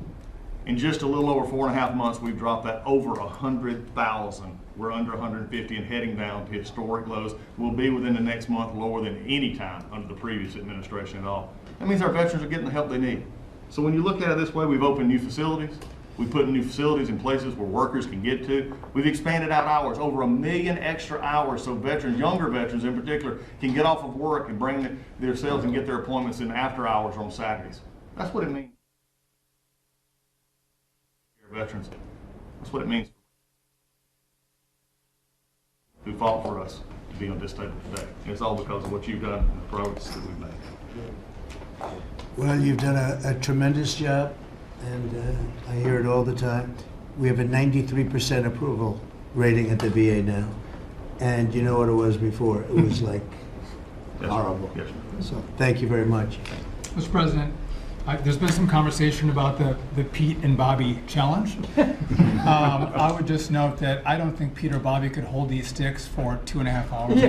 In just a little over 4.5 months, we've dropped that over 100,000. We're under 150 and heading down to historic lows. We'll be within the next month lower than any time under the previous administration at all. That means our veterans are getting the help they need. So when you look at it this way, we've opened new facilities. We put new facilities in places where workers can get to. We've expanded out hours, over 1 million extra hours, so veterans, younger veterans in particular, can get off of work and bring themselves and get their appointments in after hours on Saturdays. That's what it means. Veterans. That's what it means. Who fought for us to be on this table today. And it's all because of what you've done and the progress that we've made. Well, you've done a tremendous job, and I hear it all the time. We have a 93% approval rating at the VA now. And you know what it was before? It was like horrible. Yes. So thank you very much. Mr. President, there's been some conversation about the Pete and Bobby challenge. I would just note that I don't think Pete or Bobby could hold these sticks for 2.5 hours. If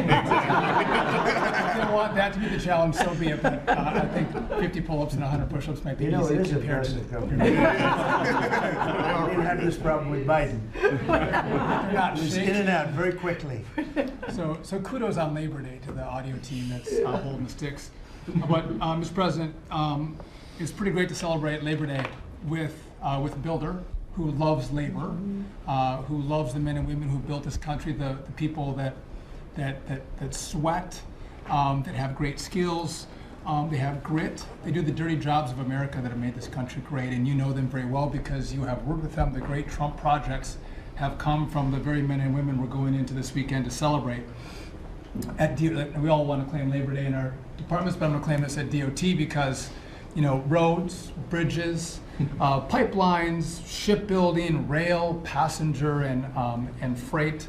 they want that to be the challenge, so be it. But I think 50 pull-ups and 100 push-ups might be easy it is a compared to impressive company. We didn't have this problem with Biden. It was in and out very quickly. So kudos on Labor Day to the audio team that's holding the sticks. But Mr. President, it's pretty great to celebrate Labor Day with a builder who loves labor, who loves the men and women who built this country, the people that sweat, that have great skills, they have grit, they do the dirty jobs of America that have made this country great, and you know them very well because you have worked with them. The great Trump projects have come from the very men and women we're going into this weekend to celebrate. We all want to claim Labor Day in our departments, but I'm going to claim this at DOT because roads, bridges, pipelines, shipbuilding, rail, passenger, and freight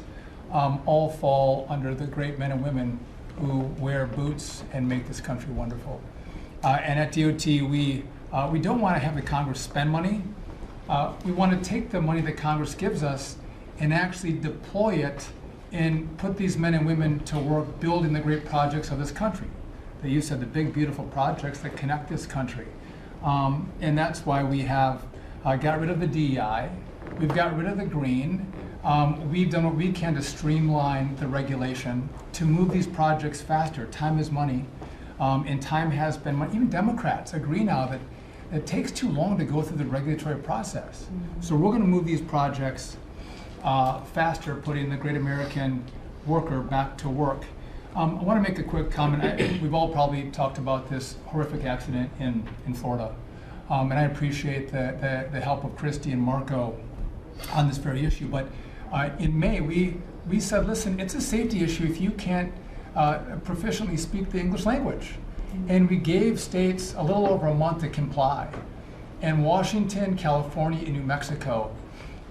all fall under the great men and women who wear boots and make this country wonderful. And at DOT, we don't want to have the Congress spend money. We want to take the money that Congress gives us and actually deploy it and put these men and women to work building the great projects of this country. That you said, the big, beautiful projects that connect this country. And that's why we have got rid of the DEI, we've got rid of the green, we've done what we can to streamline the regulation to move these projects faster. Time is money, and time has been money. Even Democrats agree now that it takes too long to go through the regulatory process. So we're going to move these projects faster, putting the great American worker back to work. I want to make a quick comment. We've all probably talked about this horrific accident in Florida. And I appreciate the help of Christy and Marco on this very issue. But in May, we said, listen, it's a safety issue if you can't proficiently speak the English language. And we gave states a little over a month to comply. And Washington, California, and New Mexico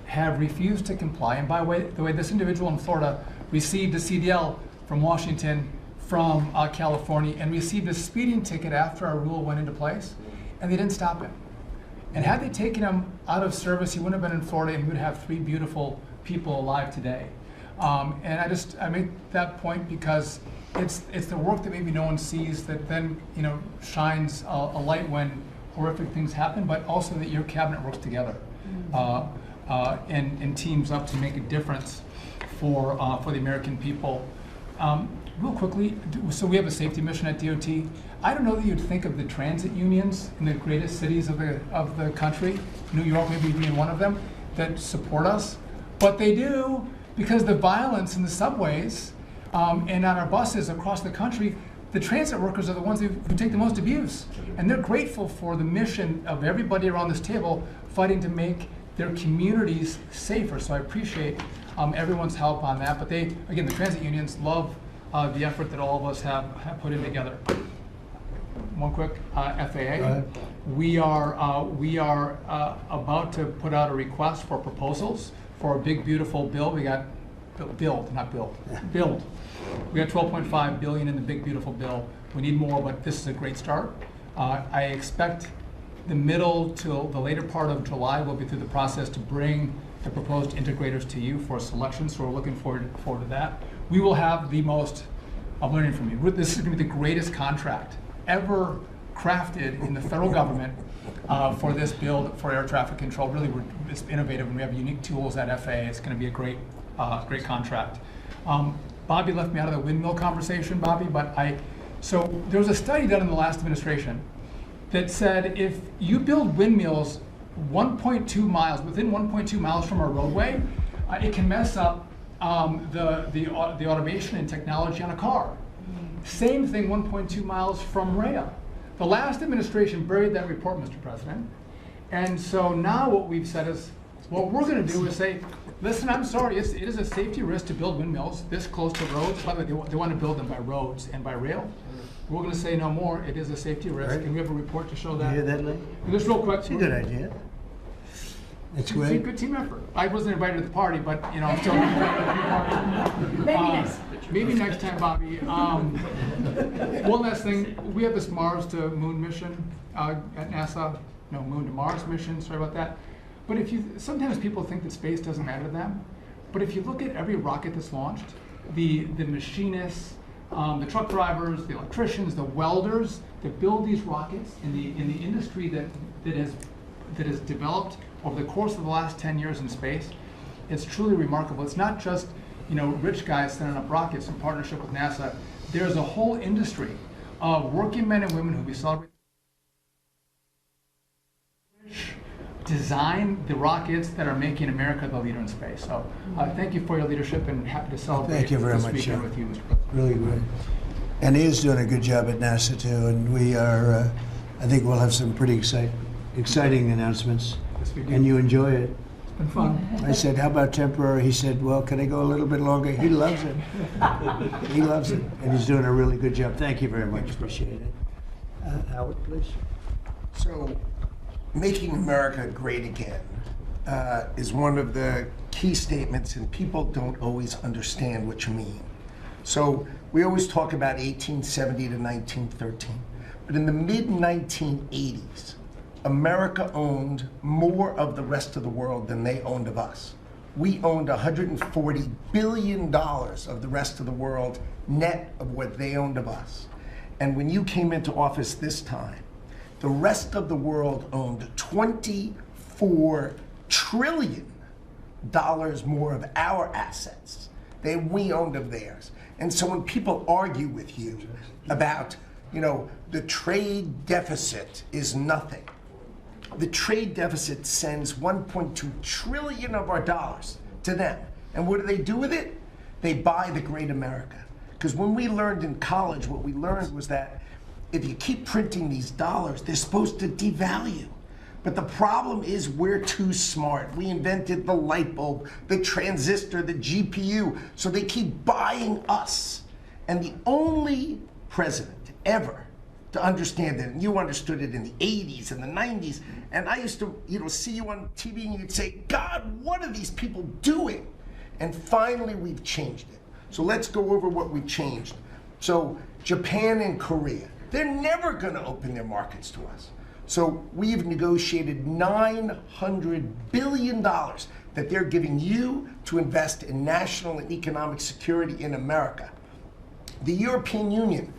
have refused to comply. And by the way, this individual in Florida received a CDL from Washington, from California, and received a speeding ticket after our rule went into place, and they didn't stop him. And had they taken him out of service, he wouldn't have been in Florida, and we would have 3 beautiful people alive today. And I make that point because it's the work that maybe no one sees that then shines a light when horrific things happen, but also that your cabinet works together and teams up to make a difference for the American people. Real quickly, so we have a safety mission at DOT. I don't know that you'd think of the transit unions in the greatest cities of the country, New York maybe being one of them, that support us, but they do, because the violence in the subways and on our buses across the country, the transit workers are the ones who take the most abuse. And they're grateful for the mission of everybody around this table fighting to make their communities safer. So I appreciate everyone's help on that. But they, again, the transit unions love the effort that all of us have put in together. One quick, FAA. We are about to put out a request for proposals for a big, beautiful bill. We got build. We got $12.5 billion in the big, beautiful bill. We need more, but this is a great start. I expect the middle to the later part of July, we'll be through the process to bring the proposed integrators to you for selection, so we're looking forward to that. We will have the most, I'm learning from you, this is going to be the greatest contract ever crafted in the federal government for this build for air traffic control. Really, it's innovative, and we have unique tools at FAA. It's going to be a great contract. Bobby left me out of the windmill conversation, Bobby, but so there was a study done in the last administration that said if you build windmills 1.2 miles, within 1.2 miles from a roadway, it can mess up the automation and technology on a car. Same thing 1.2 miles from rail. The last administration buried that report, Mr. President. And so now what we've said is, what we're going to do is say, listen, I'm sorry, it is a safety risk to build windmills this close to roads. By the way, they want to build them by roads and by rail. We're going to say no more. It is a safety risk. Right. And we have a report to show that. You hear that, Lee? Just real quick. It's a good idea. It's It's a great. good team effort. I wasn't invited to the party, but I'm still. Maybe next time, Bobby. One last thing. We have this Mars to Moon mission at NASA. No, Moon to Mars mission. Sorry about that. But sometimes people think that space doesn't matter to them. But if you look at every rocket that's launched, the machinists, the truck drivers, the electricians, the welders that build these rockets in the industry that has developed over the course of the last 10 years in space, it's truly remarkable. It's not just rich guys sending up rockets in partnership with NASA. There's a whole industry of working men and women who we celebrate design the rockets that are making America the leader in space. So thank you for your leadership, and happy to celebrate Thank you very this much, weekend Joe. with you, Mr. President. Really great. And he is doing a good job at NASA too, and we are, I think we'll have some pretty exciting announcements. Yes, we do. And you enjoy it. It's been fun. I said, how about temporary? He said, well, can I go a little bit longer? He loves it. He loves it, and he's doing a really good job. Thank you very much. Appreciate it. Howard, please. So, making America great again is one of the key statements, and people don't always understand what you mean. So, we always talk about 1870 to 1913, but in the mid-1980s, America owned more of the rest of the world than they owned of us. We owned $140 billion of the rest of the world net of what they owned of us. And when you came into office this time, the rest of the world owned $24 trillion more of our assets than we owned of theirs. And so when people argue with you about, the trade deficit is nothing, the trade deficit sends 1.2 trillion of our dollars to them. And what do they do with it? They buy the great America. Because when we learned in college, what we learned was that if you keep printing these dollars, they're supposed to devalue. But the problem is we're too smart. We invented the light bulb, the transistor, the GPU, so they keep buying us. And the only president ever to understand it, and you understood it in the 80s and the 90s, and I used to see you on TV and you'd say, God, what are these people doing? And finally we've changed it. So let's go over what we changed. So Japan and Korea, they're never going to open their markets to us. So we've negotiated $900 billion that they're giving you to invest in national and economic security in America. The European Union,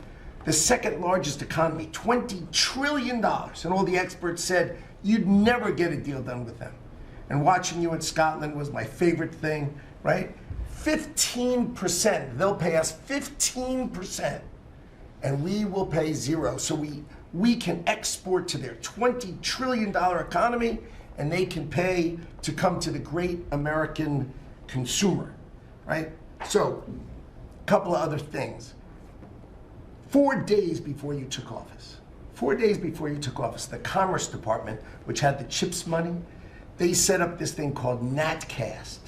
the second largest economy, $20 trillion. And all the experts said you'd never get a deal done with them. And watching you in Scotland was my favorite thing, right? 15%. They'll pay us 15%, and we will pay 0. So we can export to their $20 trillion economy, and they can pay to come to the great American consumer, right? So, a couple of other things. 4 days before you took office, the Commerce Department, which had the CHIPS money, they set up this thing called NatCast,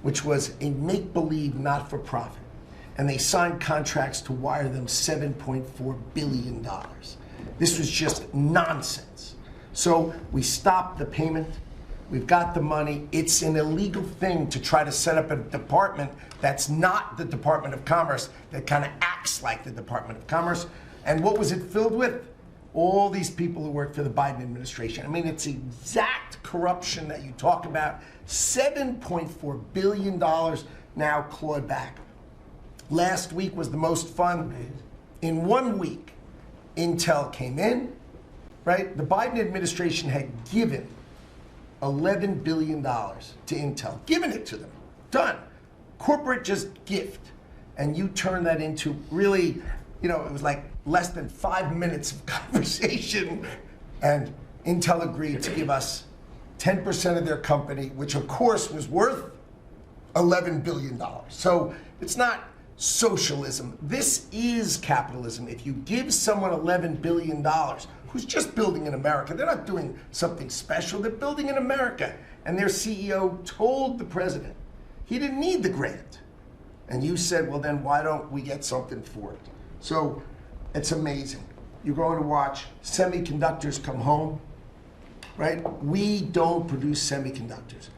which was a make-believe not-for-profit. And they signed contracts to wire them $7.4 billion. This was just nonsense. So we stopped the payment. We've got the money. It's an illegal thing to try to set up a department that's not the Department of Commerce, that kind of acts like the Department of Commerce. And what was it filled with? All these people who work for the Biden administration. I mean, it's exact corruption that you talk about. $7.4 billion now clawed back. Last week was the most fun. In 1 week, Intel came in, right? The Biden administration had given $11 billion to Intel, given it to them, done. Corporate just gift. And you turn that into really, you know, it was like less than 5 minutes of conversation, and Intel agreed to give us 10% of their company, which of course was worth $11 billion. So it's not socialism. This is capitalism. If you give someone $11 billion, who's just building in America, they're not doing something special, they're building in America. And their CEO told the president he didn't need the grant. And you said, well, then why don't we get something for it? So it's amazing. You're going to watch semiconductors come home, right? We don't produce semiconductors.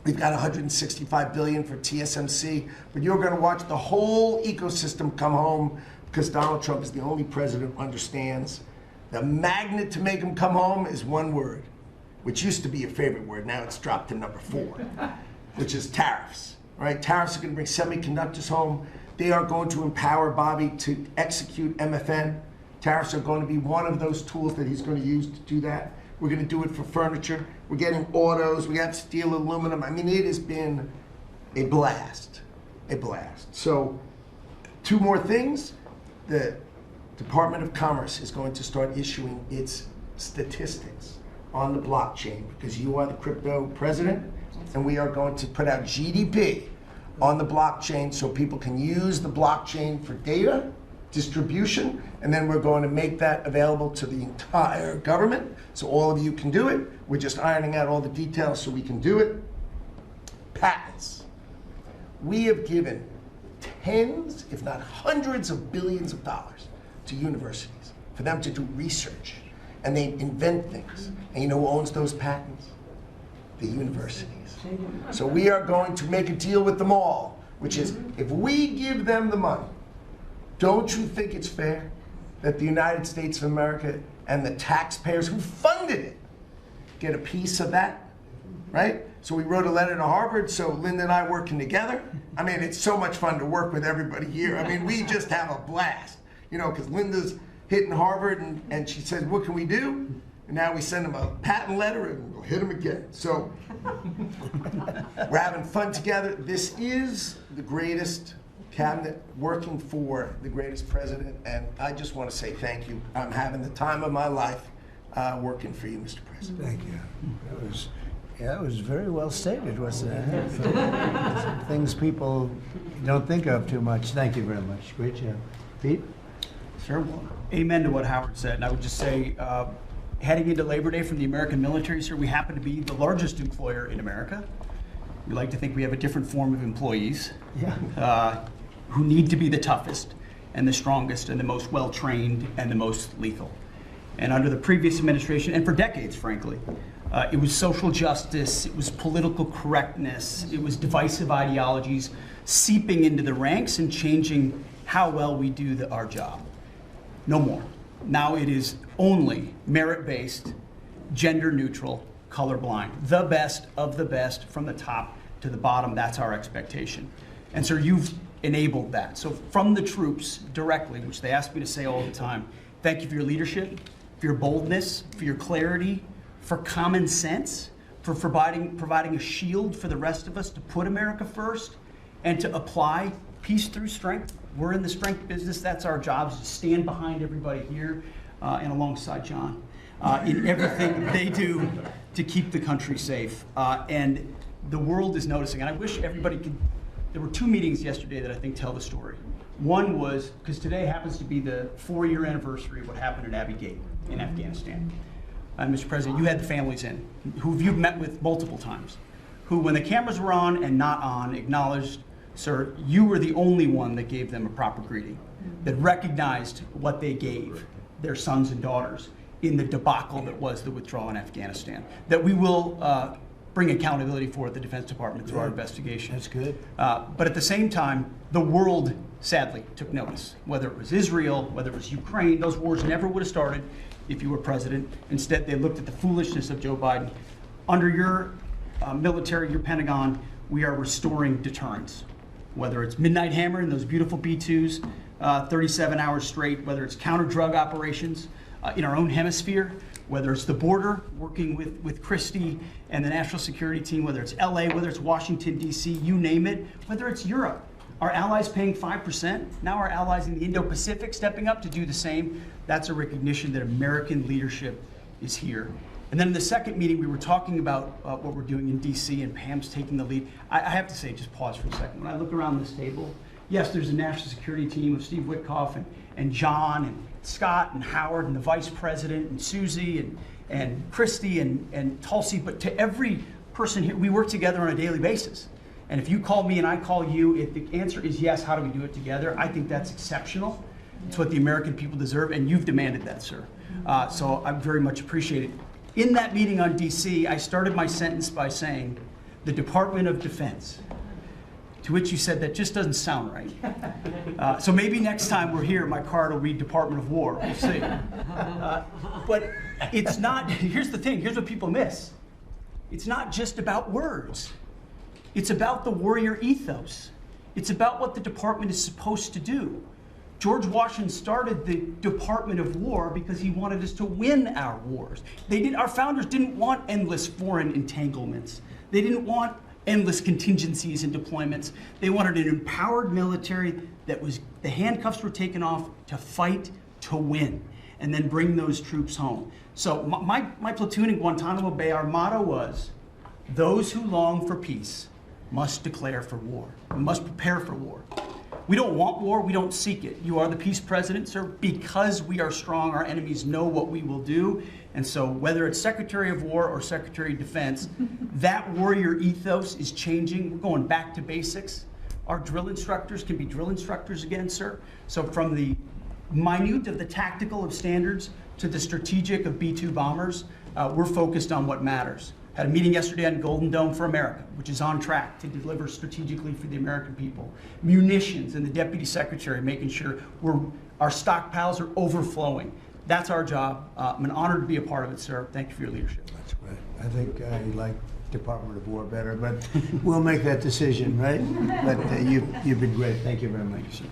We've got $165 billion for TSMC, but you're going to watch the whole ecosystem come home because Donald Trump is the only president who understands the magnet to make them come home is one word, which used to be your favorite word. Now it's dropped to number 4, which is tariffs, right? Tariffs are going to bring semiconductors home. They are going to empower Bobby to execute MFN. Tariffs are going to be one of those tools that he's going to use to do that. We're going to do it for furniture. We're getting autos. We got steel, aluminum. I mean, it has been a blast, a blast. So 2 more things. The Department of Commerce is going to start issuing its statistics on the blockchain because you are the crypto president, and we are going to put out GDP on the blockchain so people can use the blockchain for data distribution, and then we're going to make that available to the entire government so all of you can do it. We're just ironing out all the details so we can do it. Patents. We have given tens, if not hundreds of billions of dollars to universities for them to do research, and they invent things. And you know who owns those patents? The universities. So we are going to make a deal with them all, which is if we give them the money, don't you think it's fair that the United States of America and the taxpayers who funded it get a piece of that, right? So we wrote a letter to Harvard, so Linda and I are working together. I mean, it's so much fun to work with everybody here. I mean, we just have a blast, you know, because Linda's hitting Harvard and she says, what can we do? And now we send them a patent letter and we'll hit them again. So we're having fun together. This is the greatest cabinet working for the greatest president, and I just want to say thank you. I'm having the time of my life working for you, Mr. President. Thank you. That was very well stated, wasn't it? Some things people don't think of too much. Thank you very much. Great job. Pete? Sure. Well, amen to what Howard said. And I would just say, heading into Labor Day from the American military, sir, we happen to be the largest employer in America. We like to think we have a different form of employees. Yeah. Who need to be the toughest and the strongest and the most well-trained and the most lethal. And under the previous administration, and for decades, frankly, it was social justice, it was political correctness, it was divisive ideologies seeping into the ranks and changing how well we do our job. No more. Now it is only merit-based, gender-neutral, colorblind. The best of the best from the top to the bottom, that's our expectation. And sir, you've enabled that. So from the troops directly, which they ask me to say all the time, thank you for your leadership, for your boldness, for your clarity, for common sense, for providing a shield for the rest of us to put America first, and to apply peace through strength. We're in the strength business. That's our job, is to stand behind everybody here and alongside John in everything they do to keep the country safe. And the world is noticing. And I wish everybody could. There were 2 meetings yesterday that I think tell the story. One was, because today happens to be the 4-year anniversary of what happened at Abbey Gate in Afghanistan. Mr. President, you had the families in, who you've met with multiple times, who, when the cameras were on and not on, acknowledged, sir, you were the only one that gave them a proper greeting, that recognized what they gave their sons and daughters in the debacle that was the withdrawal in Afghanistan, that we will bring accountability for at the Defense Department through our investigation. That's good. But at the same time, the world sadly took notice, whether it was Israel, whether it was Ukraine. Those wars never would have started if you were president. Instead, they looked at the foolishness of Joe Biden. Under your military, your Pentagon, we are restoring deterrence. Whether it's Midnight Hammer and those beautiful B-2s, 37 hours straight, whether it's counter-drug operations in our own hemisphere, whether it's the border, working with Christie and the national security team, whether it's LA, whether it's Washington, D.C., you name it, whether it's Europe. Our allies paying 5%, now our allies in the Indo-Pacific stepping up to do the same. That's a recognition that American leadership is here. And then in the second meeting, we were talking about what we're doing in D.C. and Pam's taking the lead. I have to say, just pause for a second. When I look around this table, yes, there's a national security team of Steve Witkoff and John and Scott and Howard and the vice president and Susie and Christy and Tulsi, but to every person here, we work together on a daily basis. And if you call me and I call you, if the answer is yes, how do we do it together? I think that's exceptional. It's what the American people deserve, and you've demanded that, sir. So I very much appreciate it. In that meeting on DC, I started my sentence by saying, the Department of Defense. To which you said, that just doesn't sound right. So maybe next time we're here, my card will read Department of War. We'll see. But it's not, here's the thing, here's what people miss. It's not just about words. It's about the warrior ethos. It's about what the department is supposed to do. George Washington started the Department of War because he wanted us to win our wars. Our founders didn't want endless foreign entanglements. They didn't want endless contingencies and deployments. They wanted an empowered military that was, the handcuffs were taken off to fight to win and then bring those troops home. So my platoon in Guantanamo Bay, our motto was, those who long for peace must declare for war. We must prepare for war. We don't want war, we don't seek it. You are the peace president, sir. Because we are strong, our enemies know what we will do. And so whether it's Secretary of War or Secretary of Defense, that warrior ethos is changing. We're going back to basics. Our drill instructors can be drill instructors again, sir. So from the minute of the tactical of standards to the strategic of B-2 bombers, we're focused on what matters. Had a meeting yesterday on Golden Dome for America, which is on track to deliver strategically for the American people. Munitions, and the Deputy Secretary making sure our stockpiles are overflowing. That's our job. I'm an honor to be a part of it, sir. Thank you for your leadership. That's great. I think you like Department of War better, but we'll make that decision, right? But you've been great. Thank you very much, sir.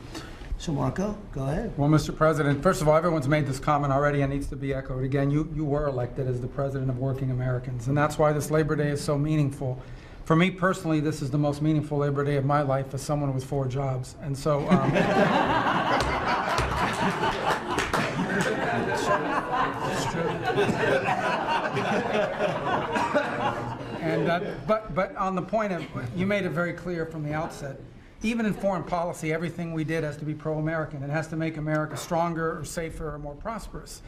So Marco, go ahead. Well, Mr. President, first of all, everyone's made this comment already and needs to be echoed again. You were elected as the President of Working Americans, and that's why this Labor Day is so meaningful. For me personally, this is the most meaningful Labor Day of my life as someone with 4 jobs. And so, but on the point of, you made it very clear from the outset, even in foreign policy, everything we did has to be pro-American. It has to make America stronger or safer or more prosperous.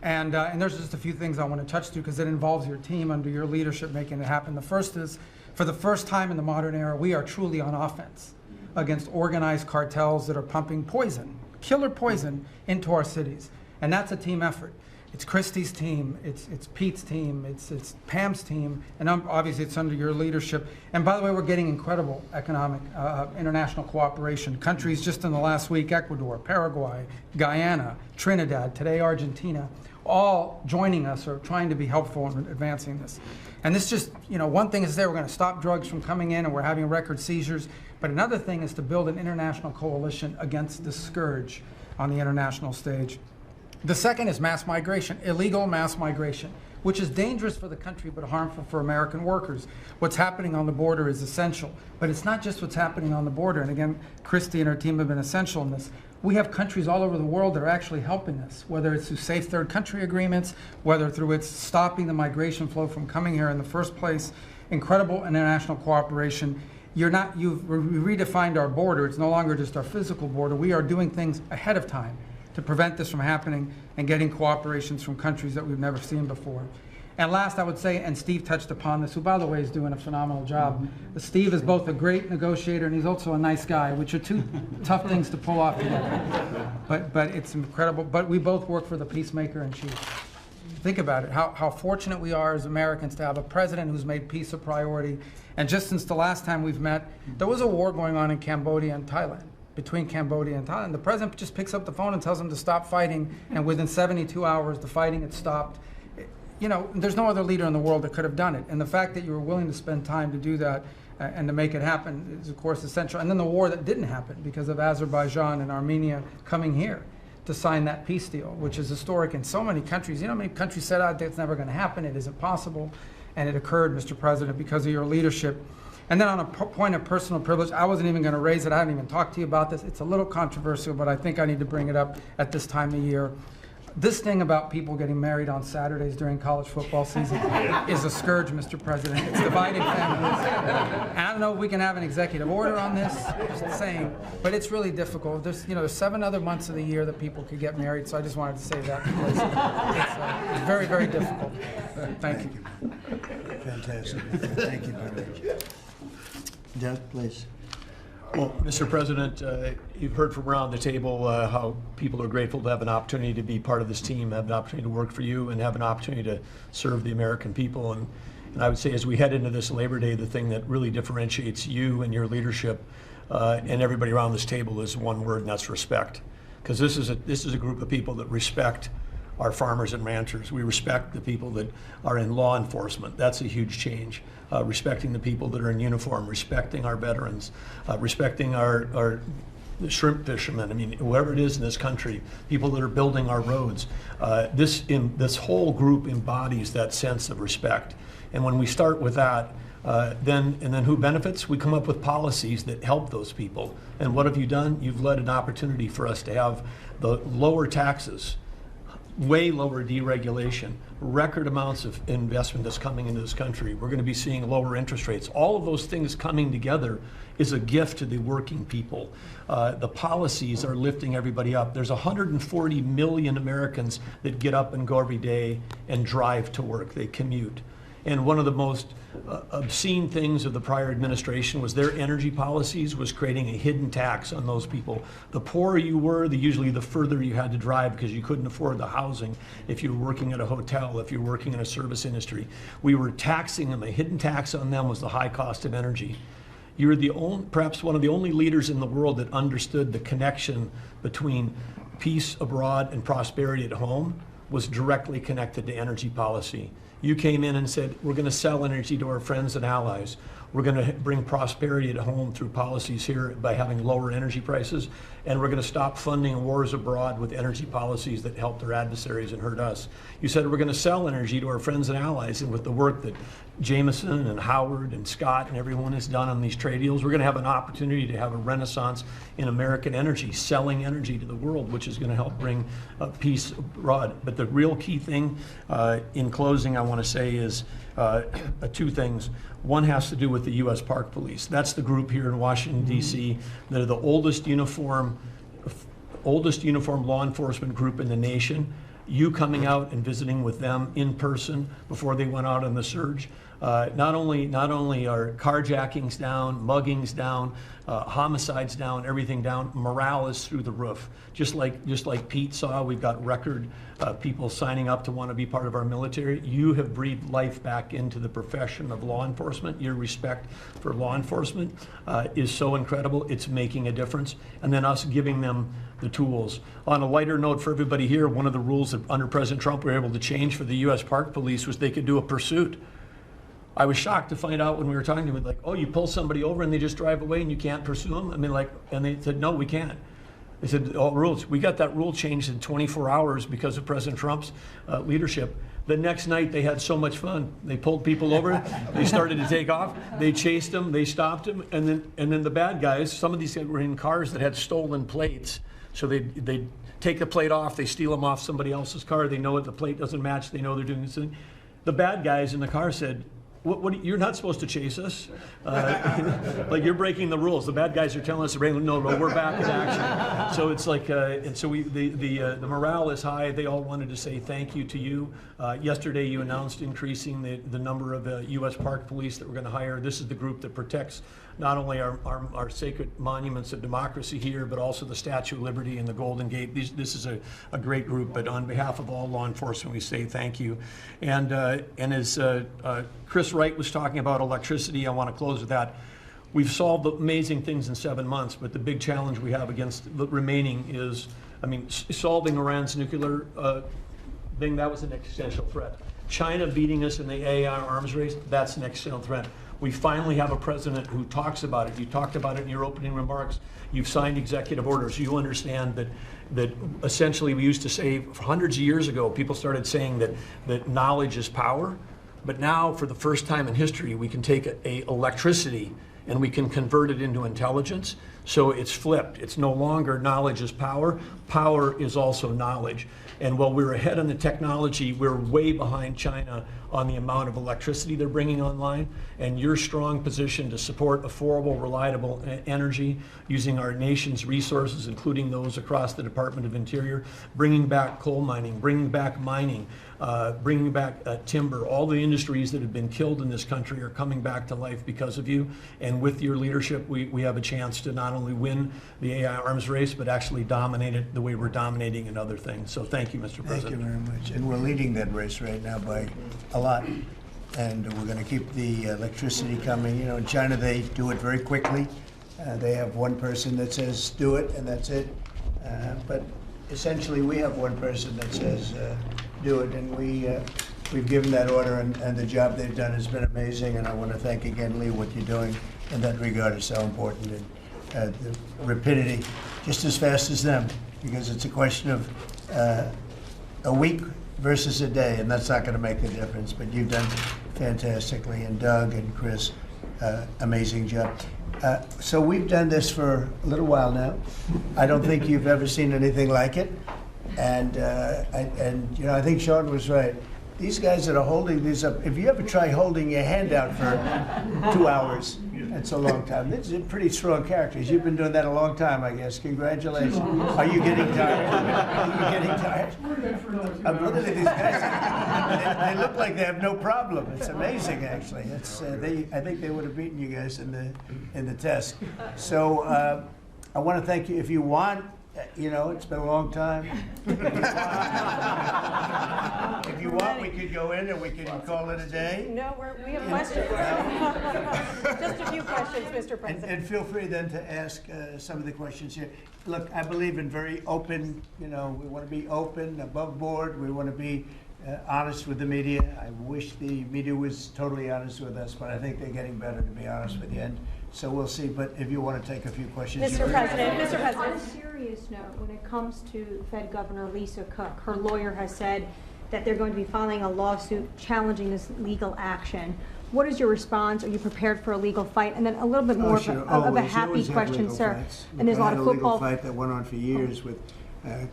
And there's just a few things I want to touch to because it involves your team under your leadership making it happen. The first is, for the first time in the modern era, we are truly on offense against organized cartels that are pumping poison, killer poison, into our cities. And that's a team effort. It's Christie's team, it's Pete's team, it's Pam's team, and obviously it's under your leadership. And by the way, we're getting incredible economic international cooperation. Countries just in the last week, Ecuador, Paraguay, Guyana, Trinidad, today Argentina, all joining us or trying to be helpful in advancing this. And this just, one thing is to say we're going to stop drugs from coming in and we're having record seizures, but another thing is to build an international coalition against this scourge on the international stage. The second is mass migration, illegal mass migration. which is dangerous for the country but harmful for American workers. What's happening on the border is essential, but it's not just what's happening on the border. And again, Christy and her team have been essential in this. We have countries all over the world that are actually helping us, whether it's through safe third country agreements, whether through it's stopping the migration flow from coming here in the first place, incredible international cooperation. You've redefined our border. It's no longer just our physical border. We are doing things ahead of time to prevent this from happening and getting cooperations from countries that we've never seen before. And last, I would say, and Steve touched upon this, who by the way is doing a phenomenal job. Steve is both a great negotiator and he's also a nice guy, which are two tough things to pull off together. But it's incredible. But we both work for the peacemaker in chief. Think about it, how fortunate we are as Americans to have a president who's made peace a priority. And just since the last time we've met, there was a war going on in Cambodia and Thailand, between Cambodia and Thailand. The president just picks up the phone and tells them to stop fighting, and within 72 hours, the fighting had stopped. You know, there's no other leader in the world that could have done it. And the fact that you were willing to spend time to do that and to make it happen is, of course, essential. And then the war that didn't happen because of Azerbaijan and Armenia coming here to sign that peace deal, which is historic in so many countries. You know how many countries said, oh, it's never going to happen, it isn't possible. And it occurred, Mr. President, because of your leadership. And then on a point of personal privilege, I wasn't even going to raise it. I haven't even talked to you about this. It's a little controversial, but I think I need to bring it up at this time of year. This thing about people getting married on Saturdays during college football season is a scourge, Mr. President. It's dividing families. And I don't know if we can have an executive order on this, just saying, but it's really difficult. There's 7 other months of the year that people could get married, so I just wanted to say that because it's very, very difficult. Thank you. Fantastic. Thank you very much. Doug, please. Well, Mr. President, you've heard from around the table how people are grateful to have an opportunity to be part of this team, have an opportunity to work for you, and have an opportunity to serve the American people. And I would say as we head into this Labor Day, the thing that really differentiates you and your leadership and everybody around this table is one word, and that's respect. Because this is a group of people that respect our farmers and ranchers. We respect the people that are in law enforcement. That's a huge change. Respecting the people that are in uniform, respecting our veterans, respecting our shrimp fishermen. I mean, whoever it is in this country, people that are building our roads. This whole group embodies that sense of respect. And when we start with that, then who benefits? We come up with policies that help those people. And what have you done? You've led an opportunity for us to have the lower taxes, way lower deregulation, record amounts of investment that's coming into this country. We're going to be seeing lower interest rates. All of those things coming together is a gift to the working people. The policies are lifting everybody up. There's 140 million Americans that get up and go every day and drive to work. They commute. And one of the most obscene things of the prior administration was their energy policies was creating a hidden tax on those people. The poorer you were, usually the further you had to drive because you couldn't afford the housing if you were working at a hotel, if you were working in a service industry. We were taxing them. A hidden tax on them was the high cost of energy. You're perhaps one of the only leaders in the world that understood the connection between peace abroad and prosperity at home was directly connected to energy policy. You came in and said, we're going to sell energy to our friends and allies. We're going to bring prosperity at home through policies here by having lower energy prices. And we're going to stop funding wars abroad with energy policies that help their adversaries and hurt us. You said we're going to sell energy to our friends and allies. And with the work that Jameson and Howard and Scott and everyone has done on these trade deals, we're going to have an opportunity to have a renaissance in American energy, selling energy to the world, which is going to help bring peace abroad. But the real key thing in closing I want to say is 2 things. One has to do with the U.S. Park Police. That's the group here in Washington, D.C. that are the oldest uniform law enforcement group in the nation. You coming out and visiting with them in person before they went out on the surge. Not only are carjackings down, muggings down, homicides down, everything down, morale is through the roof. Just like Pete saw, we've got record people signing up to want to be part of our military. You have breathed life back into the profession of law enforcement. Your respect for law enforcement is so incredible. It's making a difference. And then us giving them the tools. On a lighter note for everybody here, one of the rules that under President Trump we were able to change for the U.S. Park Police was they could do a pursuit. I was shocked to find out when we were talking to them, like, oh, you pull somebody over and they just drive away and you can't pursue them? I mean, and they said, no, we can't. They said, all rules. We got that rule changed in 24 hours because of President Trump's leadership. The next night, they had so much fun. They pulled people over. They started to take off. They chased them. They stopped them. And then the bad guys, some of these were in cars that had stolen plates. So they take the plate off. They steal them off somebody else's car. They know the plate doesn't match. They know they're doing this thing. The bad guys in the car said, what, you're not supposed to chase us. Like, you're breaking the rules. The bad guys are telling us, no, we're back in action. So it's like, and so the morale is high. They all wanted to say thank you to you. Yesterday, you announced increasing the number of U.S. Park Police that we're going to hire. This is the group that protects not only our sacred monuments of democracy here, but also the Statue of Liberty and the Golden Gate. This is a great group, but on behalf of all law enforcement, we say thank you. And as Chris Wright was talking about electricity, I want to close with that. We've solved amazing things in 7 months, but the big challenge we have against the remaining is, solving Iran's nuclear thing, that was an existential threat. China beating us in the AI arms race, that's an existential threat. We finally have a president who talks about it. You talked about it in your opening remarks. You've signed executive orders. You understand that essentially we used to say hundreds of years ago, people started saying that knowledge is power. But now, for the first time in history, we can take electricity and we can convert it into intelligence. So it's flipped. It's no longer knowledge is power. Power is also knowledge. And while we're ahead on the technology, we're way behind China on the amount of electricity they're bringing online. And your strong position to support affordable, reliable energy using our nation's resources, including those across the Department of Interior, bringing back coal mining, bringing back mining, bringing back timber. All the industries that have been killed in this country are coming back to life because of you. And with your leadership, we have a chance to not only win the AI arms race, but actually dominate it the way we're dominating in other things. So thank you, Mr. President. Thank you very much. And we're leading that race right now by a lot. And we're going to keep the electricity coming. You know, in China, they do it very quickly. They have one person that says, do it, and that's it. But essentially, we have one person that says, do it. And we've given that order, and the job they've done has been amazing. And I want to thank again, Lee, what you're doing in that regard is so important. And the rapidity, just as fast as them, because it's a question of a week versus a day, and that's not going to make a difference. But you've done fantastically, and Doug and Chris, amazing job. So we've done this for a little while now. I don't think you've ever seen anything like it, and you know, I think Sean was right. These guys that are holding these up, if you ever try holding your hand out for 2 hours, that's a long time. These are pretty strong characters. You've been doing that a long time, I guess. Congratulations. Are you getting tired? Are you getting tired? I'm looking at these guys. They look like they have no problem. It's amazing, actually. It's, I think they would have beaten you guys in the test. So I want to thank you. If you want, you know, it's been a long time. If you want, we could go in and we can call it a day. No, we have questions. Just a few questions, Mr. President. And feel free then to ask some of the questions here. Look, I believe in very open, you know, we want to be open, above board. We want to be honest with the media. I wish the media was totally honest with us, but I think they're getting better, to be honest with you. And so we'll see. But if you want to take a few questions. Mr. President. On a serious note, when it comes to Fed Governor Lisa Cook, her lawyer has said that they're going to be filing a lawsuit challenging this legal action. What is your response? Are you prepared for a legal fight? And then a little bit more of a happy question, sir. Fights. And there's a lot of football. A legal fight that went on for years with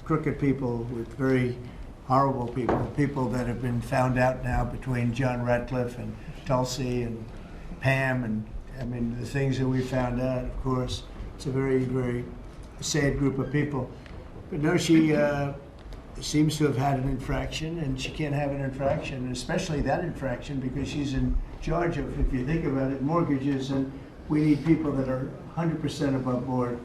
crooked people, with very horrible people that have been found out now between John Ratcliffe and Tulsi and Pam, and I mean the things that we found out. Of course, it's a very, very sad group of people. But no, she seems to have had an infraction, and she can't have an infraction, especially that infraction, because she's in charge of, if you think about it, mortgages, and we need people that are 100% above board,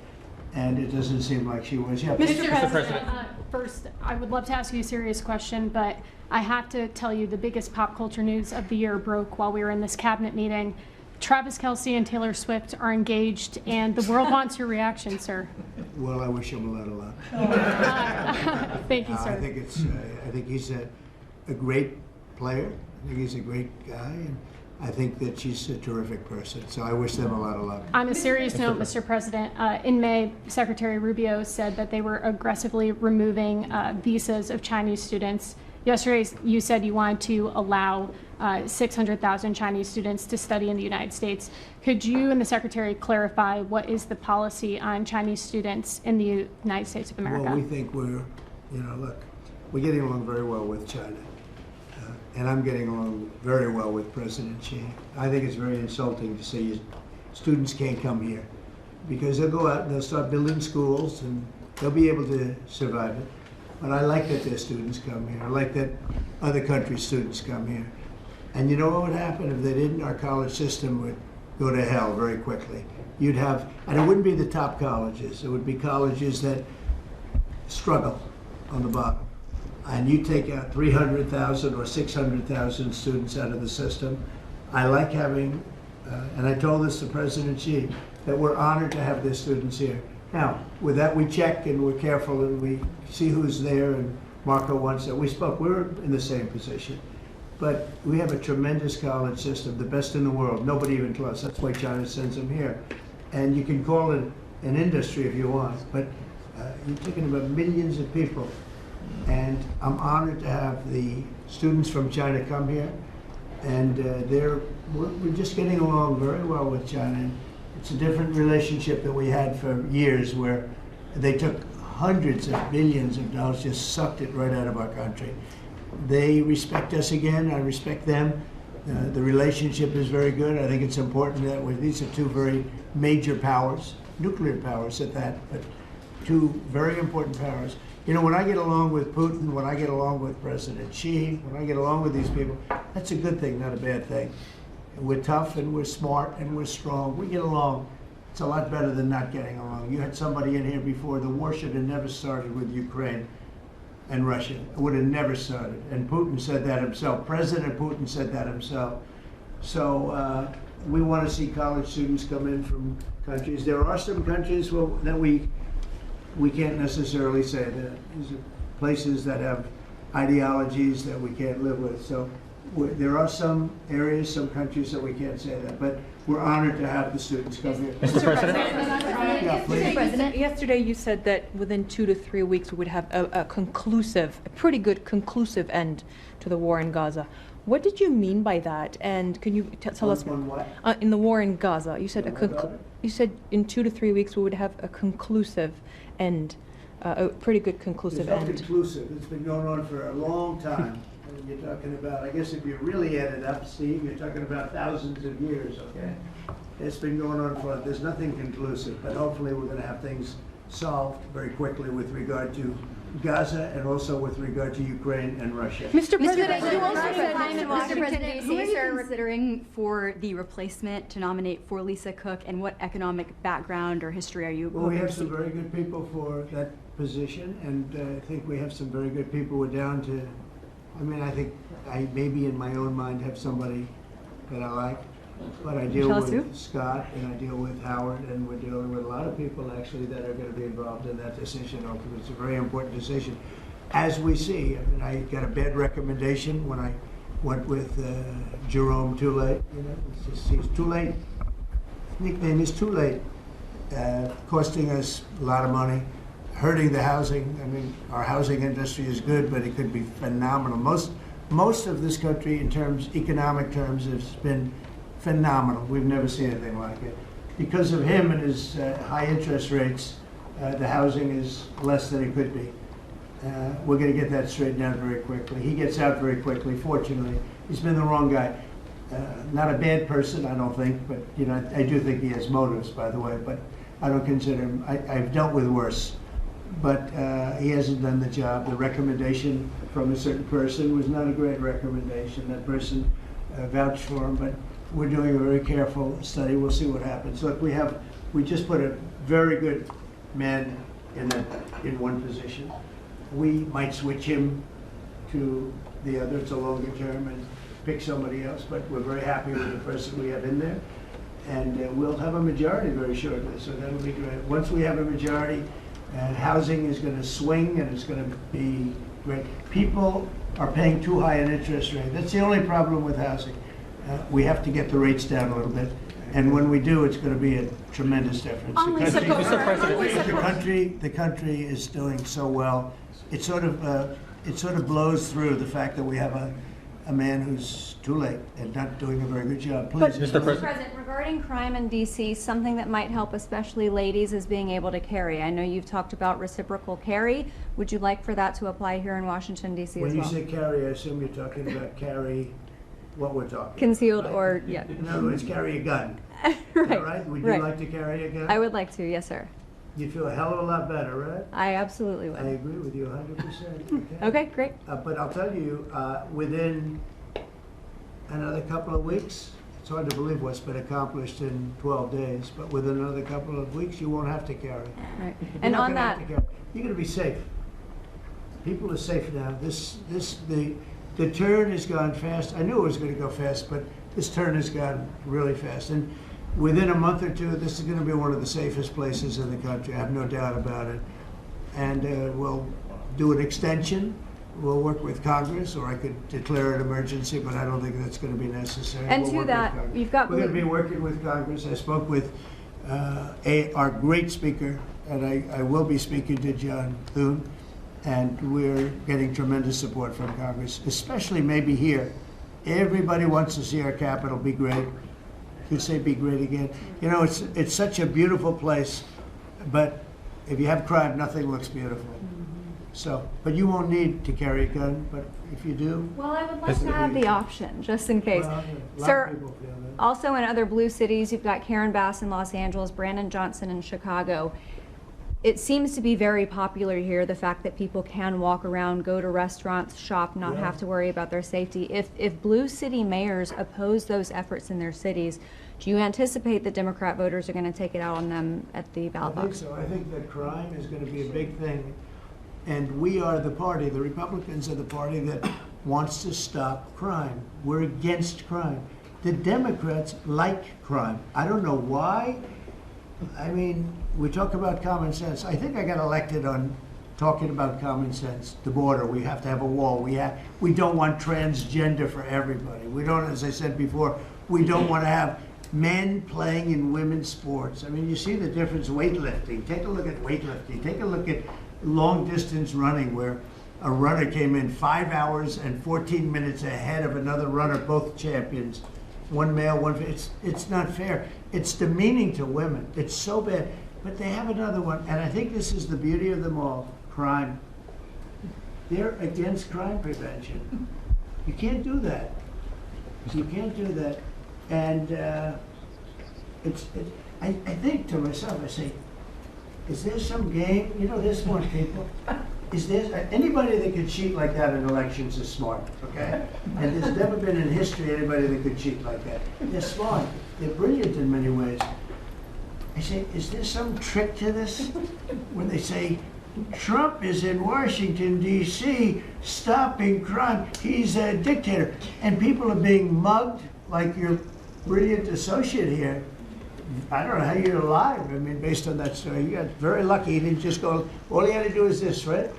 and it doesn't seem like she was. Yeah. Mr. President, first, I would love to ask you a serious question, but I have to tell you the biggest pop culture news of the year broke while we were in this cabinet meeting. Travis Kelce and Taylor Swift are engaged, and the world wants your reaction, sir. Well, I wish him a lot of luck. Thank you, sir. I think it's. I think he's a great player. I think he's a great guy, and I think that she's a terrific person. So I wish them a lot of luck. On a serious note, Mr. President, in May, Secretary Rubio said that they were aggressively removing visas of Chinese students. Yesterday, you said you wanted to allow 600,000 Chinese students to study in the United States. Could you and the Secretary clarify what is the policy on Chinese students in the United States of America? Well, we think look, we're getting along very well with China. And I'm getting along very well with President Xi. I think it's very insulting to say students can't come here, because they'll go out and they'll start building schools and they'll be able to survive it. But I like that their students come here. I like that other countries' students come here. And you know what would happen if they didn't? Our college system would go to hell very quickly. You'd have, and it wouldn't be the top colleges. It would be colleges that struggle on the bottom. And you take out 300,000 or 600,000 students out of the system. I like having, and I told this to President Xi, that we're honored to have their students here. Now, with that, we check and we're careful and we see who's there, and Marco wants that. We're in the same position. But we have a tremendous college system, the best in the world, nobody even close. That's why China sends them here. And you can call it an industry if you want, but you're talking about millions of people. And I'm honored to have the students from China come here, and we're just getting along very well with China. It's a different relationship that we had for years, where they took hundreds of billions of dollars, just sucked it right out of our country. They respect us again. I respect them. The relationship is very good. I think it's important that these are two very major powers, nuclear powers at that, but two very important powers. You know, when I get along with Putin, when I get along with President Xi, when I get along with these people, that's a good thing, not a bad thing. We're tough and we're smart and we're strong. We get along. It's a lot better than not getting along. You had somebody in here before. The war should have never started with Ukraine and Russia. It would have never started. And Putin said that himself. President Putin said that himself. So we want to see college students come in from countries. There are some countries that we can't necessarily say that. These are places that have ideologies that we can't live with. So there are some areas, some countries that we can't say that. But we're honored to have the students come here. Mr. President? Yesterday you said that within 2 to 3 weeks we would have a pretty good conclusive end to the war in Gaza. What did you mean by that? And can you tell us more? In the war in Gaza, you said you said in 2 to 3 weeks we would have a conclusive end, a pretty good conclusive end. It's not conclusive. It's been going on for a long time. And you're talking about, I guess if you really add it up, Steve, you're talking about thousands of years, okay? It's been going on for, there's nothing conclusive, but hopefully we're going to have things solved very quickly with regard to Gaza and also with regard to Ukraine and Russia. Mr. President, you also said, Mr. President, who are you considering for the replacement to nominate for Lisa Cook, and what economic background or history are you Well, we have some very good people for that position, and I think we have some very good people. We're down to, I mean, I think I maybe in my own mind have somebody that I like, but I deal with Scott and I deal with Howard, and we're dealing with a lot of people actually that are going to be involved in that decision. Ultimately, it's a very important decision. As we see, I mean, I got a bad recommendation when I went with Jerome Too Late. You know, he's Too Late. His nickname is Too Late, costing us a lot of money, hurting the housing. I mean, our housing industry is good, but it could be phenomenal. Most of this country, in economic terms, has been phenomenal. We've never seen anything like it. Because of him and his high interest rates, the housing is less than it could be. We're going to get that straightened out very quickly. He gets out very quickly, fortunately. He's been the wrong guy. Not a bad person, I don't think, but you know, I do think he has motives, by the way, but I don't consider him, I've dealt with worse. But he hasn't done the job. The recommendation from a certain person was not a great recommendation. That person vouched for him, but we're doing a very careful study. We'll see what happens. Look, we just put a very good man in one position. We might switch him to the other. It's a longer term and pick somebody else, but we're very happy with the person we have in there. And we'll have a majority very shortly, so that'll be great. Once we have a majority, housing is going to swing and it's going to be great. People are paying too high an interest rate. That's the only problem with housing. we have to get the rates down a little bit. And when we do, it's going to be a tremendous difference. The country is doing so well. It sort of blows through the fact that we have a man who's too late and not doing a very good job. Please, Mr. President, regarding crime in D.C., something that might help especially ladies is being able to carry. I know you've talked about reciprocal carry. Would you like for that to apply here in Washington, D.C. as well? When you say carry, I assume you're talking about carry, what we're talking. Concealed right? or, yeah. In other words, carry a gun. Right. All right? Would you like to carry a gun? I would like to, yes, sir. You feel a hell of a lot better, right? I absolutely would. I agree with you 100%. Okay, great. But I'll tell you, within another couple of weeks, it's hard to believe what's been accomplished in 12 days, but within another couple of weeks, you won't have to carry. Right. You're And not on gonna have that, to carry. You're going to be safe. People are safe now. The turn has gone fast. I knew it was going to go fast, but this turn has gone really fast. And within a month or two, this is going to be one of the safest places in the country. I have no doubt about it. And we'll do an extension. We'll work with Congress, or I could declare an emergency, but I don't think that's going to be necessary. and We'll to work that, with Congress. you've got. We're going to be working with Congress. I spoke with our great speaker, and I will be speaking to John Thune, and we're getting tremendous support from Congress, especially maybe here. Everybody wants to see our capital be great. You say be great again. You know, it's such a beautiful place, but if you have crime, nothing looks beautiful. So, but you won't need to carry a gun, but if you do. Well, I would like to have the option, just in case. Well, a lot Sir, of people feel that. also in other blue cities, you've got Karen Bass in Los Angeles, Brandon Johnson in Chicago. It seems to be very popular here, the fact that people can walk around, go to restaurants, shop, not have to worry about their safety. If blue city mayors oppose those efforts in their cities, do you anticipate that Democrat voters are going to take it out on them at the ballot box? I think so. I think that crime is going to be a big thing. And we are the party, the Republicans are the party that wants to stop crime. We're against crime. The Democrats like crime. I don't know why. I mean, we talk about common sense. I think I got elected on talking about common sense. The border, we have to have a wall. We don't want transgender for everybody. We don't, as I said before, we don't want to have men playing in women's sports. I mean, you see the difference. Weightlifting. Take a look at weightlifting. Take a look at long distance running, where a runner came in 5 hours and 14 minutes ahead of another runner, both champions. One male, one female. It's not fair. It's demeaning to women. It's so bad. But they have another one, and I think this is the beauty of them all. Crime. They're against crime prevention. You can't do that. You can't do that. And I think to myself, I say, is there some game? You know, there's smart people. Is there anybody that could cheat like that in elections is smart, okay? And there's never been in history anybody that could cheat like that. They're smart. They're brilliant in many ways. I say, is there some trick to this? When they say, Trump is in Washington, D.C., stopping crime. He's a dictator. And people are being mugged like your brilliant associate here. I don't know how you're alive. I mean, based on that story, you got very lucky. He didn't just go, all he had to do is this, right?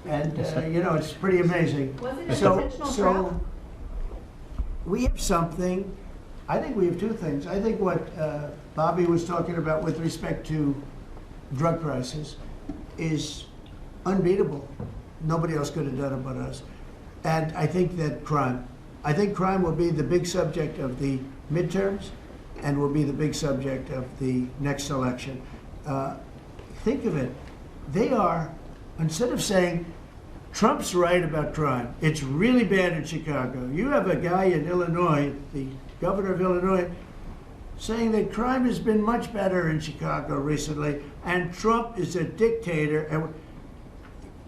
Exactly. And, you know, it's pretty amazing. Was it an intentional trap? We have something. I think we have two things. I think what Bobby was talking about with respect to drug prices is unbeatable. Nobody else could have done it but us. And I think that crime will be the big subject of the midterms and will be the big subject of the next election. Think of it. They are, instead of saying, Trump's right about crime, it's really bad in Chicago. You have a guy in Illinois, the governor of Illinois, saying that crime has been much better in Chicago recently, and Trump is a dictator.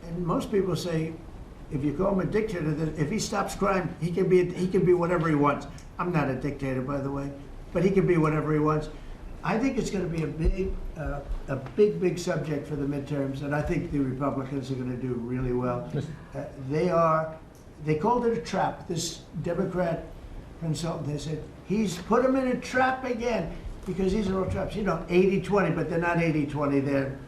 And most people say, if you call him a dictator, that if he stops crime, he can be whatever he wants. I'm not a dictator, by the way, but he can be whatever he wants. I think it's going to be a big subject for the midterms, and I think the Republicans are going to do really well. They called it a trap. This Democrat consultant, they said, he's put him in a trap again, because these are all traps. You know, 80-20, but they're not 80-20. They're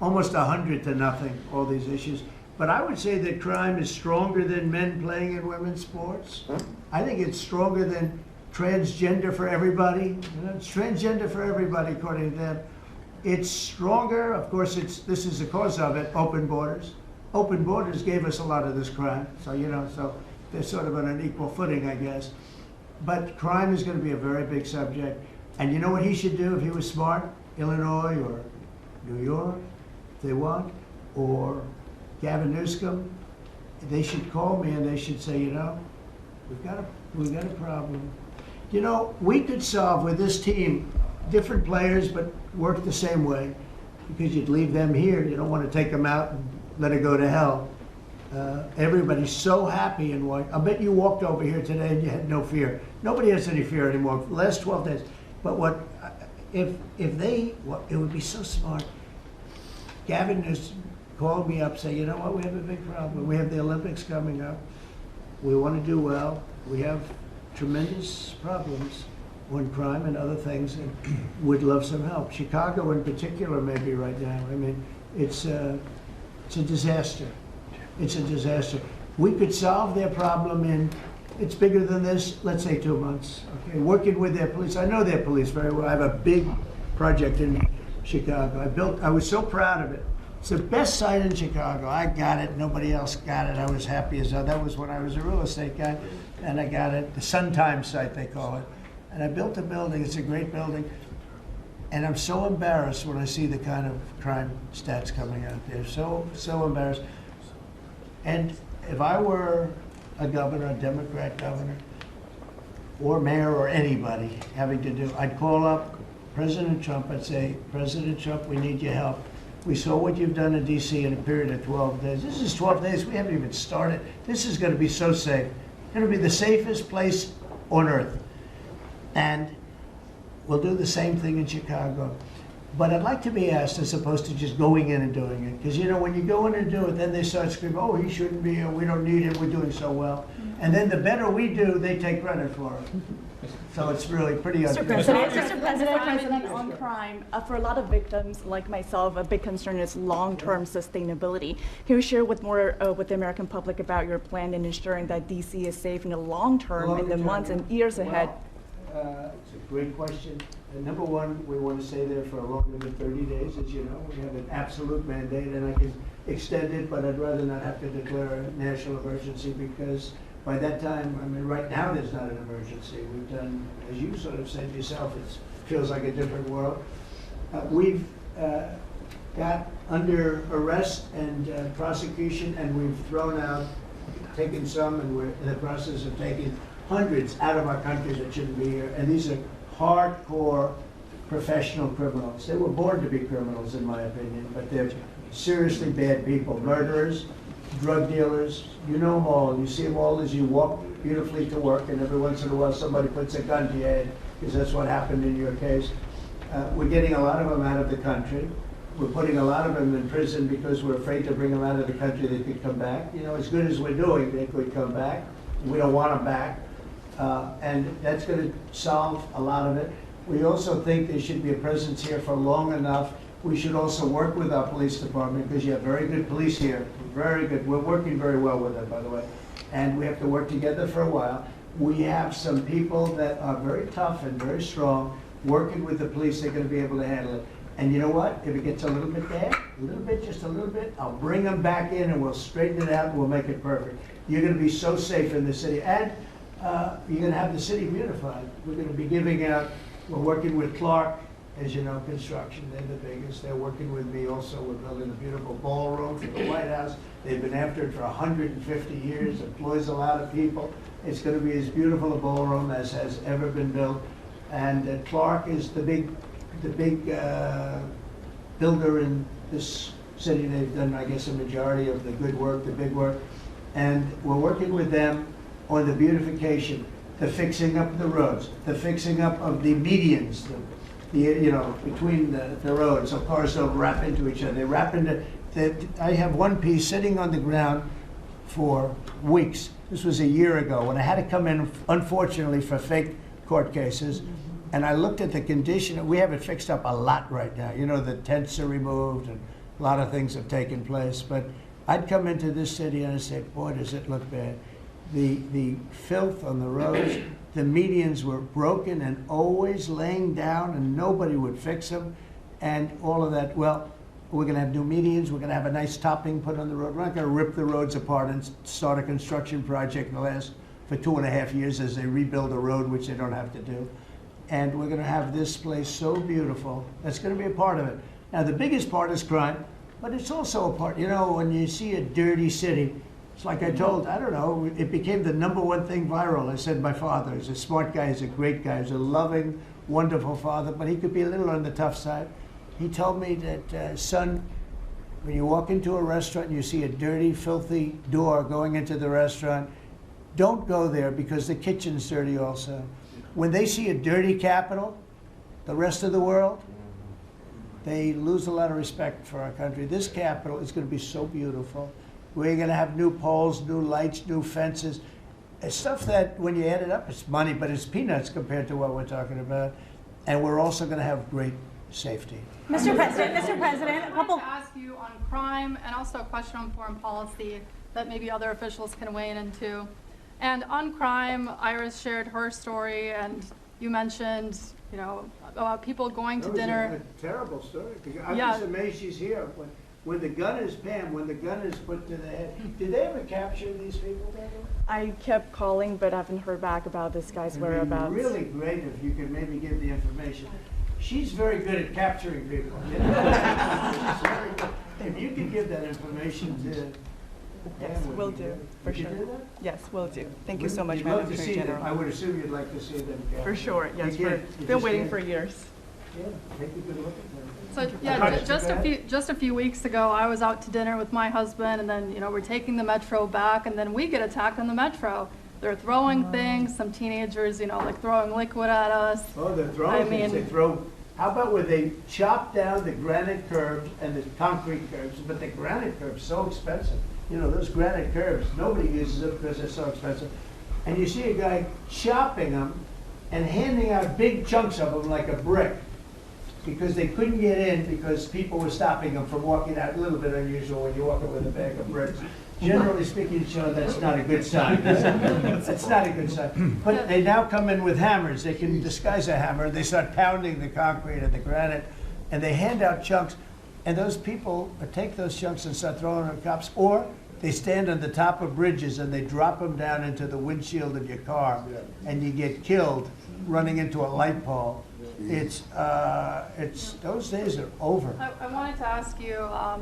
almost 100-0, all these issues. But I would say that crime is stronger than men playing in women's sports. I think it's stronger than transgender for everybody. It's transgender for everybody, according to them. It's stronger. Of course, this is the cause of it, open borders. Open borders gave us a lot of this crime. So, so they're sort of on an equal footing, I guess. But crime is going to be a very big subject. And you know what he should do if he was smart? Illinois or New York, if they want, or Gavin Newsom, they should call me and they should say, we've got a problem. We could solve with this team, different players, but work the same way, because you'd leave them here. You don't want to take them out and let it go to hell. Everybody's so happy in what. I bet you walked over here today and you had no fear. Nobody has any fear anymore for the last 12 days. But if they, it would be so smart. Gavin just called me up, say, we have a big problem. We have the Olympics coming up. We want to do well. We have tremendous problems on crime and other things, and would love some help. Chicago in particular, maybe right now. I mean, it's a disaster. It's a disaster. We could solve their problem in, it's bigger than this, let's say 2 months. Okay, working with their police. I know their police very well. I have a big project in Chicago. I was so proud of it. It's the best site in Chicago. I got it. Nobody else got it. I was happy as hell. That was when I was a real estate guy, and I got it. The Sun Times site, they call it. And I built a building. It's a great building. And I'm so embarrassed when I see the kind of crime stats coming out there. So embarrassed. And if I were a governor, a Democrat governor, or mayor, or anybody having to do, I'd call up President Trump. I'd say, President Trump, we need your help. We saw what you've done in D.C. in a period of 12 days. This is 12 days. We haven't even started. This is going to be so safe. It's going to be the safest place on earth. And we'll do the same thing in Chicago. But I'd like to be asked, as opposed to just going in and doing it. Because, when you go in and do it, then they start screaming, oh, he shouldn't be here. We don't need him. We're doing so well. And then the better we do, they take credit for it. So it's really pretty Mr. President, on crime, for a lot of victims like myself, a big concern is long-term sustainability. Can you share with the American public about your plan in ensuring that DC is safe in the long term, in the months and years ahead? It's a great question. Number one, we want to stay there for longer than 30 days, as you know. We have an absolute mandate, and I can extend it, but I'd rather not have to declare a national emergency, because by that time, right now there's not an emergency. We've done, as you sort of said yourself, it feels like a different world. We've got under arrest and prosecution, and we've thrown out, taken some, and we're in the process of taking hundreds out of our country that shouldn't be here. And these are hardcore professional criminals. They were born to be criminals, in my opinion, but they're seriously bad people. Murderers, drug dealers, you know them all. You see them all as you walk beautifully to work, and every once in a while somebody puts a gun to your head, because that's what happened in your case. We're getting a lot of them out of the country. We're putting a lot of them in prison because we're afraid to bring them out of the country. They could come back. As good as we're doing, they could come back. We don't want them back. And that's going to solve a lot of it. We also think there should be a presence here for long enough. We should also work with our police department, because you have very good police here, very good. We're working very well with them, by the way. And we have to work together for a while. We have some people that are very tough and very strong, working with the police. They're going to be able to handle it. And you know what? If it gets a little bit bad, just a little bit, I'll bring them back in and we'll straighten it out and we'll make it perfect. You're going to be so safe in the city. And you're going to have the city beautified. We're going to be giving out, we're working with Clark, as you know, construction. They're the biggest. They're working with me also. We're building a beautiful ballroom for the White House. They've been after it for 150 years, employs a lot of people. It's going to be as beautiful a ballroom as has ever been built. And Clark is the big builder in this city. They've done, I guess, a majority of the good work, the big work. And we're working with them on the beautification, the fixing up the roads, the fixing up of the medians, between the roads, so cars don't wrap into each other. They wrap into. I have one piece sitting on the ground for weeks. This was a year ago when I had to come in, unfortunately, for fake court cases. And I looked at the condition. We have it fixed up a lot right now. The tents are removed and a lot of things have taken place. But I'd come into this city and I'd say, boy, does it look bad. the filth on the roads. The medians were broken and always laying down, and nobody would fix them, and all of that. Well, we're going to have new medians. We're going to have a nice topping put on the road. We're not going to rip the roads apart and start a construction project that lasts for 2.5 years as they rebuild a road, which they don't have to do. And we're going to have this place so beautiful. That's going to be a part of it. Now, the biggest part is crime, but it's also a part, you know, when you see a dirty city, it's like I told, I don't know, it became the #1 thing viral. I said my father is a smart guy, he's a great guy, he's a loving, wonderful father, but he could be a little on the tough side. He told me that, son, when you walk into a restaurant and you see a dirty, filthy door going into the restaurant, don't go there because the kitchen's dirty also. When they see a dirty Capitol, the rest of the world, they lose a lot of respect for our country. This Capitol is going to be so beautiful. We're going to have new poles, new lights, new fences. It's stuff that, when you add it up, it's money, but it's peanuts compared to what we're talking about. And we're also going to have great safety. Mr. President, a couple. I wanted to ask you on crime and also a question on foreign policy that maybe other officials can weigh in into. And on crime, Iris shared her story, and you mentioned, you know, about people going to dinner. That was a terrible story. I'm just amazed she's here. When the gun is, Pam, when the gun is put to the head, did they ever capture these people, by the way? I kept calling, but I haven't heard back about this guy's whereabouts. It'd be really great if you could maybe give the information. She's very good at capturing people. You know? She's very good. If you could give that information to Yes, will do, for sure. Yes, will do. Thank you so much, Madam Attorney General. I would assume you'd like to see them. For sure, yes. We've been waiting for years. Yeah, take a good look at them. So yeah, just a few weeks ago, I was out to dinner with my husband, and then we're taking the metro back, and then we get attacked on the metro. They're throwing things. Some teenagers, like throwing liquid at us. Oh, they're throwing things. They throw. How about where they chop down the granite curbs and the concrete curbs? But the granite curbs so expensive. Those granite curbs, nobody uses them because they're so expensive. And you see a guy chopping them and handing out big chunks of them like a brick, because they couldn't get in because people were stopping them from walking out. A little bit unusual when you're walking with a bag of bricks. Generally speaking, that's not a good sign. That's not a good sign. But they now come in with hammers. They can disguise a hammer. They start pounding the concrete and the granite, and they hand out chunks. And those people take those chunks and start throwing them at cops, or they stand on the top of bridges and they drop them down into the windshield of your car, and you get killed running into a light pole. It's those days are over. I wanted to ask you,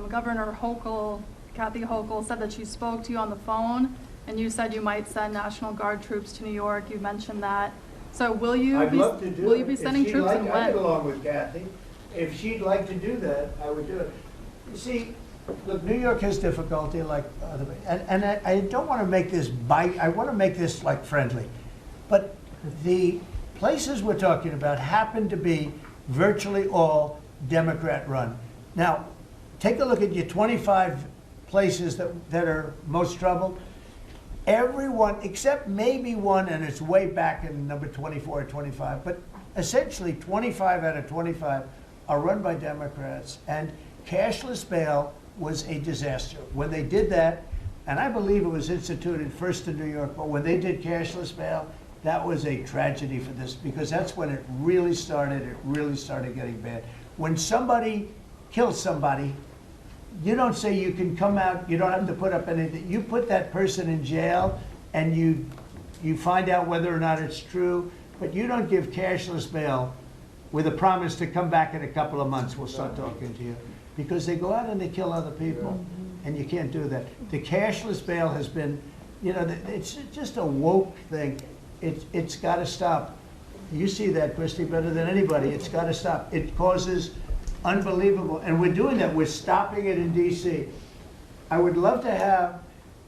Governor Hochul, Kathy Hochul, said that she spoke to you on the phone, and you said you might send National Guard troops to New York. You mentioned that. So will you be sending troops, and when? I get along with Kathy. If she'd like to do that, I would do it. You see, look, New York has difficulty like other, and I don't want to make this I want to make this like friendly, but the places we're talking about happen to be virtually all Democrat run. Now, take a look at your 25 places that are most troubled. Everyone, except maybe one, and it's way back in number 24 or 25, but essentially 25 out of 25 are run by Democrats, and cashless bail was a disaster. When they did that, and I believe it was instituted first in New York, but when they did cashless bail, that was a tragedy for this, because that's when it really started getting bad. When somebody kills somebody, you don't say you can come out, you don't have to put up anything. You put that person in jail, and you find out whether or not it's true, but you don't give cashless bail with a promise to come back in a couple of months, we'll start talking to you. Because they go out and they kill other people, and you can't do that. The cashless bail has been, it's just a woke thing. It's got to stop. You see that, Christy, better than anybody. It's got to stop. It causes unbelievable, and we're doing that. We're stopping it in D.C. I would love to have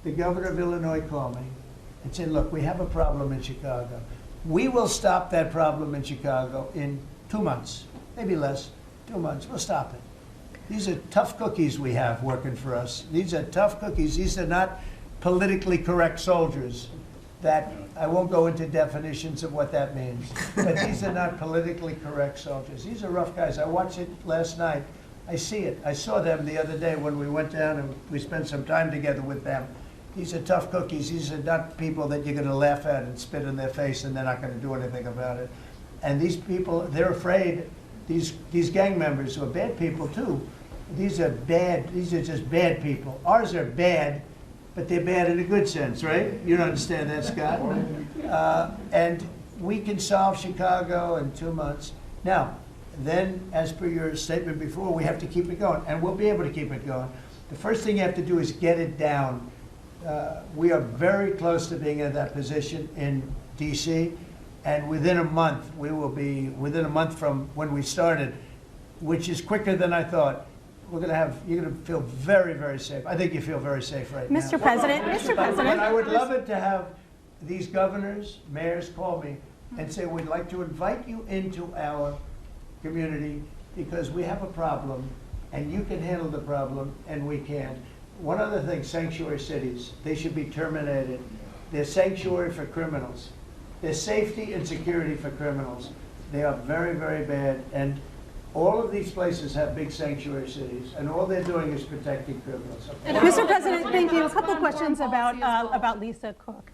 the governor of Illinois call me and say, look, we have a problem in Chicago. We will stop that problem in Chicago in 2 months, maybe less, 2 months. We'll stop it. These are tough cookies we have working for us. These are tough cookies. These are not politically correct soldiers. That I won't go into definitions of what that means, but these are not politically correct soldiers. These are rough guys. I watched it last night. I see it. I saw them the other day when we went down and we spent some time together with them. These are tough cookies. These are not people that you're going to laugh at and spit in their face and they're not going to do anything about it. And these people, they're afraid, these gang members who are bad people too, these are just bad people. Ours are bad, but they're bad in a good sense, right? You don't understand that, Scott? And we can solve Chicago in 2 months. Now, then, as per your statement before, we have to keep it going, and we'll be able to keep it going. The first thing you have to do is get it down. We are very close to being in that position in DC, and within a month, we will be, within a month from when we started, which is quicker than I thought, you're going to feel very, very safe. I think you feel very safe right now. Mr. President, But I would love it to have these governors, mayors call me and say, we'd like to invite you into our community because we have a problem and you can handle the problem and we can't. One other thing, sanctuary cities, they should be terminated. They're sanctuary for criminals. They're safety and security for criminals. They are very, very bad. And all of these places have big sanctuary cities, and all they're doing is protecting criminals. Mr. President, thank you. A couple questions about Lisa Cook.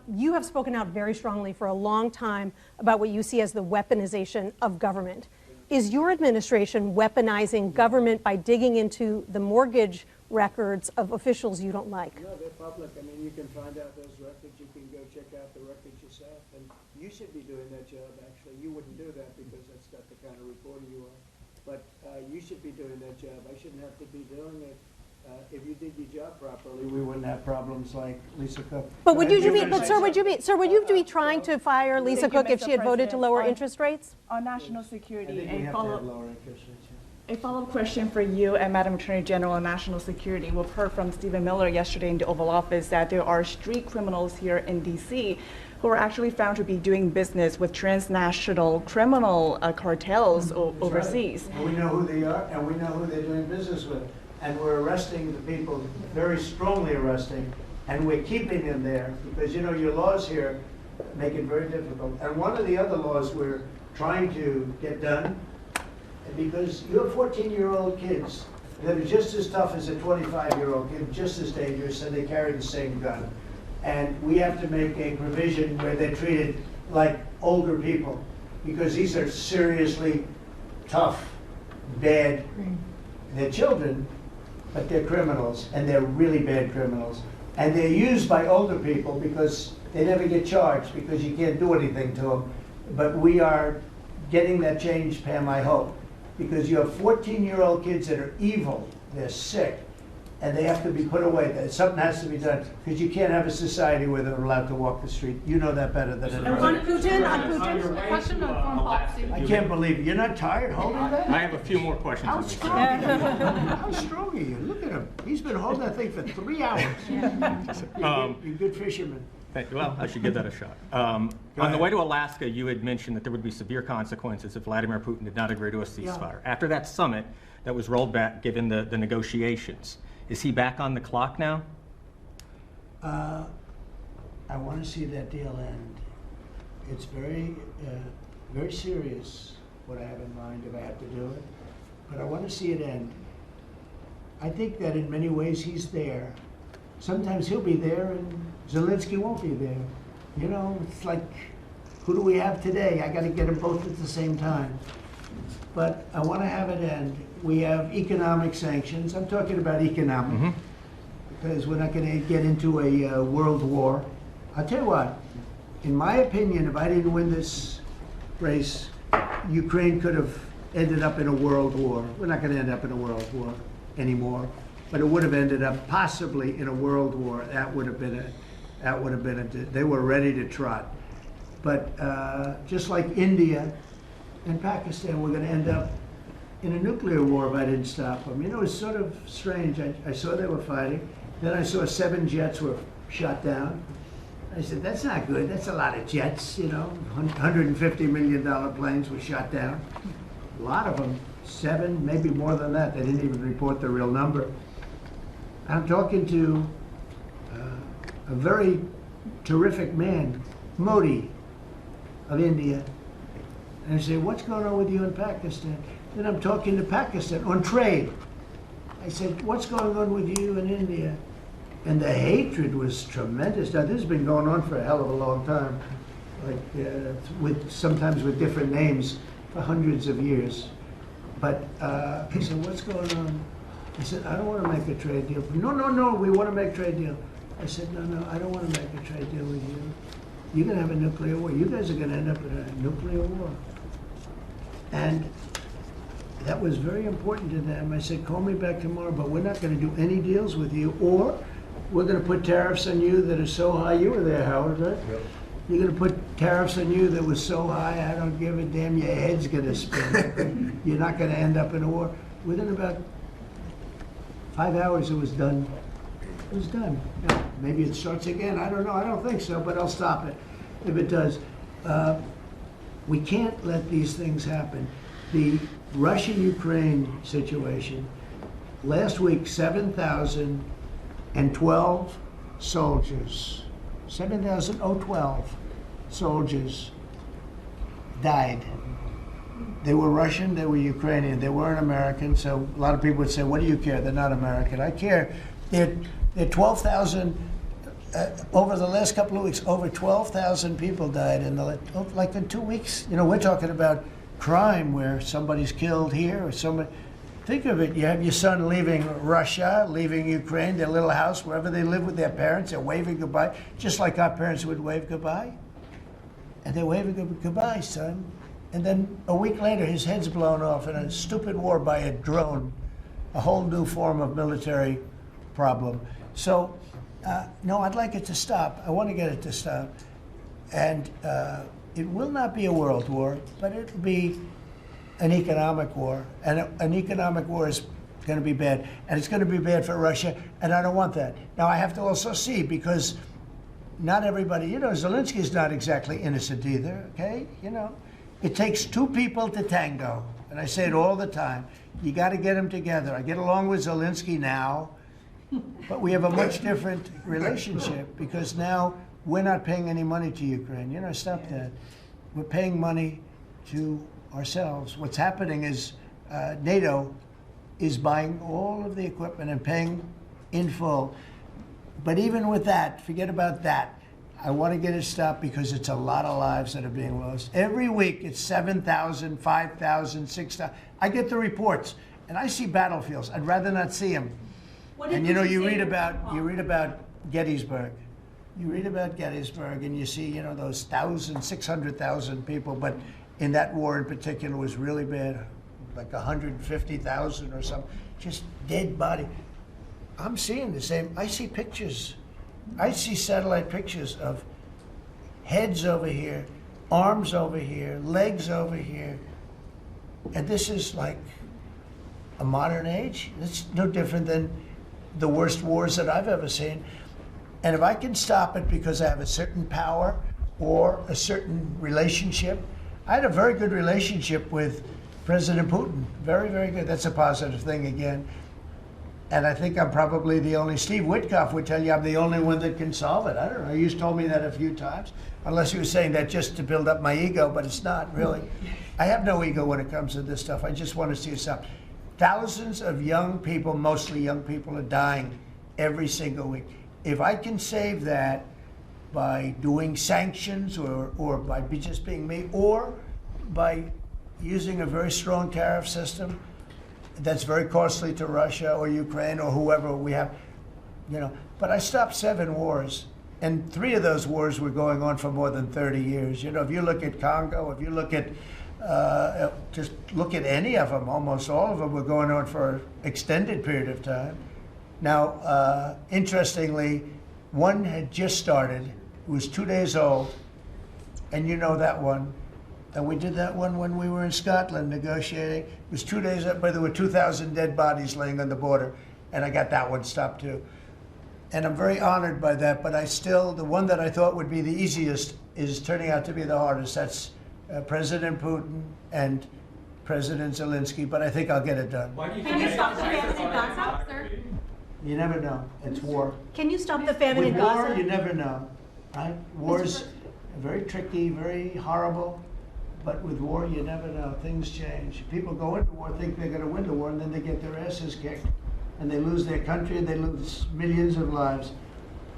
You have spoken out very strongly for a long time about what you see as the weaponization of government. Is your administration weaponizing government by digging into the mortgage records of officials you don't like? No, they're public. I mean, you can find out those records. You can go check out the records yourself. And you should be doing that job, actually. You wouldn't do that because that's not the kind of reporter you are. But you should be doing that job. I shouldn't have to be doing it. If you did your job properly, we wouldn't have problems like Lisa Cook. But would you be, would you be trying to fire Lisa Cook if she had voted to lower interest rates? On national security, I think we have to have lower interest rates. A follow-up question for you and Madam Attorney General on national security. We've heard from Stephen Miller yesterday in the Oval Office that there are street criminals here in D.C. who are actually found to be doing business with transnational criminal cartels overseas. Right. And we know who they are, and we know who they're doing business with. And we're arresting the people, very strongly arresting, and we're keeping them there because, you know, your laws here make it very difficult. And one of the other laws we're trying to get done, because you have 14-year-old kids that are just as tough as a 25-year-old kid, just as dangerous, and they carry the same gun. And we have to make a provision where they're treated like older people, because these are seriously tough, bad, they're children, but they're criminals, and they're really bad criminals. And they're used by older people because they never get charged, because you can't do anything to them. But we are getting that change, Pam, I hope. Because you have 14-year-old kids that are evil, they're sick, and they have to be put away. Something has to be done, because you can't have a society where they're allowed to walk the street. You know that better than anyone. On Putin, Question on foreign policy. I can't believe it. You're not tired holding that? I have a few more questions. How strong are you? How strong are you? Look at him. He's been holding that thing for 3 hours. You're a good fisherman. Well, I should give that a shot. On the way to Alaska, you had mentioned that there would be severe consequences if Vladimir Putin did not agree to a ceasefire. Yeah. After that summit that was rolled back, given the negotiations, is he back on the clock now? I want to see that deal end. It's very, very serious what I have in mind if I have to do it, but I want to see it end. I think that in many ways he's there. Sometimes he'll be there and Zelensky won't be there. You know, it's like, who do we have today? I got to get them both at the same time. But I want to have it end. We have economic sanctions. I'm talking about economic, because we're not going to get into a world war. I'll tell you what, in my opinion, if I didn't win this race, Ukraine could have ended up in a world war. We're not going to end up in a world war anymore, but it would have ended up possibly in a world war. That would have been they were ready to trot. But just like India and Pakistan, we're going to end up in a nuclear war if I didn't stop them. You know, it's sort of strange. I saw they were fighting. Then I saw 7 jets were shot down. I said, that's not good. That's a lot of jets, you know. $150 million planes were shot down. A lot of them, 7, maybe more than that. They didn't even report the real number. I'm talking to a very terrific man, Modi of India. And I say, what's going on with you in Pakistan? Then I'm talking to Pakistan on trade. I said, what's going on with you in India? And the hatred was tremendous. Now, this has been going on for a hell of a long time, sometimes with different names for hundreds of years. But he said, what's going on? I said, I don't want to make a trade deal. No, we want to make a trade deal. I said, no, I don't want to make a trade deal with you. You're going to have a nuclear war. You guys are going to end up in a nuclear war. And that was very important to them. I said, call me back tomorrow, but we're not going to do any deals with you, or we're going to put tariffs on you that are so high. You were there, Howard, right? Yep. You're going to put tariffs on you that was so high, I don't give a damn, your head's going to spin. You're not going to end up in a war. Within about 5 hours, it was done. It was done. Now, maybe it starts again. I don't know. I don't think so, but I'll stop it if it does. We can't let these things happen. The Russia-Ukraine situation, last week, 7,012 soldiers, 7,012 soldiers died. They were Russian, they were Ukrainian, they weren't American, so a lot of people would say, what do you care? They're not American. I care. They're 12,000, over the last couple of weeks, over 12,000 people died in like in 2 weeks. You know, we're talking about crime where somebody's killed here or somebody. Think of it, you have your son leaving Russia, leaving Ukraine, their little house, wherever they live with their parents, they're waving goodbye, just like our parents would wave goodbye. And they're waving goodbye, son. And then a week later, his head's blown off in a stupid war by a drone, a whole new form of military problem. So, no, I'd like it to stop. I want to get it to stop. And it will not be a world war, but it will be an economic war. And an economic war is going to be bad. And it's going to be bad for Russia, and I don't want that. Now, I have to also see, because not everybody, you know, Zelensky's not exactly innocent either, okay? You know, it takes two people to tango. And I say it all the time. You got to get them together. I get along with Zelensky now, but we have a much different relationship because now we're not paying any money to Ukraine. You know, stop that. We're paying money to ourselves. What's happening is NATO is buying all of the equipment and paying in full. But even with that, forget about that. I want to get it stopped because it's a lot of lives that are being lost. Every week it's 7,000, 5,000, 6,000. I get the reports and I see battlefields. I'd rather not see them. And you know, you read about Gettysburg. You read about Gettysburg and you see, you know, those 600,000 people, but in that war in particular was really bad, like 150,000 or something, just dead body. I'm seeing the same. I see pictures. I see satellite pictures of heads over here, arms over here, legs over here. And this is like a modern age. It's no different than the worst wars that I've ever seen. And if I can stop it because I have a certain power or a certain relationship, I had a very good relationship with President Putin. Very, very good. That's a positive thing again. And I think I'm probably the only, Steve Witkoff would tell you I'm the only one that can solve it. I don't know, he's told me that a few times, unless he was saying that just to build up my ego, but it's not really. I have no ego when it comes to this stuff. I just want to see it stop. Thousands of young people, mostly young people, are dying every single week. If I can save that by doing sanctions or by just being me, or by using a very strong tariff system, that's very costly to Russia or Ukraine or whoever we have, you know. But I stopped 7 wars, and 3 of those wars were going on for more than 30 years. You know, if you look at Congo, if you look at, just look at any of them, almost all of them were going on for an extended period of time. Now, interestingly, one had just started, it was 2 days old, and you know that one. And we did that one when we were in Scotland negotiating. It was 2 days up, but there were 2,000 dead bodies laying on the border, and I got that one stopped too. And I'm very honored by that, but I still, the one that I thought would be the easiest is turning out to be the hardest. That's President Putin and President Zelensky, but I think I'll get it done. Can you stop the famine in Gaza, sir? You never know. It's war. Can you stop the famine in With Gaza? war, you never know. Right? War's very tricky, very horrible. But with war, you never know. Things change. People go into war, think they're going to win the war, and then they get their asses kicked. and they lose their country, and they lose millions of lives.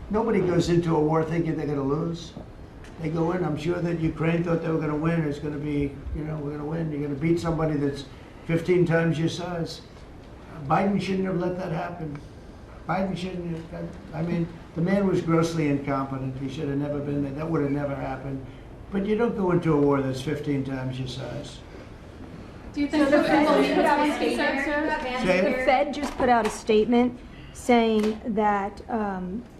Nobody goes into a war thinking they're going to lose. They go in, I'm sure that Ukraine thought they were going to win. It's going to be, we're going to win. You're going to beat somebody that's 15 times your size. Biden shouldn't have let that happen. Biden shouldn't have, I mean, the man was grossly incompetent. He should have never been there. That would have never happened. But you don't go into a war that's 15 times your size. Do you think So the Fed Fed will put out a make statement. Say The it. Fed just put out a statement saying that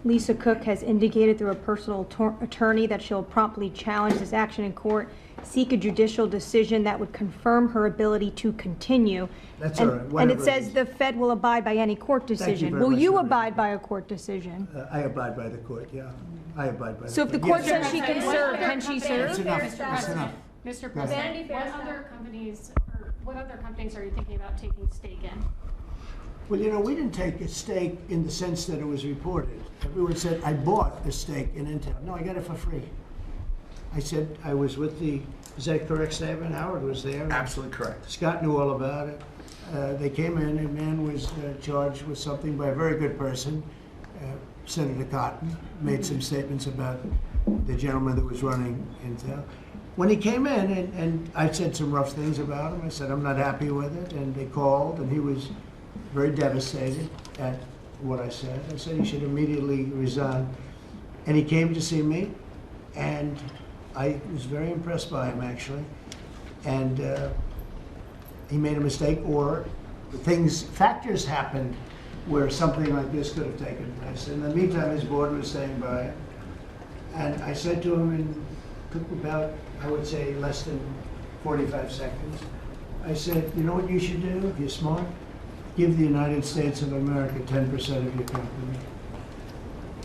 Lisa Cook has indicated through a personal attorney that she'll promptly challenge this action in court, seek a judicial decision that would confirm her ability to continue. That's And- all right, And whatever it it says is. the Fed will abide by any court decision. very Will much you for abide by a court decision? I abide by the court, yeah. I abide by the So if the court. court Yes. says she can serve, can she serve? That's enough, that's enough. Mr. Go ahead. President, what other companies are you thinking about taking stake in? Well, we didn't take a stake in the sense that it was reported. Everyone said, I bought a stake in Intel. No, I got it for free. I said, I was with is that a correct statement? Howard was there. Absolutely correct. Scott knew all about it. They came in, and man was charged with something by a very good person. Senator Cotton made some statements about the gentleman that was running Intel. When he came in, and I said some rough things about him, I said, I'm not happy with it, and they called, and he was very devastated at what I said. I said he should immediately resign. And he came to see me, and I was very impressed by him, actually. And he made a mistake, or factors happened where something like this could have taken place. In the meantime, his board was staying by it. And I said to him, in took about, I would say, less than 45 seconds, I said, you know what you should do if you're smart? Give the United States of America 10% of your company.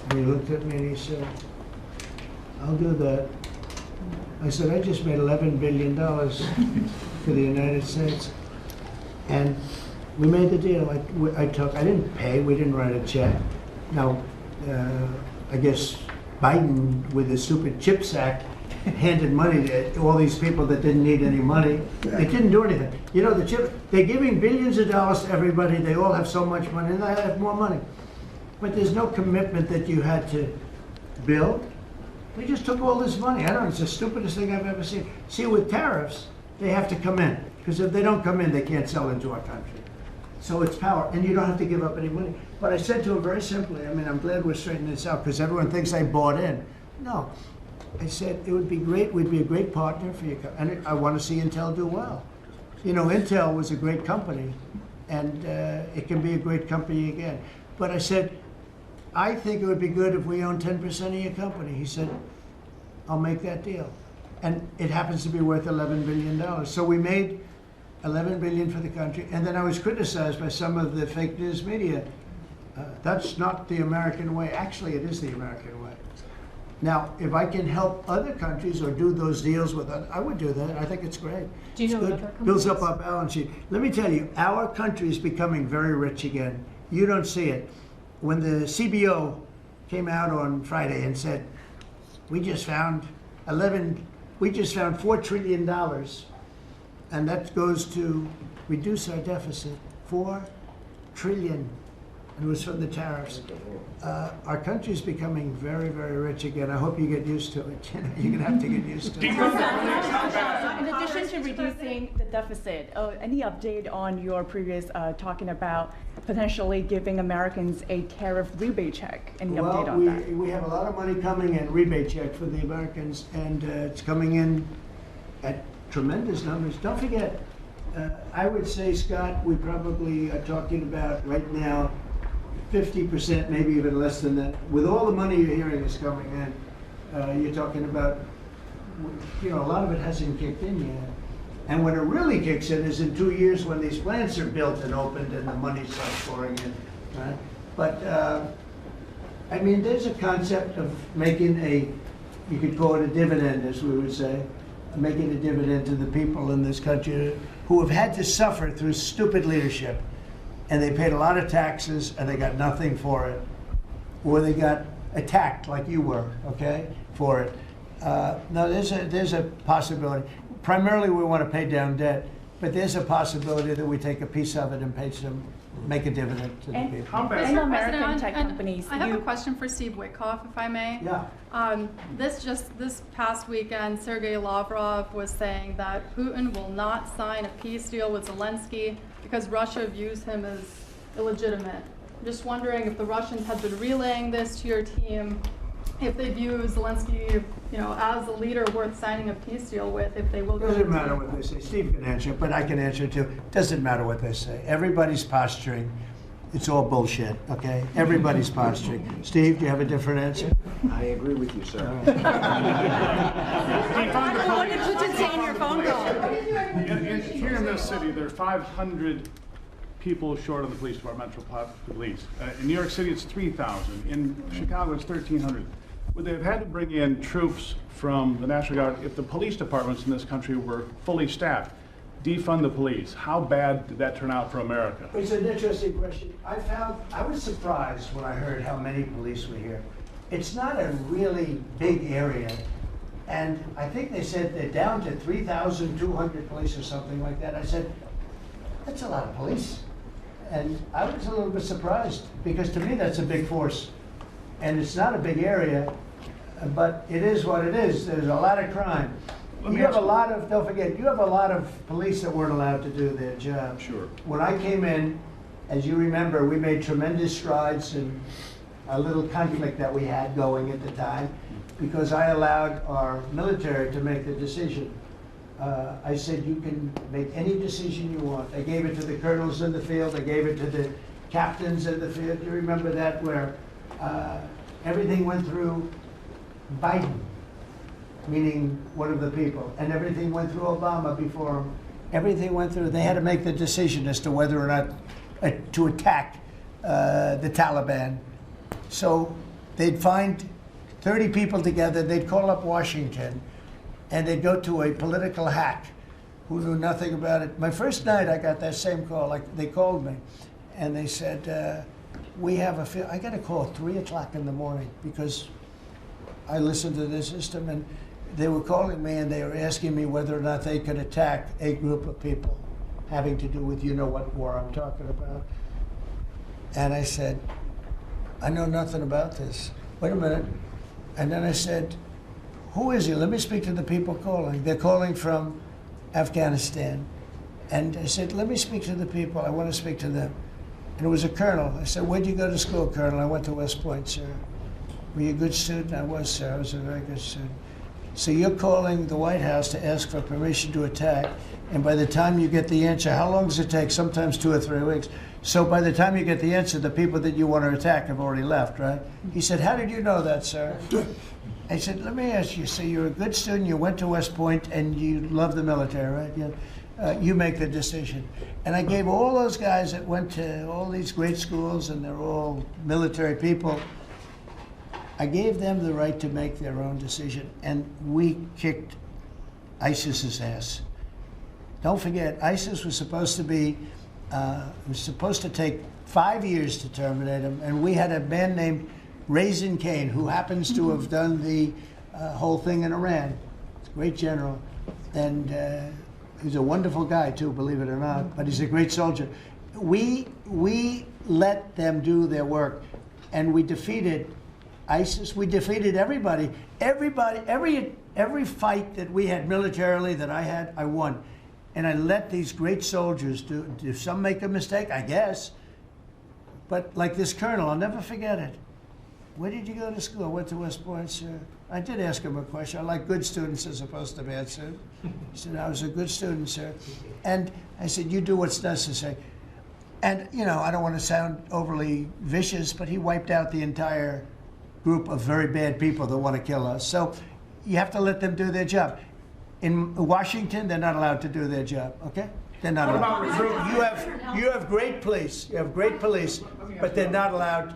And he looked at me and he said, I'll do that. I said, I just made $11 billion for the United States. And we made the deal. I didn't pay, we didn't write a check. Now, I guess Biden, with the stupid CHIPS Act, handed money to all these people that didn't need any money. They didn't do anything. They're giving billions of dollars to everybody. They all have so much money, and they have more money. But there's no commitment that you had to build. They just took all this money. I don't know, it's the stupidest thing I've ever seen. See, with tariffs, they have to come in. Because if they don't come in, they can't sell into our country. So it's power, and you don't have to give up any money. But I said to him very simply, I'm glad we're straightening this out, because everyone thinks I bought in. No. I said, it would be great, we'd be a great partner for you, and I want to see Intel do well. Intel was a great company, and it can be a great company again. But I said, I think it would be good if we own 10% of your company. He said, I'll make that deal. And it happens to be worth $11 billion. So we made $11 billion for the country, and then I was criticized by some of the fake news media. That's not the American way. Actually, it is the American way. Now, if I can help other countries or do those deals with others, I would do that. I think it's great. Do you know It's other good. companies? Builds up our balance sheet. Let me tell you, our country is becoming very rich again. You don't see it. When the CBO came out on Friday and said, we just found $4 trillion, and that goes to reduce our deficit, $4 trillion. And it was from the tariffs. Our country is becoming very, very rich again. I hope you get used to it. You're going to have to get used to it. In addition to reducing the deficit, any update on your previous talking about potentially giving Americans a tariff rebate check? Any update on that? We have a lot of money coming in, rebate check for the Americans, and it's coming in at tremendous numbers. Don't forget, I would say, Scott, we probably are talking about right now 50%, maybe even less than that. With all the money you're hearing is coming in, you're talking about, a lot of it hasn't kicked in yet. And when it really kicks in is in 2 years when these plants are built and opened and the money starts pouring in, right? But, there's a concept of making you could call it a dividend, as we would say, making a dividend to the people in this country who have had to suffer through stupid leadership. And they paid a lot of taxes, and they got nothing for it. Or they got attacked, like you were, okay, for it. No, there's a possibility. Primarily, we want to pay down debt, but there's a possibility that we take a piece of it and pay some make a dividend to the And- people. And Mr. American President, tech and companies, I have a you- question for Steve Witkoff, if I may. Yeah. This past weekend, Sergei Lavrov was saying that Putin will not sign a peace deal with Zelensky because Russia views him as illegitimate. I'm just wondering if the Russians have been relaying this to your team, if they view Zelensky, as a leader worth signing a peace deal with, if they will. Doesn't matter what they say. Steve can answer, but I can answer too. Doesn't matter what they say. Everybody's posturing. It's all bullshit, okay? Everybody's posturing. Steve, do you have a different answer? I agree with you, sir. What did Putin say in your phone call? Here in this city, there are 500 people short of the police department, police. In New York City, it's 3,000. In Chicago, it's 1,300. Would they have had to bring in troops from the National Guard if the police departments in this country were fully staffed? Defund the police. How bad did that turn out for America? It's an interesting question. I was surprised when I heard how many police were here. It's not a really big area. And I think they said they're down to 3,200 police or something like that. I said, that's a lot of police. And I was a little bit surprised because to me that's a big force. And it's not a big area, but it is what it is. There's a lot of crime. You have a lot of, don't forget, you have a lot of police that weren't allowed to do their job. Sure. When I came in, as you remember, we made tremendous strides in a little conflict that we had going at the time because I allowed our military to make the decision. I said, you can make any decision you want. I gave it to the colonels in the field. I gave it to the captains in the field. You remember that where everything went through Biden, meaning one of the people, and everything went through Obama before him. Everything went through, they had to make the decision as to whether or not to attack the Taliban. So they'd find 30 people together, they'd call up Washington, and they'd go to a political hack who knew nothing about it. My first night, I got that same call. Like they called me, and they said, I got a call at 3 o'clock in the morning because I listened to the system, and they were calling me and they were asking me whether or not they could attack a group of people having to do with what war I'm talking about. And I said, I know nothing about this. Wait a minute. And then I said, who is he? Let me speak to the people calling. They're calling from Afghanistan. And I said, let me speak to the people. I want to speak to them. And it was a colonel. I said, where'd you go to school, Colonel? I went to West Point, sir. Were you a good student? I was, sir. I was a very good student. So you're calling the White House to ask for permission to attack, and by the time you get the answer, how long does it take? Sometimes 2 or 3 weeks. So by the time you get the answer, the people that you want to attack have already left, right? He said, how did you know that, sir? I said, let me ask you, so you're a good student, you went to West Point, and you love the military, right? You make the decision. And I gave all those guys that went to all these great schools, and they're all military people, I gave them the right to make their own decision, and we kicked ISIS's ass. Don't forget, ISIS was supposed to take 5 years to terminate him, and we had a man named Raisin Kane, who happens to have done the whole thing in Iran. He's a great general, and he's a wonderful guy too, believe it or not, but he's a great soldier. We let them do their work, and we defeated ISIS. We defeated everybody. Every fight that we had militarily that I had, I won. And I let these great soldiers do. If some make a mistake, I guess. But like this colonel, I'll never forget it. Where did you go to school? I went to West Point, sir. I did ask him a question. I like good students as opposed to bad students. He said, I was a good student, sir. And I said, you do what's necessary. And, I don't want to sound overly vicious, but he wiped out the entire group of very bad people that want to kill us. So you have to let them do their job. In Washington, they're not allowed to do their job, okay? They're not allowed. You have great police. You have great police, but they're not allowed.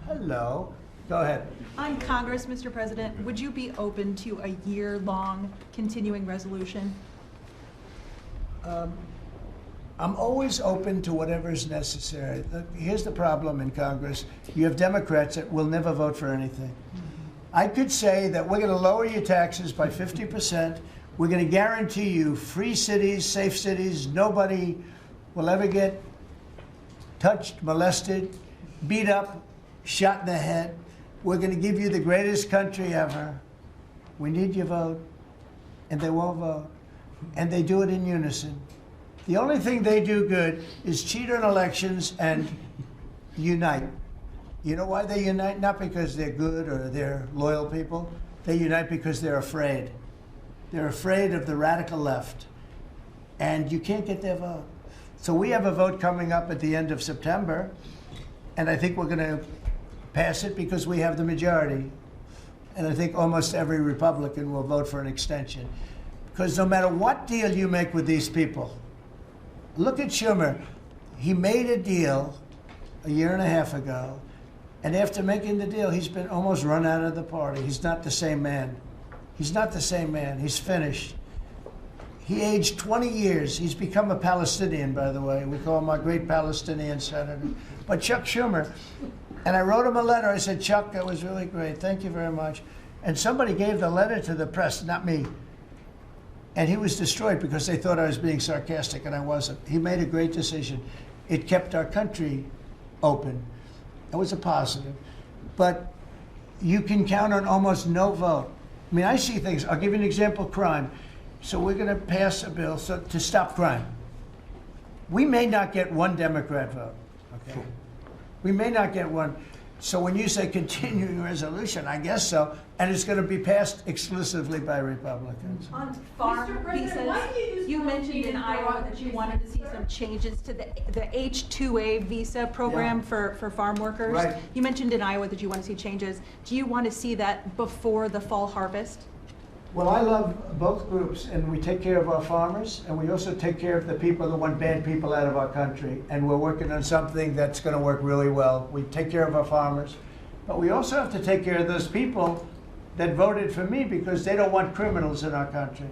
Hello. Go ahead. On Congress, Mr. President, would you be open to a year-long continuing resolution? I'm always open to whatever is necessary. Here's the problem in Congress. You have Democrats that will never vote for anything. I could say that we're going to lower your taxes by 50%. We're going to guarantee you free cities, safe cities. Nobody will ever get touched, molested, beat up, shot in the head. We're going to give you the greatest country ever. We need your vote. And they won't vote. And they do it in unison. The only thing they do good is cheat on elections and unite. You know why they unite? Not because they're good or they're loyal people. They unite because they're afraid. They're afraid of the radical left. And you can't get their vote. So we have a vote coming up at the end of September. And I think we're going to pass it because we have the majority. And I think almost every Republican will vote for an extension. Because no matter what deal you make with these people, look at Schumer. He made a deal a year and a half ago, and after making the deal, he's been almost run out of the party. He's not the same man. He's not the same man. He's finished. He aged 20 years. He's become a Palestinian, by the way. We call him our great Palestinian senator. But Chuck Schumer, and I wrote him a letter. I said, Chuck, that was really great. Thank you very much. And somebody gave the letter to the press, not me. And he was destroyed because they thought I was being sarcastic, and I wasn't. He made a great decision. It kept our country open. It was a positive. But you can count on almost no vote. I mean, I see things. I'll give you an example, crime. So we're going to pass a bill to stop crime. We may not get one Democrat vote, okay? We may not get one. So when you say continuing resolution, I guess so, and it's going to be passed exclusively by Republicans. On farm visas, you mentioned in Iowa that you wanted to see some changes to the H-2A visa program for farm workers. Right. You mentioned in Iowa that you want to see changes. Do you want to see that before the fall harvest? Well, I love both groups, and we take care of our farmers, and we also take care of the people that want bad people out of our country. And we're working on something that's going to work really well. We take care of our farmers, but we also have to take care of those people that voted for me because they don't want criminals in our country.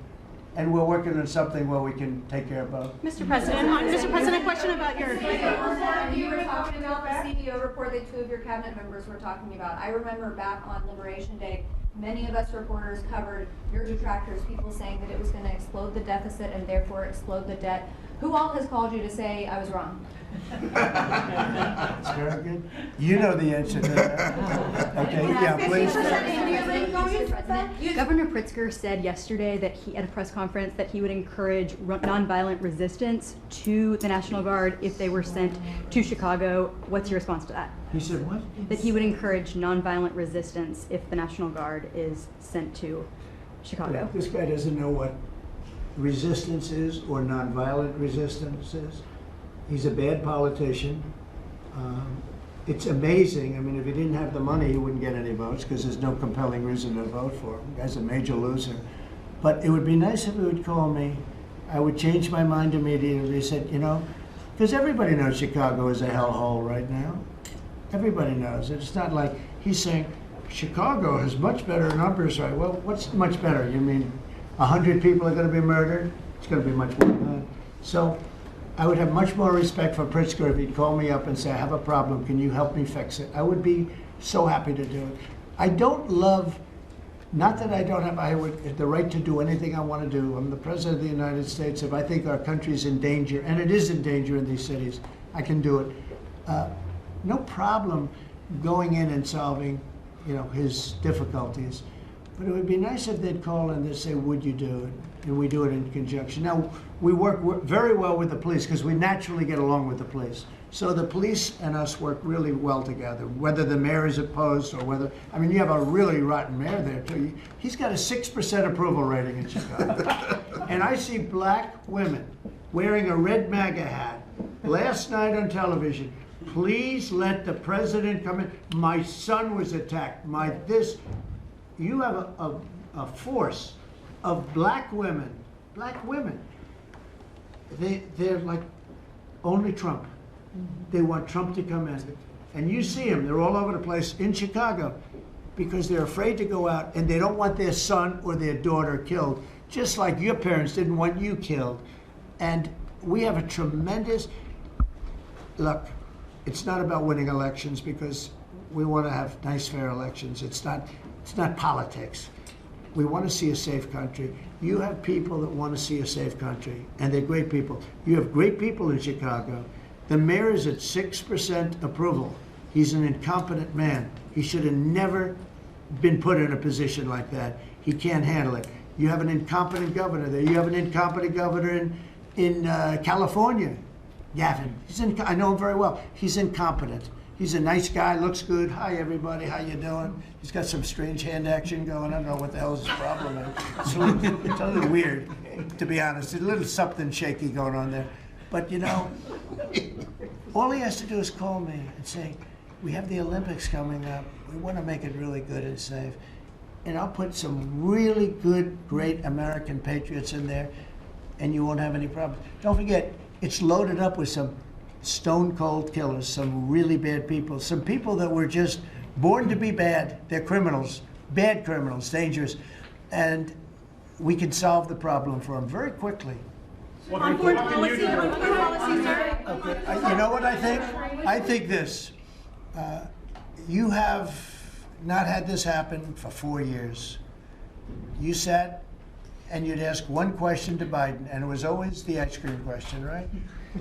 And we're working on something where we can take care of both. Mr. President, a question about your... You were talking about the CEO report that two of your cabinet members were talking about. I remember back on Liberation Day, many of us reporters covered your detractors, people saying that it was going to explode the deficit and therefore explode the debt. Who all has called you to say I was wrong? That's very good. You know the answer to that. Okay, yeah, please. Mr. President, Governor Pritzker said yesterday that he, at a press conference, that he would encourage nonviolent resistance to the National Guard if they were sent to Chicago. What's your response to that? He said what? That he would encourage nonviolent resistance if the National Guard is sent to Chicago. This guy doesn't know what resistance is or nonviolent resistance is. He's a bad politician. It's amazing. I mean, if he didn't have the money, he wouldn't get any votes because there's no compelling reason to vote for him. The guy's a major loser. But it would be nice if he would call me. I would change my mind immediately. He said, you know, because everybody knows Chicago is a hellhole right now. Everybody knows it. It's not like he's saying Chicago has much better numbers, right? Well, what's much better? You mean 100 people are going to be murdered? It's going to be much more than that. So I would have much more respect for Pritzker if he'd call me up and say, I have a problem, can you help me fix it? I would be so happy to do it. I don't love, not that I don't have the right to do anything I want to do. I'm the President of the United States. If I think our country's in danger, and it is in danger in these cities, I can do it. No problem going in and solving, you know, his difficulties. But it would be nice if they'd call and they'd say, would you do it? And we do it in conjunction. Now, we work very well with the police because we naturally get along with the police. So the police and us work really well together, whether the mayor is opposed or whether, I mean, you have a really rotten mayor there too. He's got a 6% approval rating in Chicago. And I see black women wearing a red MAGA hat last night on television. Please let the president come in. My son was attacked. You have a force of black women. They're like only Trump. They want Trump to come in. And you see them, they're all over the place in Chicago because they're afraid to go out and they don't want their son or their daughter killed, just like your parents didn't want you killed. And we have a tremendous, look, it's not about winning elections because we want to have nice, fair elections. It's not politics. We want to see a safe country. You have people that want to see a safe country, and they're great people. You have great people in Chicago, The mayor is at 6% approval. He's an incompetent man. He should have never been put in a position like that. He can't handle it. You have an incompetent governor there. You have an incompetent governor in California, Gavin. I know him very well. He's incompetent. He's a nice guy, looks good. Hi, everybody. How you doing? He's got some strange hand action going. I don't know what the hell his problem is. It's a little weird, to be honest. A little something shaky going on there. But, you know, all he has to do is call me and say, we have the Olympics coming up. We want to make it really good and safe. And I'll put some really good, great American patriots in there, and you won't have any problems. Don't forget, it's loaded up with some stone cold killers, some really bad people, some people that were just born to be bad. They're criminals, bad criminals, dangerous. And we can solve the problem for them very quickly. On foreign policy, sir. Okay. You know what I think? I think this. You have not had this happen for 4 years. You sat and you'd ask one question to Biden, and it was always the ice cream question, right?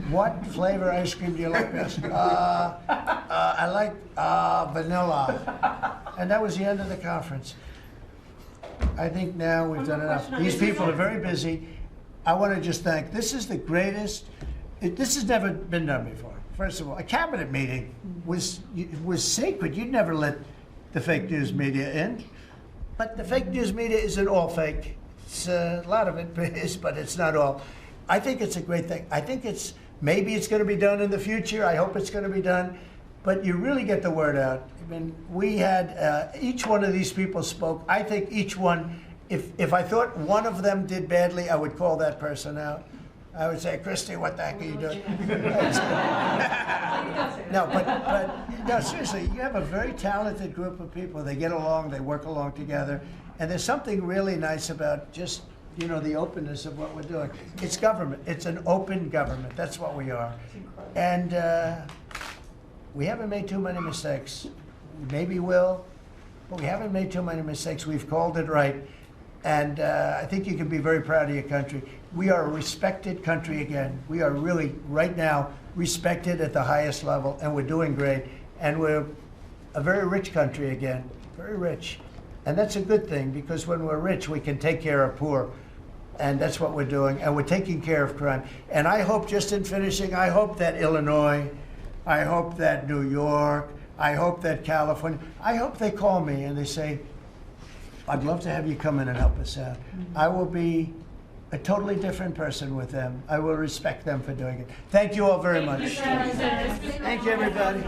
What flavor ice cream do you like best? I like vanilla. And that was the end of the conference. I think now we've done enough. These people are very busy. I want to just thank, this is the greatest, this has never been done before. First of all, a cabinet meeting was sacred. You'd never let the fake news media in. But the fake news media isn't all fake. It's, a lot of it is, but it's not all. I think it's a great thing. I think maybe it's going to be done in the future. I hope it's going to be done. But you really get the word out. I mean, we had, each one of these people spoke. I think each one, if I thought one of them did badly, I would call that person out. I would say, Christy, what the heck are you doing? No, but no, seriously, you have a very talented group of people. They get along, they work along together. And there's something really nice about just, you know, the openness of what we're doing. It's government. It's an open government. That's what we are. And we haven't made too many mistakes. Maybe we'll, but we haven't made too many mistakes. We've called it right. And I think you can be very proud of your country. We are a respected country again. We are really, right now, respected at the highest level, and we're doing great. And we're a very rich country again, very rich. And that's a good thing, because when we're rich, we can take care of poor. And that's what we're doing. And we're taking care of crime. And I hope, just in finishing, I hope that Illinois, I hope that New York, I hope that California, I hope they call me and they say, I'd love to have you come in and help us out. I will be a totally different person with them. I will respect them for doing it. Thank you all very much. Thank you, everybody.